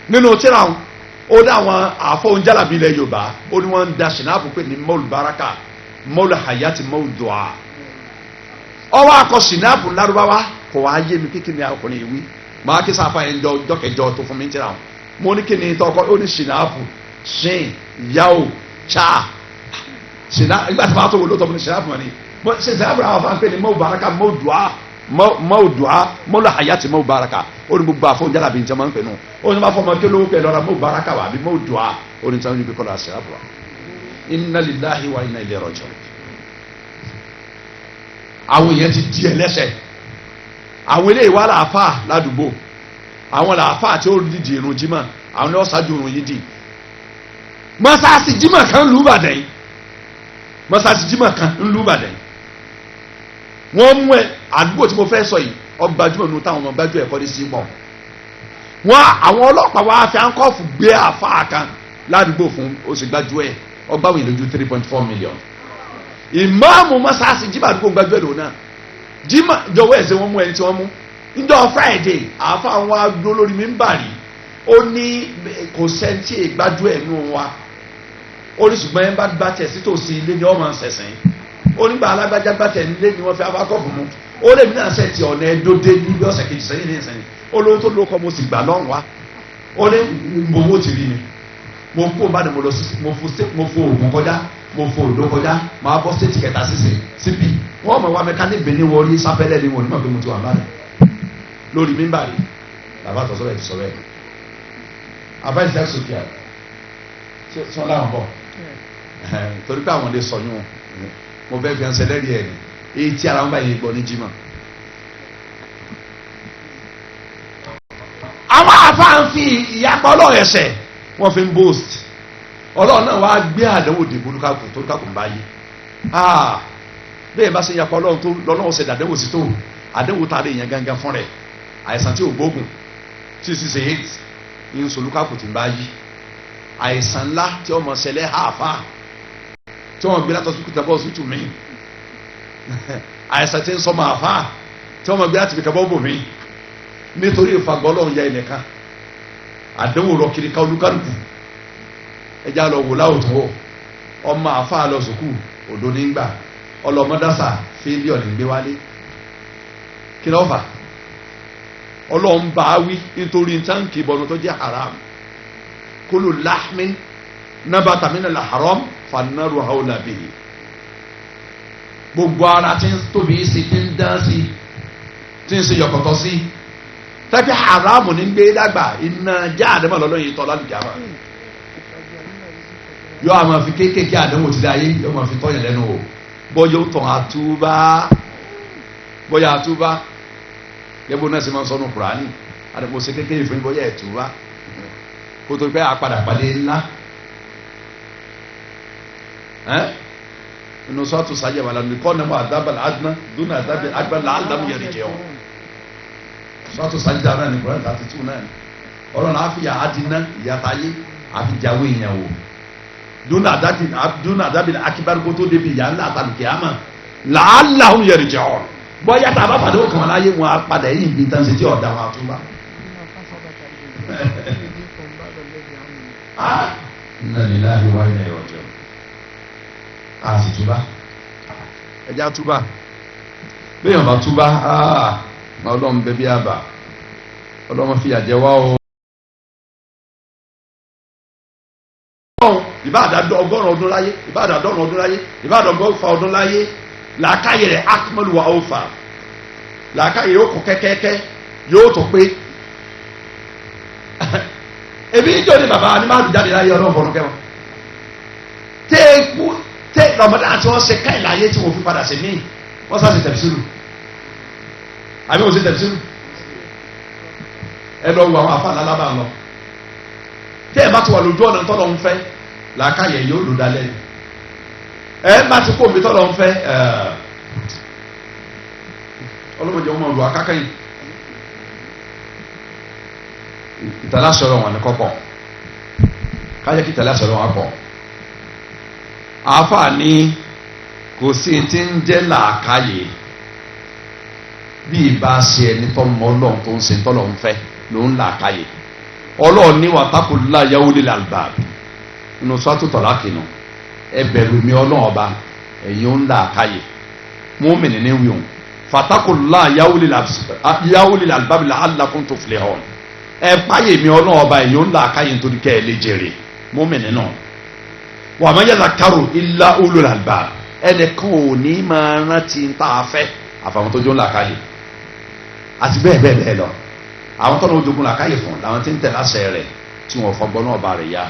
nínú tíra ó dá àwọn àfọ̀njálàbí ilẹ̀ yorùbá ó ní wọ́n ń da sinap pé ní mọ́ọ̀lù baraka mọ́ọ̀lù hayati mọ́ọ̀lù dùá ọwọ́ akọ sinap lárúbáwá kò wá yé mi kékeré ní ọkùnrin ìwí màá kí sáfà yẹn jọkẹjọ tó fún mi tíra mo ní kí ni tọkọ ó ní sinap sin yao cha sinap ìgbà tí wọ́n á tó wò lóòótọ́ mo ní sinap mọ́ ni sinap rẹ̀ àwọn afáǹpẹ́ ni mọ́ọ̀lù baraka mọ́ọ̀lù dùá mọ́ọ̀lù hayati mọ́ọ̀lù baraka ó ní gbogbo àfọ̀njálàbí ní jẹ́mọ́ ń pè nù ó ní bá fọmọ kí olówó pẹ̀ lọ́ra mọ́ọ̀lù baraka wà bí mọ́ọ̀lù dùá ó ní sọ́yìn bí kọ́lá sinap wa inna lillahi wa inna ilayhi raji'un àwọn èèyàn ti di ẹlẹ́ṣẹ̀ àwọn eléyìí wà láàfà ládùúgbò àwọn làáfà tí ó dídì irun jímọ̀ àwọn ni wọ́n ṣáájú irun yìí dì mọ́sáàsì jímọ̀ kan ń lù Ìbàdàn yìí mọ́sáàsì jímọ̀ kan ń lù Ìbàdàn yìí wọ́n mú ẹ àdúgbò tí mo fẹ́ sọ yìí ọgbàjúmọ̀ nínú táwọn ọmọ gbájú ẹ̀kọ́ ní sí pọ̀ wọ́n àwọn ọlọ́pàá wa fi àǹkọ́ọ̀fù gbé àfáà kan ládùúgbò fún oṣù gbájú ẹ̀ ọgbàwìn lójú 3.4 million ìmáàmù mọ́sáàsì jímọ̀ àdúgbò gbájú ẹ̀ lónà jímọ̀ jọ̀wọ́ ẹ̀sẹ̀ wọn mú ẹni tí wọ́n mú níjọ́ Friday àáfàá wọn agbó lórí mímbàrí ó ní kò sẹ́ńtì ìgbájú ẹ̀ nù wa oríṣùgbọ́n ẹ̀ ń bá gbá tẹ̀ sí tòsí ilé ni ọmọ ṣẹ̀sìn onígbà alágbájá gbá tẹ̀ nílé ni wọ́n fi abákọ̀ọ̀fù mu ó lè mí náà ṣe ti ọ̀nà ẹ̀dọ́dé níbi ọ̀sẹ̀ kejì sẹ́yìn ní ìsẹ́yìn olówó tó lóko mo sì gbà lọ́rùn wa ó lé gbowó ti rí mi mo kó bá ní mo lọ sí mo fo òògùn kọjá mo fo òdò kọjá máa bọ́ stéètì kẹta síbi wọ́n mọ̀ wá mẹkáníìkì ní wọlé sáfẹ́lẹ́ ni wọ́n ní mọ̀ pé mo ti wà báyìí lórí mímbà rí bàbá tó sọ̀rọ̀ ẹ̀ ti sọ̀rọ̀ ẹ̀ abáyé sẹ́kì sókè ẹ̀ sọ láwọn bọ̀ torí pé àwọn lè sọ yún mo fẹ́ fi ẹnsẹ̀ lẹ́rìí ẹ̀ ní èyí tí ara wọn báyìí gbọ́ ní jimá. àwọn afáǹfì ìyapa ọlọ́run ẹ̀sẹ̀ wọ́n fi ń boost ọlọ́run náà wàá gbé àdánwò dìbò tó kákò ń báyìí bẹ́ẹ̀ bá ṣe ìyapa ọlọ́run tó lọ́lọ́run ṣe dàdánwò sí tó àdánwò tá a lè yàn gangan fún rẹ̀ àìsàn tí ò gbógun tí sì ṣe hate ní solúkàkù tí ń báyìí àìsàn ńlá tí ọmọ ṣẹlẹ̀ àáfà tí wọ́n gbé látọ̀ sùkúta bọ́ sùtù mí àìsàn tí ń sọmọ àáfà tí wọ́n gbé láti fi kàbọ́ bò mí nítorí ìfagbọ́ ọlọ́run ya ilẹ̀ kan àdánwò lọ kiri ká olúkálùkù ẹja lọ wò láwùjọ ọmọ àáfà lọ sùkú òdo nígbà ọlọmọdásà fílíọ̀nù gbé wálé kí ló fà ọlọ́run bá wí nítorí táǹkì ìbọnú tó jẹ́ haram kólú láhmin nábàtà minal haram fannaru hawla bihi gbogbo ara tí ń tóbi sí tí ń dán sí tí ń ṣe yọkọ̀tọ̀ sí tẹ́kẹ́ haramu ní gbé dàgbà iná já àdémọ̀ lọ́lọ́yìn tọ́ lálùkì àmà yóò àmà fi kéékèèké àdéhùn ti dáyé yóò máa fi tọ́yìn lẹ́nu o bọ́yá ó tàn àtúbá bọ́yá àtúbá yẹ́bù náà sì máa ń sọnù kùránì àdèmọ̀ ṣe kékeré fún bọ́yá ẹ̀túbá kó tó pẹ́ àpadà pàdé ńlá inú sọ́ọ̀tù sáyẹ̀ wà lánàá kọ́ nẹ́mọ̀ àdábàlá adná dúnà àdábàlá àdámù yẹn jẹ́ ọ́ sọ́ọ̀tù sáyẹ̀ dáná ní kùránì 32 náà ọlọ́run àfihàn àdínà ìyàtàyé àfijáwé ìyẹn wò dúnà àdábìlá akíbárúkú tó débi ìyá ńlá àtàlùkẹ́ àmà làálàhùn yẹn jẹ́ ọ́ bọ́yá tá a bá pàdé òkàn láyé wọn á padà yìí bí tán ṣe tí ọ̀dà wọn àtúbà. inna lillahi wa inna ilaihi raji'un. a sì túbá ẹja túbá béèyàn bá túbá ọlọ́run bẹ́bí àbá ọlọ́run fi àjẹ wá o. ìbáàdà ọgọ́rùn-ún ọdún láyé ìbáàdà ọdọ́rùn-ún ọdún láyé ìbáàdà ọgọ́fà ọdún láyé làákàyè rẹ̀ akmalu wa awfa làákàyè yóò kọ kẹ́kẹ́kẹ́ yóò tó pé ebi níjọ́ ni bàbá ni máa jáde láyé ọlọ́run fọ̀rọ̀ kẹwọn tẹ́ rọmọdé àti wọn ṣe káyìn láyé tí wọn fi padà sí míì wọn sá sí tẹ̀síìlù àbí wọn sí tẹ̀síìlù ẹ lọ wo àwọn afáàlà alábà lọ tẹ́ ẹ bá ti wà lójú ọ̀nà tọ́lọ́ ń fẹ́ làákàyè yóò lò dalẹ̀ ẹ má ti kó omi tọ́lọ́ ń fẹ́ ọlọ́mọdé wọn máa lu akáká yìí ìtàlásọ̀rọ̀ wọn ni kọ́kọ́ kájẹ́ kí ìtàlásọ̀rọ̀ wọn pọ̀ àáfàá ní kò sí ti ń jẹ́ làákàyè bí ìbá ṣe ẹni tó mọ ọlọ́run tó ń ṣe tọ́lọ́ ń fẹ́ ló ń làákàyè ọlọ́run ní wàtákùlá yawó lílẹ̀ àlùbáàbí inú sọ́tò tọ̀lá kìnnà ẹ bẹ̀rù mi ọlọ́run ọba ẹ̀yin ó ń làákàyè mùmínì ní wíwọ̀n fatakullah yawulil albabi la'allakum tuflihun ẹ páyè mi ọlọ́run ọba ẹ̀yin ó ń làákàyè nítorí kẹ́ ẹ lè jèrè mùmínì náà wa ma yadhakkaru illa ulul albab ẹnìkan ò ní máa rántí ń tà á fẹ́ àfàwọn tó jó ń làákàyè àti bẹ́ẹ̀ bẹ́ẹ̀ bẹ́ẹ̀ lọ àwọn tó ń jogun làákàyè fún làwọn tí ń tẹ̀lé àṣẹ rẹ̀ tí wọ́n fọgbọ́n náà bá rẹ̀ yá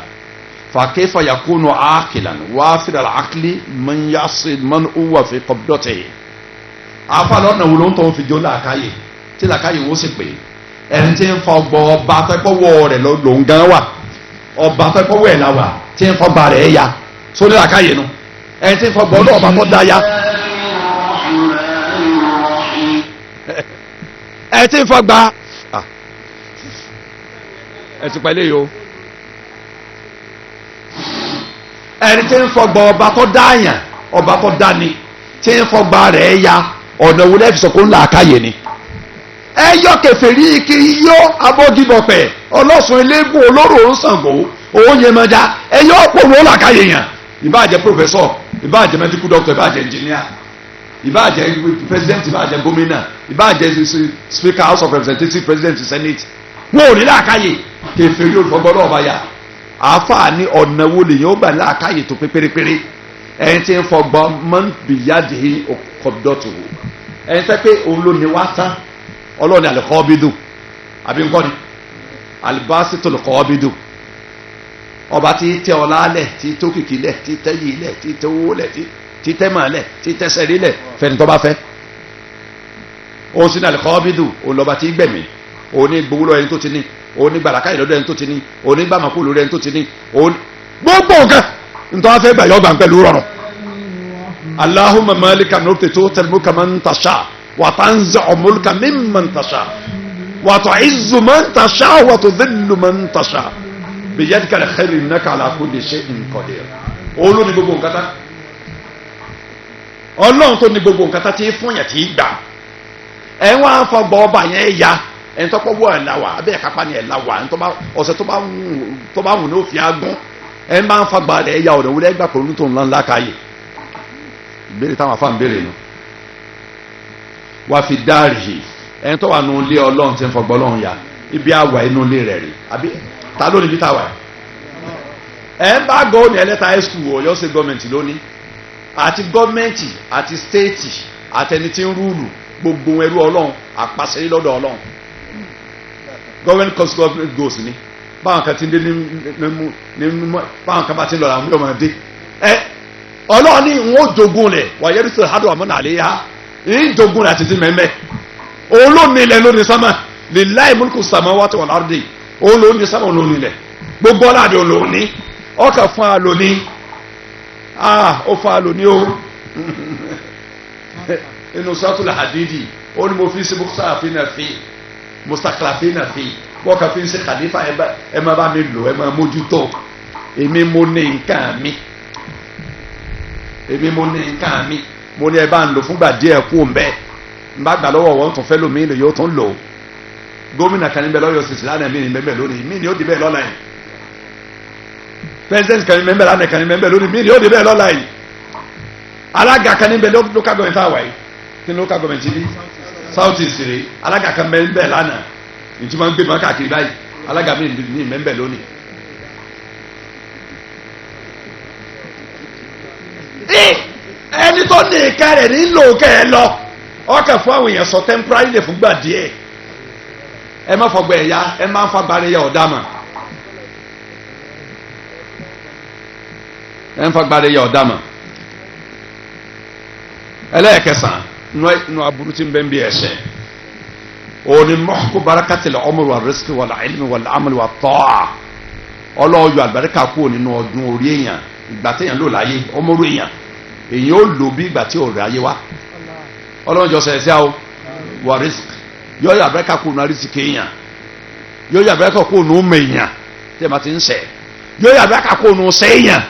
فكيف يكون عاقلا وافر العقل من هو في قبضته afa lọ́nà wo ló ń tọ́ fi jó làákàyè tí làákàyè wo sì pé ẹni tí ń fọgbọ́ ọba tẹ́kọ̀wọ́ rẹ̀ ló ń gan wà ọba tẹ́kọ̀wọ́ ẹ̀ la wà tí ń fọgbà rẹ̀ ya sórí làákàyè nu ẹni tí ń fọgbọ́ ọlọ́ọ̀ba tó dá ya ẹni tí ń fọgbà ẹ ti pẹ̀lẹ́ yìí o. ẹni tí ń fọgbà ọba tó dáàyàn ọba tó dání tí ń fọgbà rẹ̀ ya ọ̀nà wo lẹ́fì sọ kó ń là káyè ni. ẹ yọ kèfèrí kiri yọ abọ́gibọ̀pẹ̀ ọlọ́sùn eléégún olóró ń Ṣàngó òun yẹn mọ́já ẹ yọ ọ̀pọ̀ òun là káyè yàn ìbá jẹ́ professor ìbá jẹ́ medical doctor ìbá jẹ́ engineer ìbá jẹ́ president ìbá jẹ́ gómìnà ìbá jẹ́ speaker house of representatives president senate wọn ò ní làákàyè kèfèrí olùfọgbọ́dọ̀ ọba yá àáfàá ní ọ̀nà wo lèyìn ó gbà làákàyè tó pé pérépéré ẹni tí ń fọgbọ́n mọ́n bìyàdì ọkọ̀dọ̀tò ẹni tẹ́ pé òun ló ní wá tán ọlọ́ọ̀ni àlùkọ́bídù àbí nǹkan ni àlùbásítò lùkọ́bídù ọba tí tẹ ọlá lẹ̀ tí tó kìkì lẹ̀ tí tẹ́ yìí lẹ̀ tí tẹ́ owó lẹ̀ tí tẹ́ màá lẹ̀ tí tẹ́ sẹ́rí lẹ̀ fẹ́ni tó bá fẹ́ òun sì ní àlùkọ́bídù òun lọ́ba tí gbẹ̀mí òun ní gbowó lọ ẹni tó ti ní òun ní gbàlàkà ìlọ́dọ̀ ẹni tó ti ní òun ní gbàmàkú lórí ẹni tó ti ní òun gbogbo nǹkan nítorí wọ́n fẹ́ gbà yọ gbà pẹ̀lú rọrùn. Allahumma malika nurti tu'til mulka man tasha wa tanzi'u mulka mimman tasha wa tu'izzu man tasha wa tudhillu man tasha biyadika al-khayru innaka ala kulli shay'in qadir. Olú ni gbogbo nǹkan tá Ọlọ́run tó ní gbogbo nǹkan tá tí fún yàn tí gbà ẹ̀ wọ́n á fọgbọ́ ọba yẹn ya ẹ̀ ń tọ́pọ̀ wọ ẹ̀ la wà abẹ́ kápá ni ẹ̀ la wà ọ̀sẹ̀ tó bá wù ní òfin agún ẹ̀ ń bá ń fagbá rẹ̀ ya ọ̀rẹ́ wúlẹ̀ gbà pẹ̀lú tó ń lọ ńlá káyè ìbéèrè táwọn afá ń béèrè nù wá fi dáàrì ẹ̀ ń tọ́ wà nù ilé Ọlọ́run tí ń fọgbọ́ Ọlọ́run ya ibi àwà inú ilé rẹ̀ rí àbí ta ló ní bí táwà ẹ̀ ń bá gọ́ ní ẹlẹ́ta high school Ọ̀yọ́ state gọ́ọ̀mẹ̀ntì lónìí àti gọ́ọ̀mẹ̀ntì àti stéètì àtẹni tí ń rúùlù gbogbo ẹrú Ọlọ́run àpàṣẹ lọ́dọ̀ Ọlọ́run government cost government goals ni báwọn kan ti dé ní báwọn kan bá ti lọ àwọn yóò máa dé Ọlọ́run ní n ó jogun rẹ̀ wàyẹ́rì sọ hádùn àmọ́nà àléyá ń jogun rẹ̀ àti ti mẹ́mẹ́ olómi ilẹ̀ lónìí sámà lillahi mulku samawati wal ardi olómi sámà olómi ilẹ̀ gbogbo ọ̀làdì olóní ọkà fún alóní ó fún alóní o inú suratul hadidi ó ní mo fi sí mustakhlafina fi wọ́n kà fi ń ṣe kàdífà ẹ máa bá mi lò ẹ máa mójútó èmi mo ní nǹkan mi mo ní ẹ bá ń lò fúngbà díẹ̀ kú ń bẹ́ẹ̀ ń bá gbà lọ́wọ́ wọn tún fẹ́ lómi ìlú yóò tún lò gómìnà kan níbẹ̀ lọ́yọ̀ sísè lánàá mi ní bẹ́ẹ̀ lónìí mi ní ó di bẹ́ẹ̀ lọ́la yìí president kan níbẹ̀ lánàá kan níbẹ̀ lónìí mi ní ó di bẹ́ẹ̀ lọ́la yìí alága kan níbẹ̀ local government àwà yìí kí ni local government yìí south east rè alága kan níbẹ̀ lánàá ìtumọ̀ ń gbé mọ́ káàkiri báyìí alága mi ní níbẹ̀ lónìí. ẹni tó ní ìka rẹ̀ nílò kẹ́ ẹ lọ ọkàn fún àwọn èèyàn sọ temporary lè fúngbà díẹ̀ ẹ má fọgbà ẹ̀yà ẹ má fagbára ẹ̀yà ọ̀dàmà ẹ ń fagbára ẹ̀yà ọ̀dàmà ẹlẹ́ẹ̀kẹsàn nù aburú tí ń bẹ́ ń bí ẹ̀ṣẹ̀ òní mọ́kú barakatil umri wal rizqi wal ilmi wal amali wat ta'a ọlọ́ọ̀yọ̀ àlùbáríkà kúrò nínú ọdún orí èèyàn ìgbà téèyàn lò láyé ọmọrú èèyàn èyí ó lò bí ìgbà tí ò rí ayé wá ọlọ́run jọ sẹ̀rẹ̀ sí àwọn wà risk yóò yà abẹ́rẹ́kà kó nu arísì kéèyàn yóò yà abẹ́rẹ́kà kó nu ọmọ èèyàn tí ẹ máa ti ń sẹ̀ yóò yà abẹ́rẹ́kà kó nu sẹ́yìn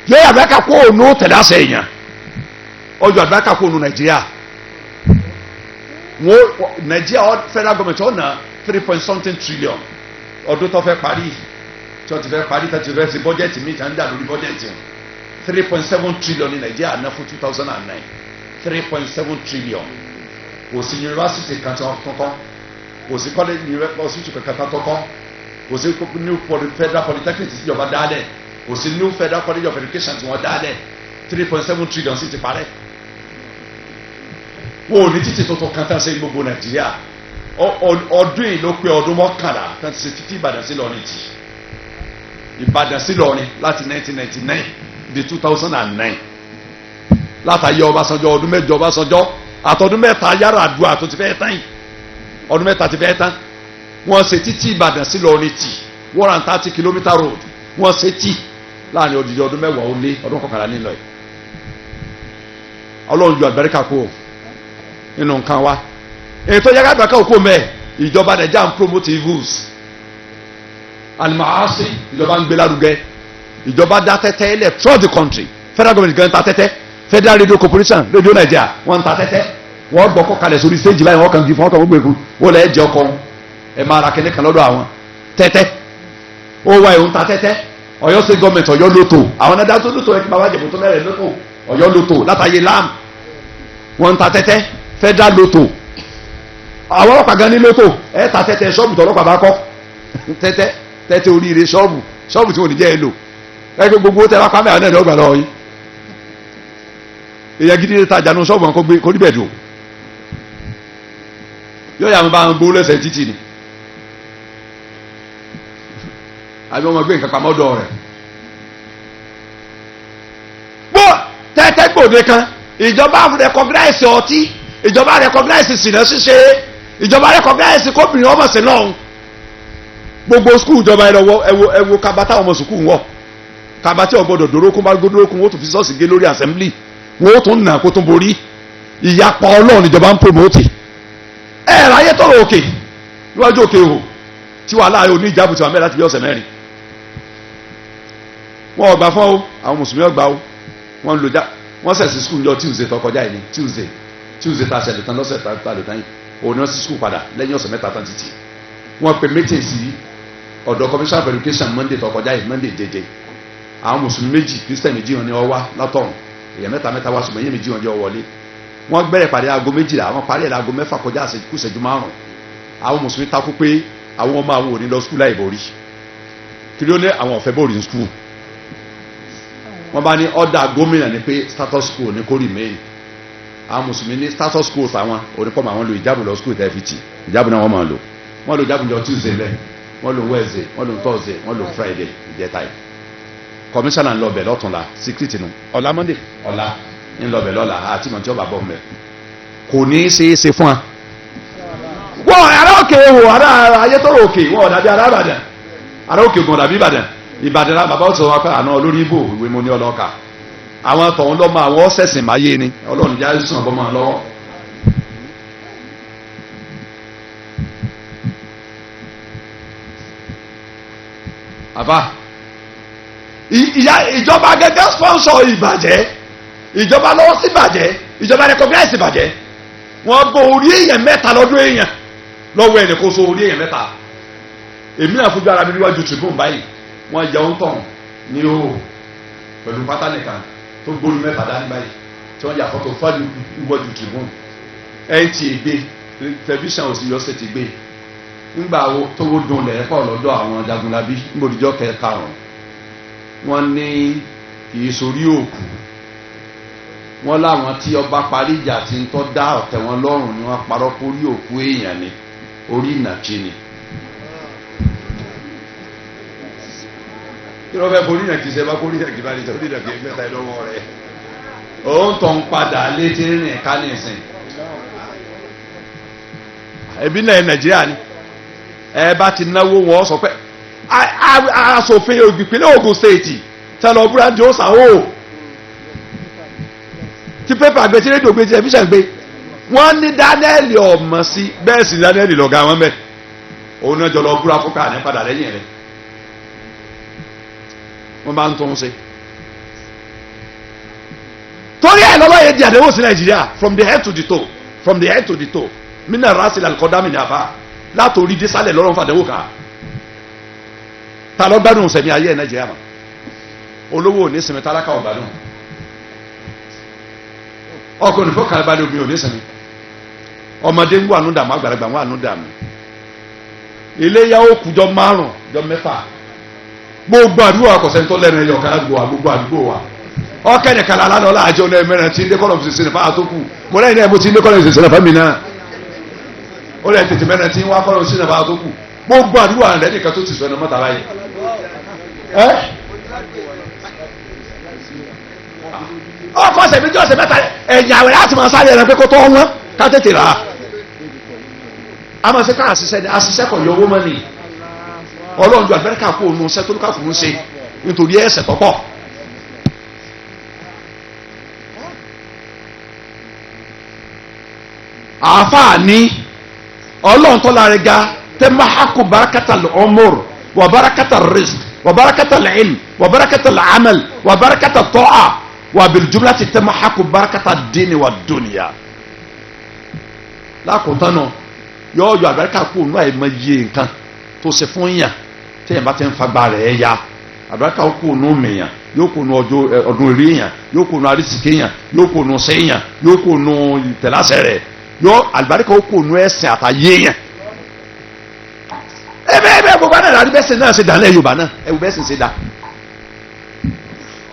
yóò yà abẹ́rẹ́kà kó nu tẹ̀dá sẹ́yìn ọjọ́ abẹ́rẹ́kà kó nu Nàìjíríà Nàìjíríà federal government ọ̀nà 3.something trillion ọdún tó fẹ́ parí tí wọ́n ti fẹ́ parí tí wọ́n ti fẹ́ sí bọ́jẹ̀tì mi ìtàn dà lórí bọ́jẹ̀tì 3.7 trillion ní Nàìjíríà ná fún 2009 3.7 trillion kò sí yunifásitì kan tí wọ́n kọ́kọ́ kò sí college university kankan tó kọ́ kò sí new federal polytechnic tí ìjọba dálẹ̀ kò sí new federal college of education tí wọ́n dálẹ̀ 3.7 trillion sì ti parẹ́ wọ́n ò ní títì tuntun kan tán sí gbogbo Nàìjíríà ọdún yìí ló pé ọdún mọ́kànlá tán ti ṣe títí Ìbàdàn sí Ìlọrin tì Ìbàdàn sí Ìlọrin láti 1999 di 2009 látàyè Ọbásanjọ́ ọdún mẹ́jọ Ọbásanjọ́ àtọdún mẹ́ta Yar'Adua tó ti fẹ́ tán yìí ọdún mẹ́ta ti fẹ́ tán wọ́n ṣe títí Ìbàdàn sí Ìlọrin tì 130 kilometre road wọ́n ṣe tì láàrin odidi ọdún mẹ́wàá ó lé ọdún kọkànlá nílò yìí Ọlọ́run ju àgbẹ̀ríkà kó nínú nǹkan wa ètò yàrá àgbàkà òkú mẹ́ ìjọba Nàìjíríà ń promote evils alimaasi ìjọba ń gbé lárugẹ ìjọba dá tẹ́tẹ́ ilẹ̀ throughout the country federal government gan ta tẹ́tẹ́ federal radio corporation radio Nigeria wọ́n ta tẹ́tẹ́ wọ́n gbọ́ kọ́ kalẹ̀ sórí stage báyìí wọ́n kàn gífọ́n kàn wọ́n gbé fún wọ́n lẹ́ jẹ́ ọkọ̀ ẹ̀ máa ra kẹ́lẹ́ kan lọ́dọ̀ àwọn tẹ́tẹ́ ó wá ìhun ta tẹ́tẹ́ Ọ̀yọ́ state government Ọ̀yọ́ lóto àwọn náà tó lóto ẹ̀kí bàbá jẹ̀bù tó mẹ́rẹ̀ lóto Ọ̀yọ́ lóto látàyè lam wọ́n ń ta tẹ́tẹ́ federal lóto àwọn ọlọ́pàá gan ní lóto ẹ̀ ta tẹ́tẹ́ ṣọ́ọ̀bù tọ́lọ́pàá bá kọ́ tẹ́tẹ́ oríire ṣọ́ọ̀bù tí wọ́n ní jẹ́ ẹ lò ẹgbẹ́ gbogbo tẹ́ wá pàmẹ́ àwọn ẹ̀dọ́gbà lọ́wọ́ yìí èyàn gidi lè tajà nù ṣọ́ọ̀bù kó níbẹ̀ dùn yóò yà wọn bá ń gbó lẹ́sẹ̀ títì ni àbí wọn gbé nǹkan pamọ́ dọ̀ rẹ̀ gbọ́ tẹ́tẹ́ gbòde kan ìjọba recognize ọtí ìjọba recognize sìnà ṣíṣe ìjọba recognize kóbìnrin ọmọ sí náà gbogbo skul ìjọba ẹwọ kaba táwọn ọmọ sùkúù wọ kaba tí ọgbọdọ dòrókùn bá gbódòrókùn wọn tún fi sọ́ọ̀sì gé lórí assembly wọn ó tún nà kó tún borí ìyapa ọlọ́run ìjọba ń promote ẹ̀ ráyé tọrọ òkè níwájú òkè o tí wàá láàyè òní ìjábù tí wàá mẹ́rin láti bí ọ̀sẹ̀ mẹ́rin wọn ọgbà fún ọ àwọn mùsùlùmí ọgbà ó wọn lò já wọn sẹ̀sì skul yọ Tuesday tó kọjá yìí ni Tuesday ta ṣẹlẹ̀ tán lọ́sẹ̀ tá lò tán yìí òun náà sí skul padà lẹ́yìn ọ̀sẹ̀ mẹ́ta tán títì wọn pe meeting sí ọ̀dọ̀ commission of education Monday tó kọjá yìí Monday jẹjẹ àwọn mùsùlùmí méjì Christian méjì wọn ni ọ wá látọ̀run èèyàn mẹ́ta wá ṣùgbọ́n èèyàn méjì wọn jẹ́ ọ wọlé wọn gbẹ̀rẹ̀ pàdé aago 12 àwọn parí ẹ̀ aago 6 kọjá ìṣẹ́jú 5 àwọn mùsùlùmí takú pé àwọn ọmọ àwọn ò ní lọ skul láì borí kí ló ní àwọn ọ̀fẹ́ borí skul wọ́n bá ní ọ̀dà gómìnà ní pé status quo ní kó remain àwọn mùsùlùmí ní status quo táwọn onípọ̀mọ̀ àwọn lo ìjábù lọ skul tẹ́fìtì ìjábù náà wọ́n máa lò wọ́n lo ìjábù jọ Tuesday bẹ́ẹ̀ wọ́n lo Wednesday wọ́n lo Thursday wọ́n lo Friday ìjẹta yìí commissioner ń lọ bẹ̀ lọ́túnla secret nù ọ̀la Monday ọ̀la ń lọ bẹ̀ lọ́la àti mọ̀ tí ọba bọ̀ mẹ́ kò ní í ṣe é ṣe fún wa wọ́n ará òkè wò ará ayétọ́rọ̀ òkè wọ́n ọ̀dàbí ará Ìbàdàn ará òkè gan ọ̀dàbí Ìbàdàn náà bàbá ọ̀sọ̀ wa pé àná olórí ibò ìwé mo ní ọlọ́ka àwọn tọ̀hún lọ́mọ àwọn ọ̀sẹ̀sìn máyé ni Ọlọ́run já sùn ọ̀bọ̀n máa lọ́wọ́. àbá ìjọba gẹ́gẹ́ sponsor ìbàjẹ́ ìjọba lọ́wọ́ sí ìbàjẹ́ ìjọba recognize ìbàjẹ́ wọ́n gbọ́ orí èèyàn mẹ́ta lọ́dún èèyàn lọ́wọ́ ẹni kó so orí èèyàn mẹ́ta èmi náà fojú ara mi níwájú tribune báyìí wọ́n jẹun tán ní o pẹ̀lú pátá nìkan tó gbórí mẹ́ta dání báyìí tí wọ́n yà fọ́tò fájú níwájú tribune NTA gbé tẹlifíṣàn òsì yọ sẹ́tì gbé ńgbà wo tówó dùn lẹ̀ pọ̀ lọ́dọ̀ àwọn Jagunlabi ńgbòdìjọ́ kẹkarùn-ún wọ́n ní kì í sorí òkú wọ́n láwọn tí ọba parí ìjà tí ń tọ́ dá ọ̀tẹ̀ wọn lọ́rùn ni wọ́n parọ́ kórí òkú èèyàn ni orí ìnàkí ni. kí ló fẹ́ borí ìnàkí sẹ́ bá borí ìnàkí bá ní sọ orí ìnàkí mẹ́ta ẹ̀ lọ́wọ́ rẹ̀ òun tó ń padà létí rìn ká ní ìsìn. ẹbí náà Nàìjíríà ni ẹ bá ti náwó wọn sọ pé asòfin ìpínlẹ̀ Ògùn state tẹlọ búrádì ó sàwó tí pépà gbé tí rédíò gbé tí tẹlifíṣàn gbé wọ́n ní Daniel ọmọ sí bẹ́ẹ̀ sì Daniel lọgá wọn bẹ òun náà jọlọ búra fúnka ní padà lẹ́yìn rẹ̀ wọ́n bá ń tó ń ṣe torí ẹ̀ lọ́wọ́ yẹn di àdéhùn sí Nàìjíríà from the head to the toe from the head to the toe mina rasi lalikọdá mi ní àbá látòrí dísàlẹ̀ lọ́rùn fàdéhùn ká ta ló gbádùn sẹ̀mí ayé ẹ̀ Nàìjíríà mọ́ olówó ò ní sinmi tálákà ò gbádùn ọkùnrin fún kàlíbalẹ̀ omi ò ní sinmi ọmọdé ń wà nù dàmú àgbàlagbà ń wà nù dàmú iléyà ó kùjọ 5 jọ 6 gbogbo àdúgbò àkọsẹ́ńtọ́ lẹ́nu ẹ̀yọ̀ ká gbogbo àdúgbò wa ọkẹ́ni kàlà lánàá láàjọ náà mẹ́rin tí ndé kọ́lọ̀ fi sinmi fáwọn tó kù mo lẹ́yìn náà mo ti ndé kọ́lọ̀ fi sinmi fáwọn mi náà ó lẹ́yìn tètè mẹ́rin tí wọ́n kọ́lọ̀ fi sinmi fáwọn tó kù gbogbo àdúgbò àrẹ nìkan tó ti sọ ẹni mọ́ta báyìí ọkọ̀ ọ̀sẹ̀ méjì ọ̀sẹ̀ mẹ́ta ẹ̀yìn àwẹ̀ láti máa sáré ẹ̀rọ pé kó tọ́ wọn ká tètè rà á a máa ṣe ká àṣìṣe kọ̀ yọ owó mọ́ni ọlọ́run ju àgbẹ̀rẹ̀ká kó òun ṣẹ́ tó lókà fún un ṣe nítorí ẹ̀ṣẹ̀ tọ́pọ̀ àfààní ọlọ́run tó lára ga tẹ́ máa hákò barakata al-umur wa barakata rizq wa barakata al-ilm wa barakata al-amal wa barakata at-ta'a wa bil-jumlati tẹ́ máa hákò barakata ad-din wa ad-dunya. lákòótán náà yọ àgbàríkà kó òun àìmọ iye nǹkan tó ṣe fún yàn tí èèyàn bá ti ń fagbá rẹ̀ ya àlùbáríkà ó kó nu mèèyàn yóò kó nu ọdún eré èèyàn yóò kó nu arísìkè èèyàn yóò kó nu sẹ́yìn yóò kó nu ìtẹ̀láṣẹ rẹ̀ yóò àlùbáríkà ó kó nu ẹ̀sìn àtàyé èèyàn. ẹ gbogbo àná ìlànà bẹ́sẹ̀ náà ṣe dà lẹ́ Yorùbá náà ẹ wò bẹ́sẹ̀ ṣe dà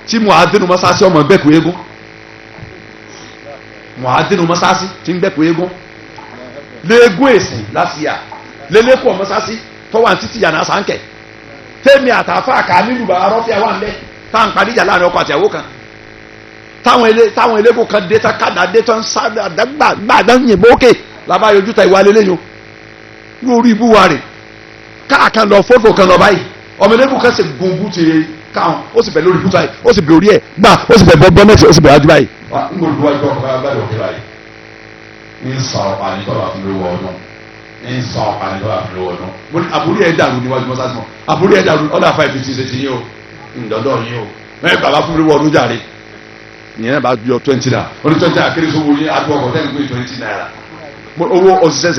tí muhadinu masasi ọmọ gbẹ̀kú eégún muhadinu masasi tí ń gbẹ̀kú eégún léegun èsì láfíà lélẹ́kọ̀ọ́ masasi tọ́wọ́ àti títí yàrá sáńkẹ̀ tẹ́mi àtàfà kàmínú bàbá rọ́fíà wà ńlẹ̀ táwọn padìjà láàrin ọkọ àti ìyàwó kan táwọn eléko kan dé tán kádà dé tán sáré àdágbà yìnbó òkè làbá yọjú ta ìwà lélẹ́yìn lórí ibú wa rè káàkan lọ fọ́tò kan lọ báyìí ọmọ eléko kan sì gun bú ti káwọn ó sì bẹ̀ lórí bútọ́ yìí ó sì bẹ̀ orí ẹ̀ gbà ó sì bẹ̀ bọ́ mẹ́sì ó sì bẹ̀ wájú báyìí. n kò lu ẹjọ́ ọ̀gá agbára òkè báyìí ń sọ ọ̀pá ní tọ́lá fún lówó ọdún ń sọ ọ̀pá ní tọ́lá fún lówó ọdún. àbúrò ẹ̀ dàrú níwájú mọ́sáàsì mọ́ àbúrò ẹ̀ dàrú ọ̀dà 550 ṣe ti yín o ǹdọ́dọ̀ yín o mẹ́rin bàbá fún lówó ọdún jàre ìyẹn bá yọ 20 naira ó ní 20 naira kéré sówó ní àdúgbò ọkọ̀ tẹ́lẹ̀ pé 20 naira owó òṣìṣẹ́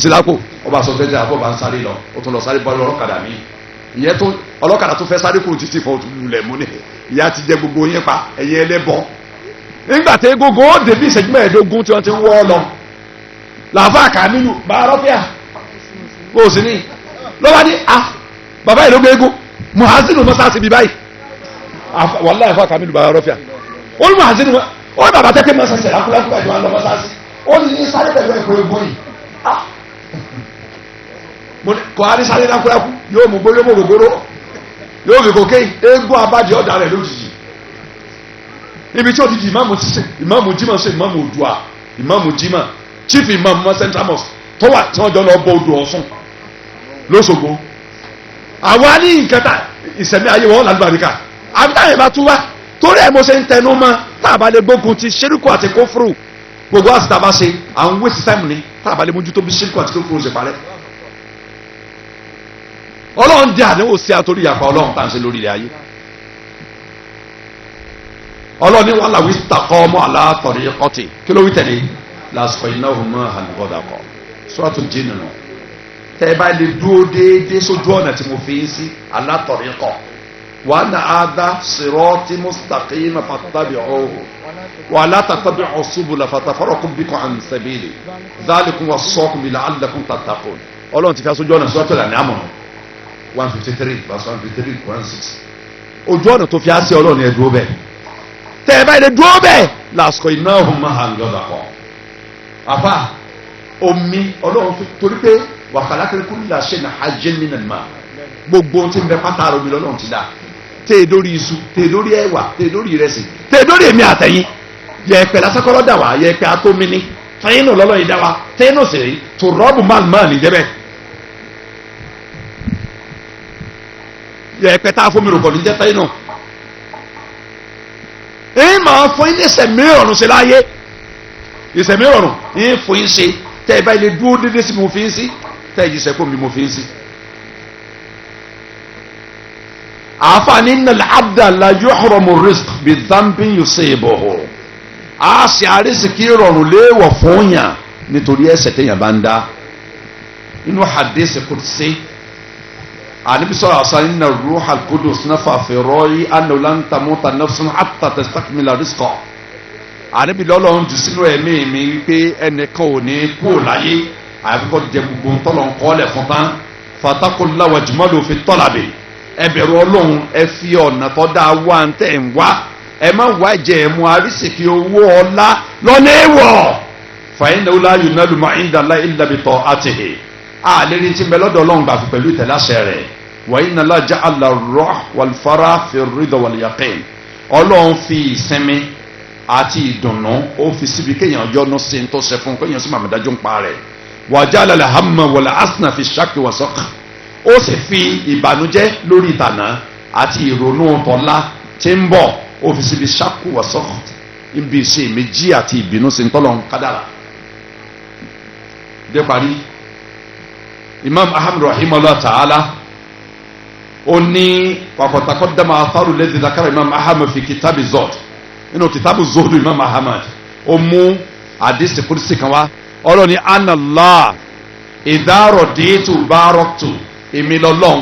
sí lápò ọba sọ 20 naira fún ọba ń sáré lọ ó tún lọ sáré bọ́ ọlọ́kadà míì ìyẹn tó ọlọ́kadà tó fẹ́ sáré kò títí fọ́ lulẹ̀ mú ni ìyá ti jẹ gbogbo yín pa ẹ̀yẹ ẹlẹ́bọ nígbà tí gbogbo ó débi ìṣẹ́jú mẹ́ẹ̀ẹ́dógún tí wọ́n ti ń wọ́ ọ lọ làáfà kàmínú bàárọ́fíà kò sí ní lọ́wọ́ ní bàbá ìlú gbẹ́gùn muhazinu mọ́sáàsì bíi báyìí wàlá àfà kàmínú bàárọ́fíà ó ní muhazinu ó ní bàbá tẹ́kẹ́ mọ́sáàsì lákúlákú àjọ àlọ́ mọ́sáàsì ó ní sáré pẹ̀lú ẹ̀kọ́ egbò yìí kò á ní sáré lákúlákú yóò mú gbóró mú gbogbo yóò fi kòké eégún abájẹ ọ̀dà rẹ̀ lójijì níbi tí ó ti di ìmáàmù jimá ṣe ìmáàmù Oòduà ìmáàmù jimá chief imam mọ́ central mosque tó wà tí wọ́n jọ lọ bọ odò Ọ̀ṣun lóṣogbo àwa ní nǹkan tá ìsẹ̀mí ayé wọn lálùbáríkà àbí táyà bá tú wá torí ẹ̀ mo ṣe ń tẹnu mọ́ tá a bá lè gbógun ti ṣeríkù àti kófúrú gbogbo àti tá a bá ṣe àwọn waste time ni tá a bá lè mójútó bí ṣeríkù àti kófúrú ṣe parẹ́ ọlọ́run di àdéhùn sí àtòrí ìyàpá ọlọ́run tá à ń ṣe lórí ilẹ̀ ayé ọlọ́run ní wàhálà wí takọ́ ọmọ aláàtọ̀rí ọtí kí ló wí tẹ̀lé lásìkò iná ọmọ àlùbọ́dà kọ sọ́ọ̀tù jìnnà nù tẹ́ ẹ bá lè dúró déédéé sójú ọ̀nà tí mo fi ń sí alátọ̀rí kọ wà ná àdá sirati mustaqima fattabi'uhu wà látàtàbí'u subula fatafarraqu bikum an sabili dhalikum wassaakum la'allakum tattaqun ọlọ́run ti fi aṣojú ọ̀nà sọ́ọ̀tù là ní àmọ̀nà 153 verse 153 Quran 6 ojú ọ̀nà tó fi á sí ọlọ́run yẹn dúró bẹ́ẹ̀ tẹ́ ẹ báyìí lè dúró bẹ́ẹ̀ lásìkò iná ọ̀hún máa hàn lọ́dà kọ́ àbá omi ọlọ́run torí pé wàhálà kiri kúrú là ṣe náà hajj nínú ẹ̀ máa gbogbo ohun tí ń bẹ pátá omi lọ́lọ́run ti dá tẹ́ ẹ lórí iṣu tẹ́ ẹ lórí ẹ̀wà tẹ́ ẹ lórí ìrẹsì tẹ́ ẹ lórí èmi àtẹ̀yìn yẹ̀pẹ̀ lásìkọ́rọ́ dà wá yẹ̀pẹ̀ atómi ní tẹ́yìn náà lọ́lọ́ yìí dá wa tẹ́yìn náà sì rí tó rọ́ọ̀bù máa ní jẹ́bẹ̀ yẹ̀pẹ̀ tá a fún mi rò kọ́ ní jẹ́ tẹ́yìn náà èyí máa fún yín ní ìsẹ̀mí ọ̀run ṣe láyé ìsẹ̀mí ọ̀run yín fún yín ṣe tẹ́ ẹ bá ilé dúró dédé sí mo fi ń sí tẹ́ ẹ yìí sẹ́kọ̀ọ́ mi mo fi ń sí. àǹfààní nàlẹ́ abdàlá yuhramu rizq bí dhanbin yusibuhu a ṣe àrísìkí rọrùn léèwọ̀ fún yàn nítorí ẹ̀ṣẹ̀ téèyàn bá ń dá inú hadith qudsi anabi sọ̀rọ̀ àṣà inna ruhal qudus nafa fi ruhi annahu lan tamuta nafsun hatta tastakmila rizqa anabi lọ́lọ́run jù sínú ẹ̀mí mi wípé ẹnìkan ò ní kú láyé àfikọ́ jẹ gbogbo ntọ́lọ̀ nkọ́lẹ̀ fún tán fatakulla wajmalu fi talabi ẹ bẹ̀rù ọlọ́run ẹ fi ọ̀nà tó dáa wá ń tẹ̀ ń wá ẹ má wá jẹ ẹ̀mú arísìkí owó ọlá lọ́nà èèwọ̀ fa innahu la yunalu ma inda Allahi illa bi ta'atihi àlérí tí mbẹ lọ́dọ̀ ọlọ́run gbà fún pẹ̀lú ìtẹ̀láṣẹ rẹ̀ wa inna Allaha ja'ala ar-ruh wal-farah fi ar-ridha wal-yaqin ọlọ́run fi ìsinmi àti ìdùnnú ó fi síbi kéèyàn yọnu sí ní tó ṣe fún kéèyàn sì máa dájú ń pa rẹ̀ wa ja'ala al-hamma wal-hazna fi ash-shakki was-saqh ó sì fi ìbànújẹ́ lórí ìtànà àti ìrònú tọ́lá tí ń bọ̀ ó fi síbi shakku was-saqh ibi ìṣe méjì àti ìbínú sí ní tọ́lọ́ kádàrà dé parí. Imam Ahmad rahimahullah ta'ala ó ní wàkọ̀tàkọ́dàmà atharu lẹ́dí dakara Imam Ahmad fi kitabi zod inú kitabu zod Imam Ahmad ó mú àdìsí kúrìsì kan wá ọlọ́ ní anallah idha raditu baraktu èmi lọ́lọ́n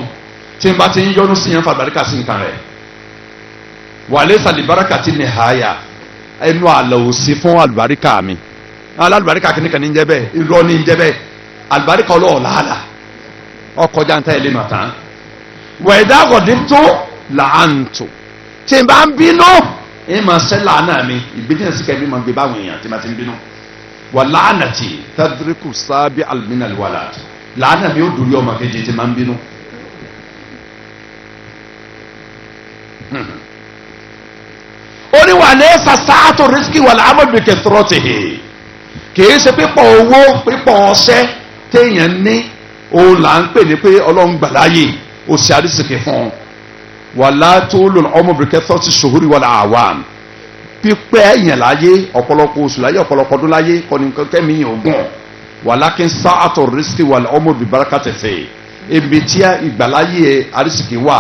tí n bá ti ń yọnu sí yẹn fa àlùbáríkà sí nǹkan rẹ̀ walaysa li barakati nihaya ẹnu àlọ́ òsì fún àlùbáríkà mi alálùbáríkà kìnnìkan ní ń jẹ́ bẹ́ẹ̀ irọ́ ní ń jẹ́ bẹ́ẹ̀ àlùbáríkà ọlọ́ọ̀láàlà ọkọ̀ jáǹtà ilé màtá wẹ̀dá gọ̀dìtò làǹtò tí n bá ń bínú ẹ máa ṣẹ́ làánà mi ìbínú sí kẹ́mi máa gbé báwọn èèyàn tí ma ti ń bínú wà làánà tí tadriku sábẹ́ alminna alwalad làánà mi ó dùrí ọmọ kejì tí ma ń bínú. oníwà ní sàṣàtò rìsíkì wà láàmú bí kathratihi kìí ṣe pípọ̀ owó pípọ̀ ọṣẹ́ téèyàn ní òun là ń pè ní pé ọlọ́run gbà láàyè ó ṣe àrísìkì fún un wàlá tó lò ọmọ bìrìkẹ́ thirty ṣòhúrì wàlá àwọn pípẹ́ èèyàn láyé ọ̀pọ̀lọpọ̀ oṣù láyé ọ̀pọ̀lọpọ̀ ọdún láyé kọ́ni kẹ́mi yẹn ogún wàlá kí n sá àtọ̀ rìsíkì wàlá ọmọ bìbárakà tẹ̀fẹ̀ ebi tí ìgbàláyé àrísìkì wà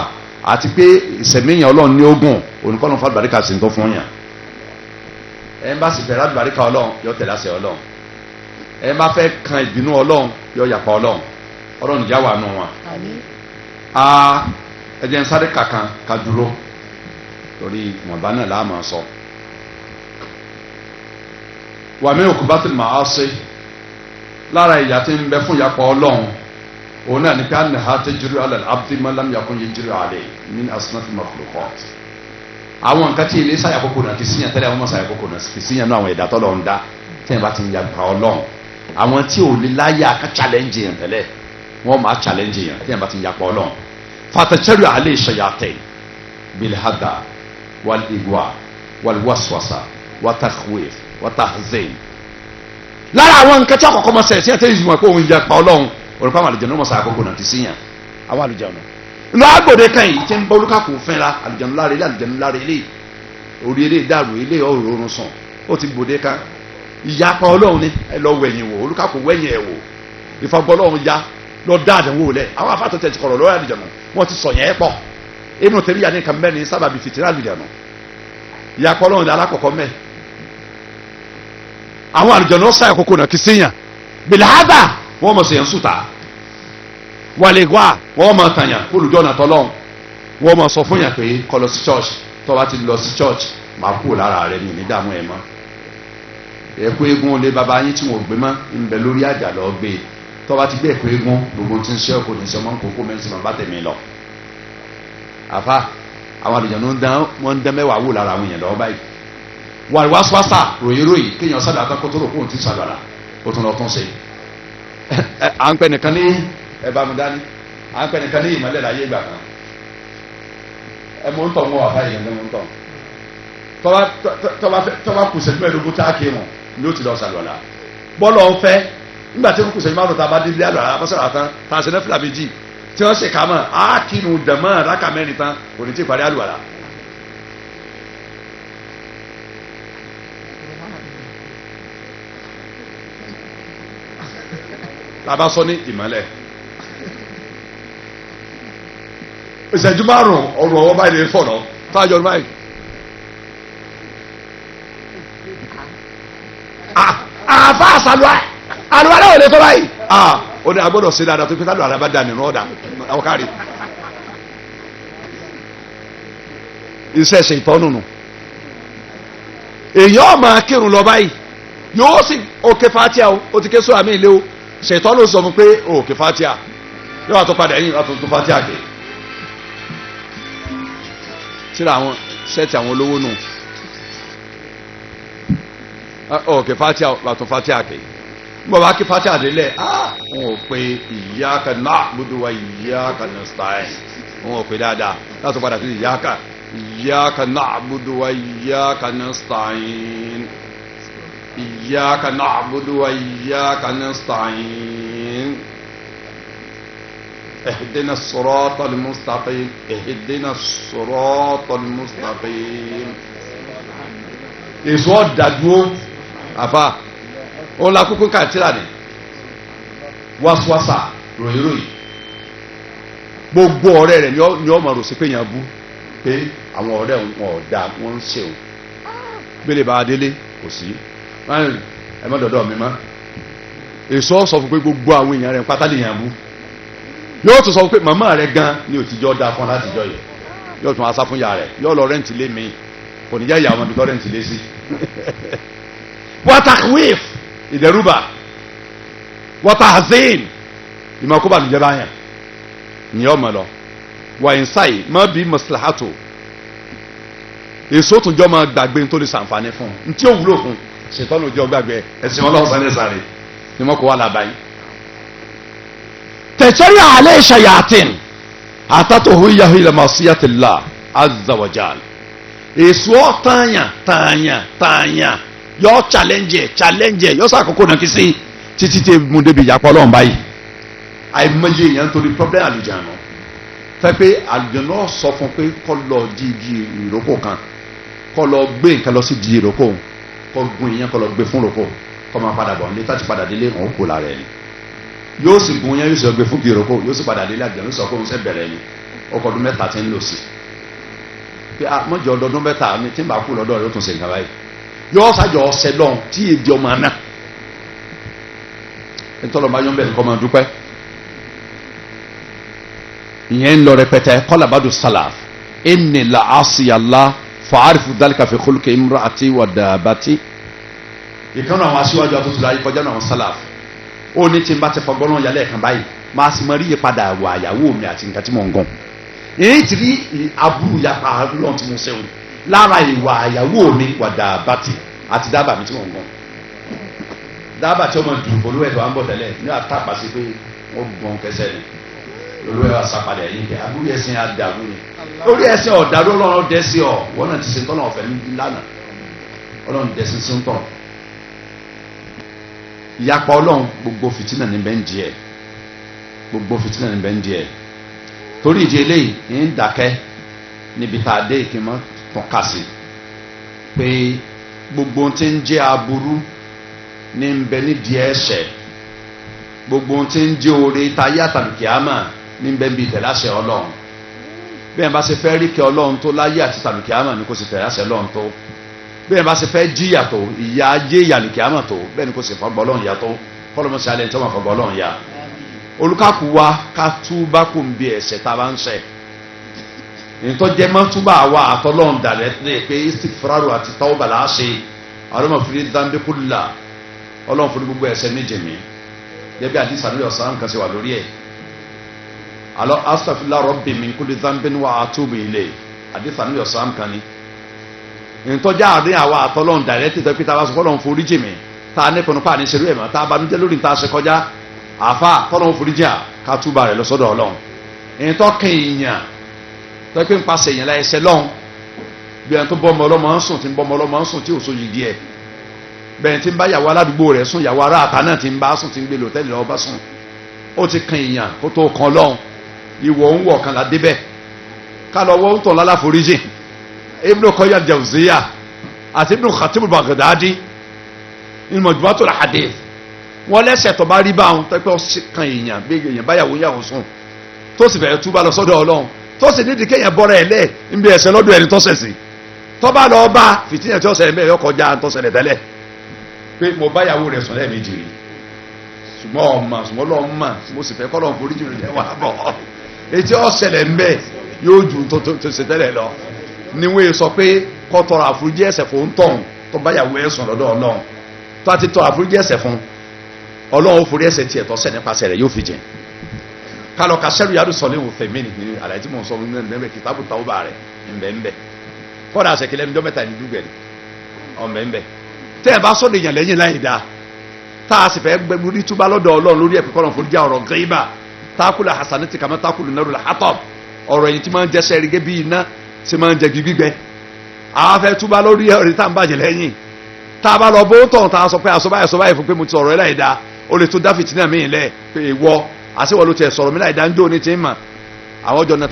àti pé ìsẹ̀míyàn ọlọ́run ní ogún oníkọ́nù fún àlùbáríkà sí ń tó fún yàn ẹ bá sì fẹ́ràn àlùbáríkà ọlọ́run yọ tẹ̀lé àṣẹ ọlọ́run ẹ bá fẹ́ kan ìbínú ọlọ́run yọ yàpá ọlọ́run ìjà wà nù wọn. ẹ jẹ́ n sáré kankan ka dúró torí wọ̀nba náà láàmú sọ. wà mí òkú bátìlì màá ṣe lára ìyá tí ń bẹ fún yàpá ọlọ́run òun náà ní ká ní ha tajri ala al-abdi ma lam yakun yajri alayhi min asnaf al-makhluqat. àwọn nǹkan tí ilé sáyà kókó náà kì í síyàn tẹ́lẹ̀ àwọn ọmọ sáyà kókó náà kì í síyàn náà àwọn ẹ̀dá tọ́lọ̀ ń dá tẹ́yìn bá ti ń yàpá ọlọ́run àwọn tí ò lè láyà ká challenge yẹn tẹ́lẹ̀ wọ́n máa challenge yẹn tẹ́yìn bá ti ń yàpá ọlọ́run. فتجري عليه الشياطين بالهدى والإغواء والوسوسة والتخويف والتحزين lára àwọn nǹkan tí àkọ́kọ́ máa ṣẹlẹ̀ sí ẹ̀tẹ́ ìjùmọ̀ pé òun ìyapa ọlọ́run olùkọ́ àwọn àlùjànnú mọ̀ sáà àkọ́kọ́ náà ti síyàn àwọn àlùjànnú lọ agbòde kan yìí tí ń bọ́ olùkàkùn fẹ́ra àlùjànnú lára ilé àlùjànnú lára ilé orí ilé dàrú ilé ọ̀rọ̀ orun sùn ó ti gbòde kan ìyapa ọlọ́run ni ẹ lọ wẹ̀yìn wò olùkàkùn wẹ̀yìn ẹ̀ wò ìfọ̀gbọ́ ọlọ́run ya lọ dáadáa wò lẹ̀ àwọn afáàtọ̀ tẹ̀ ti kọ̀rọ̀ lọ́wọ́ àlùjànnú wọ́n ti sọ yẹn pọ̀ Ibn Taymiyyah ní nǹkan mẹ́rin sábàbí fìtínà àlùjànnú ìyapa ọlọ́run ní alákọ̀ọ́kọ́ mẹ́ àwọn àlùjànnú ọ̀sán àkókò náà kì í síyàn bìlàdà wọ́n mọ̀ sèyàn sùtà wàlẹ̀gbà wọ́n mọ̀ tàyàn olùjọ́nà tọ́lọ́run wọ́n mọ̀ sọ fún yàn pé kó lọ sí church tó bá ti lọ sí church máa kú lára rẹ̀ ní ìdààmú ẹ̀ mọ́ ẹ̀kú eégún olè bàbá yín tí wọ́n gbé mọ́ ń bẹ lórí àjà lọ gbé tó bá ti gbé ẹ̀kú eégún gbogbo tí ń ṣe ọkọ̀ ní sọmọ́ kókó mẹ́rin sọmọ́ bá tẹ̀mí lọ. àfa àwọn àlùjànnú wọ́n ń dán mẹ́wàá wò lára àwọn èèyàn lọ́wọ́ báyìí wàlúwàsíwàsà ròyìnròyìn kéèyàn sádà tó kótó rò kóhùn tí sàlọ́ra ó tún lọ tún ṣe. à ń pẹ́ nìkan ní ẹ̀bá mu dání à ń pẹ́ nìkan ní ìmọ̀lẹ́ láyé ìgbà kan ẹ mọ̀ ń tọ̀ mọ́ wà báyìí ẹ̀ mọ̀ ń tọ̀ tọ́ba kùsẹ̀ tó ẹ̀dógún tá a kì í mọ̀ ni ó ti lọ sàlọ́ra bọ́ọ̀lù ọ̀fẹ́ nígbà tí wọ́n kùsẹ̀ márùn tá a bá dé ilé àlọ́ àbọ̀sọ̀rọ̀ àtàn tá a ṣe náà fìlà méjì tí wọ́n ṣe kà mọ́ á kinu dàmọ́ rákà mẹ́rin tán kò ní tí ì parí àlùwàlà. tàbá sọ ní ìmọ̀lẹ̀ ìṣẹ́jú márùn-ún ọ̀rọ̀ ọwọ́ báyìí lè fọ̀nà tájọ́ ọdún báyìí. àfa àṣàlùwà àlùwà náà ò lè tọ́ báyìí. ó ní agbọ́dọ̀ ṣe dáadáa tó fi tálù àràbá dà nínú ọ̀dà àwọn kárí. iṣẹ́ ṣe ìtọ́nù nù. èèyàn máa kírun lọ báyìí yóò sì òkè fatia ó ti ké sọ àmì ilé o ṣètọ́ ló sọ fún pé òkè fatia yóò wà tó padà ẹ̀yìn wà tó fatia kè síra àwọn sẹ́ẹ̀tì àwọn olówó nù òkè fatia wà tó fatia kè nígbà wà kí fatia délẹ̀ wọn ò pe iyyaka na'budu wa iyyaka nasta'in wọn ò pe dáadáa láti padà sí iyyaka na'budu wa iyyaka nasta'in. إياك نعبد وإياك نستعين اهدنا الصراط المستقيم اهدنا الصراط المستقيم èso ọ̀dàdúró àfa òun la kúkú kàtírà ni wàsíwàsà ròyìnròyìn gbogbo ọ̀rẹ́ rẹ̀ ni ọmọ rò sí pé yàn bú pé àwọn ọ̀rẹ́ wọn ọ̀dà wọn ń ṣe o gbélé bá a délé kò sí ẹ má dọ̀dọ̀ mi má èso sọ fún pé gbogbo àwọn èèyàn rẹ̀ pátá lè yàn bú yóò tún sọ pé màmá rẹ̀ gan ni òtijọ́ da fún látijọ́ yẹ yóò tún asá fún ya rẹ̀ yóò lọ rẹ́ǹtì lé mi kò ní jẹ́ ìyá ọmọ mi tó rẹ́ǹtì lé sí. watakwif ìdẹ́rùbà watahzin ìmọ̀kóbá nìjẹ́ báyà ní ọmọ lọ wàyínsáì má bí maslahato èso tún jọ máa gbàgbé nítorí sàǹfààní fún un ntí ó wúlò fún ṣètọ́nù jọ gbàgbé ẹ̀sìn ọlọ́sàn ní sáré ni wọ́n kó wà lábàáyé. tẹ̀síọ́rì àlẹ́ ìṣàyàtìn àtàtòhù yahu ilẹ̀ màsíyàtìlá azawajal èso tààyàn yọ challenge yọ sàkókò náà kí sí títí tẹ mú débi ìyàpọ̀ ọlọ́run báyìí àìmọye èèyàn nítorí problem àlùjáná fẹ́ pé àlùjáná sọ fún pé kọ́ lọ di igi ìrókò kan kọ́ lọ gbé nǹkan lọ sí di ìrókò kọ́ gun ìyẹn kọ́ lọ gbé fún ìrókò kọ́ máa padà bọ̀ nílé táti padà délé òun kò lára ẹni yóò sì gun yẹn yóò sì gbé fún ìrókò yóò sì padà délé àlùjáná sọ pé òun sẹ́ bẹ̀rẹ̀ ni ọkọ̀ ọdún mẹ́ta ti ń lò sí pé mọ́jọ ọdún mẹ́ta ni tí ń bá kú lọ́dọ̀ rẹ̀ ó tún ṣe nǹkan báyìí yóò sájọ ọsẹ lọ́n tí èdè ọmọ náà ntọ́lọ́mọ ayọ́ bẹ́ẹ̀ nǹkan máa dúpẹ́ ìyẹn ń lọ rẹpẹtẹ kọ́làbádùn sálàf ẹnì la àṣìyàlá fàárìfù dálíkà fi kólùkè imra àti wàdàbàtì. ìkànnì àwọn aṣíwájú àtúntò láyé kọjá náà sálàf ó ní tí n bá ti fọgbọ́n náà yálẹ̀ kan báyìí máa sì mọ rí ìpadà àwọ̀ àyàwó mi àti nǹkan tí mò ń gàn. èyí ti rí aburú yapa lọ́n tí mo sẹ́wọ̀n lára ìwà àyàwó mi wàdàbàtì àti dábàá mi tí mò ń gàn. dábàá tí ó mọ dùn olú ẹ̀dọ̀ à ń bọ̀ tẹ́lẹ̀ ní àtàpà sí pé wọ́n gbọ́n kẹsẹ̀ ni olú ẹ̀ wá sápadà yìí kẹ́ abúlé ẹ̀sìn àdàrú ni orí ẹ̀sìn ọ̀dàrú ọlọ́run dẹ́sí ọ̀ wọ́n náà ti ṣe tọ́nà ọ̀fẹ́ ní lánàá ọlọ́run dẹ́sí sí ń tọ̀ ìyapa ọlọ́run gbogbo fìtínà ní bẹ́ẹ̀ ń di ẹ̀ gbogbo fìtínà ní bẹ́ẹ̀ ń di ẹ̀ torí ìdí eléyìí ń dákẹ́ níbi tá a dé ìkímọ́ tán ká sí pé gbogbo ohun tí ń jẹ́ aburú ní ń bẹ nídìí ẹ̀ṣẹ̀ gbogbo ohun tí ń jẹ́ oore táyé àtàlùkìámà ní ń bẹ níbi ìtẹ̀láṣẹ ọlọ́run bẹ́ẹ̀ bá ṣe fẹ́ rí kẹ́ ọlọ́run tó láyé àti tàlùkìámà ní kò sì tẹ̀láṣẹ ọlọ́run tó bẹ́ẹ̀ bá ṣe fẹ́ jíyà tó ìyà ayé ìyàlùkìámà tó bẹ́ẹ̀ ni kò sì fọgbọ́ ọlọ́run yà tó kọ́lọ́mọṣẹ́ alẹ́ ní tí wọ́n fọgbọ́ ọlọ́run yà olùkàkù wa ká túbá kò ń bí ẹ̀ṣẹ̀ tá a bá ń ṣẹ̀ ìtọ́jẹ́ mọ́túbà wa àtọ́lọ́run dàrẹ́ pé istighfaru àti tawba là á ṣe àlọ́mọ̀fìrí dáńdékùlà ọlọ́run fún gbogbo ẹ̀ṣẹ̀ méje mi gẹ́gẹ́ bí àdìsá lórí ọ̀sán kan ṣe wà lórí ẹ̀ alọ́ astaghfirullah rabbi min kulli dhanbin wa atubu ilayh àdìsá lórí ọ̀sán kan ni ìtọ́jà àárín àwa àtọ́lọ́run dàrẹ́ tètè pé tá a bá sọ fọ́lọ́run forí jì mí tá a nẹ́kọ̀ọ́ nípa àníṣerú ẹ̀ mọ́ tá a bá nújẹ́ lórí tá a ṣe kọjá àfa tọ́lọ́run forí jì à ká túbà rẹ̀ lọ́sọ́dọ̀ ọlọ́run ìtọ́kẹ́ èèyàn tọ́ pé ń pasẹ̀ èèyàn láì ṣẹ́ lọ́hùn bí ẹni tó bọ́ ọmọ ọlọ́mọ ń sùn tí ń bọ́ ọmọ ọlọ́mọ ń sùn tí ò so yìí díẹ̀ bẹ́ẹ̀ tí ń bá yàwó aládùúgbò rẹ̀ sùn yàwó ará àtà náà tí ń bá sùn tí ń gbé lòtẹ́lì lọ́wọ́ bá sùn ó ti kan èèyàn kó tó kan lọ́hùn ìwọ̀ ń wọ̀ kan ládé bẹ́ẹ̀ ká lọ wọ́n ń tọ̀ lálá foríjì Ibn Qayyim al-Jawziyya àti Ibn Khatib al-Baghdadi nínú Majmu'atul Hadith wọ́n lẹ́sẹ̀ tó bá rí bá wọn tó pé ó kan èèyàn bí èèyàn bá yàwó sùn tó sì bẹ̀rẹ̀ túbà lọ sọ́dọ̀ Ọlọ́run tó sì nídìí kéèyàn bọ́ra ẹ̀ lẹ́ẹ̀ níbi ẹ̀ṣẹ̀ lọ́dọ̀ ẹni tó ṣẹ̀ sí tó bá lọ bá fìtínà tí ó ṣẹlẹ̀ mẹ́rin ọkọjá tó ṣẹlẹ̀ tẹ́lẹ̀ pé mo bá yàwó rẹ̀ sùn lẹ́ẹ̀mejì rí ṣùgbọ́n lọ́ọ́ mà mo sì fẹ́ kọ́ lọ́ọ́ forí jùlọ ẹ̀ wà bọ̀ etí ó ṣẹlẹ̀ ń bẹ̀ yóò ju tó ṣe tẹ́lẹ̀ lọ níwèé sọ pé kọ́ tọrọ àforíjì ẹ̀ṣẹ̀ fún tọ̀hún tó bá yàwó ẹ̀ sùn lọ́dọ̀ Ọlọ́run tó a ti tọrọ àforíjì ẹ̀ṣẹ̀ fún Ọlọ́run ó forí ẹ̀ṣẹ̀ tiẹ̀ tó ṣẹ̀ nípasẹ̀ rẹ̀ yóò fi jìn kálọ̀ ka sẹ́rù yàrá sọ̀lẹ̀ wò fẹ̀mí ni àlàyé tí mo sọ ní ẹ̀mẹ́ kìtàbù tàwùbà rẹ̀ ńbẹ̀ńbẹ̀ kọ́dà àṣekẹ́lẹ́ ní dọ́mẹ́ta ní dúgbẹ̀ ni ọ̀nbẹ̀ńbẹ̀ tẹ́ ẹ̀ bá sọ̀rọ̀ èèyàn lẹ́yìn láì dáa tá a sì fẹ́ gbẹ̀gbẹ̀ rí túbá lọ́dọ̀ Ọlọ́run lórí ẹ̀pẹ̀ kọ́nà fún díà ọ̀rọ̀ gẹ́ibà tákùlà hasanati kàmá tákùlù narul hatab ọ̀rọ̀ èyí tí máa ń jẹ́ sẹ́rí gẹ́ bí iná sì máa ń jẹ́ gbígbẹ àwọn afẹ́ túbá lórí ẹ̀rí tá à ń bàjẹ́ lẹ́yìn tá a bá lọ bó tọ̀ tá a sọ pé àsọ̀báyẹ̀ fún pé mo ti sọ̀rọ̀ ẹ̀ láì dáa ó lè tó dá fìtínà míì lẹ̀ pé ìwọ àṣewọ̀ ló tiẹ̀ sọ̀rọ̀ mi láì dá ń jó ní ti ń mà àwọn ọjọ́ náà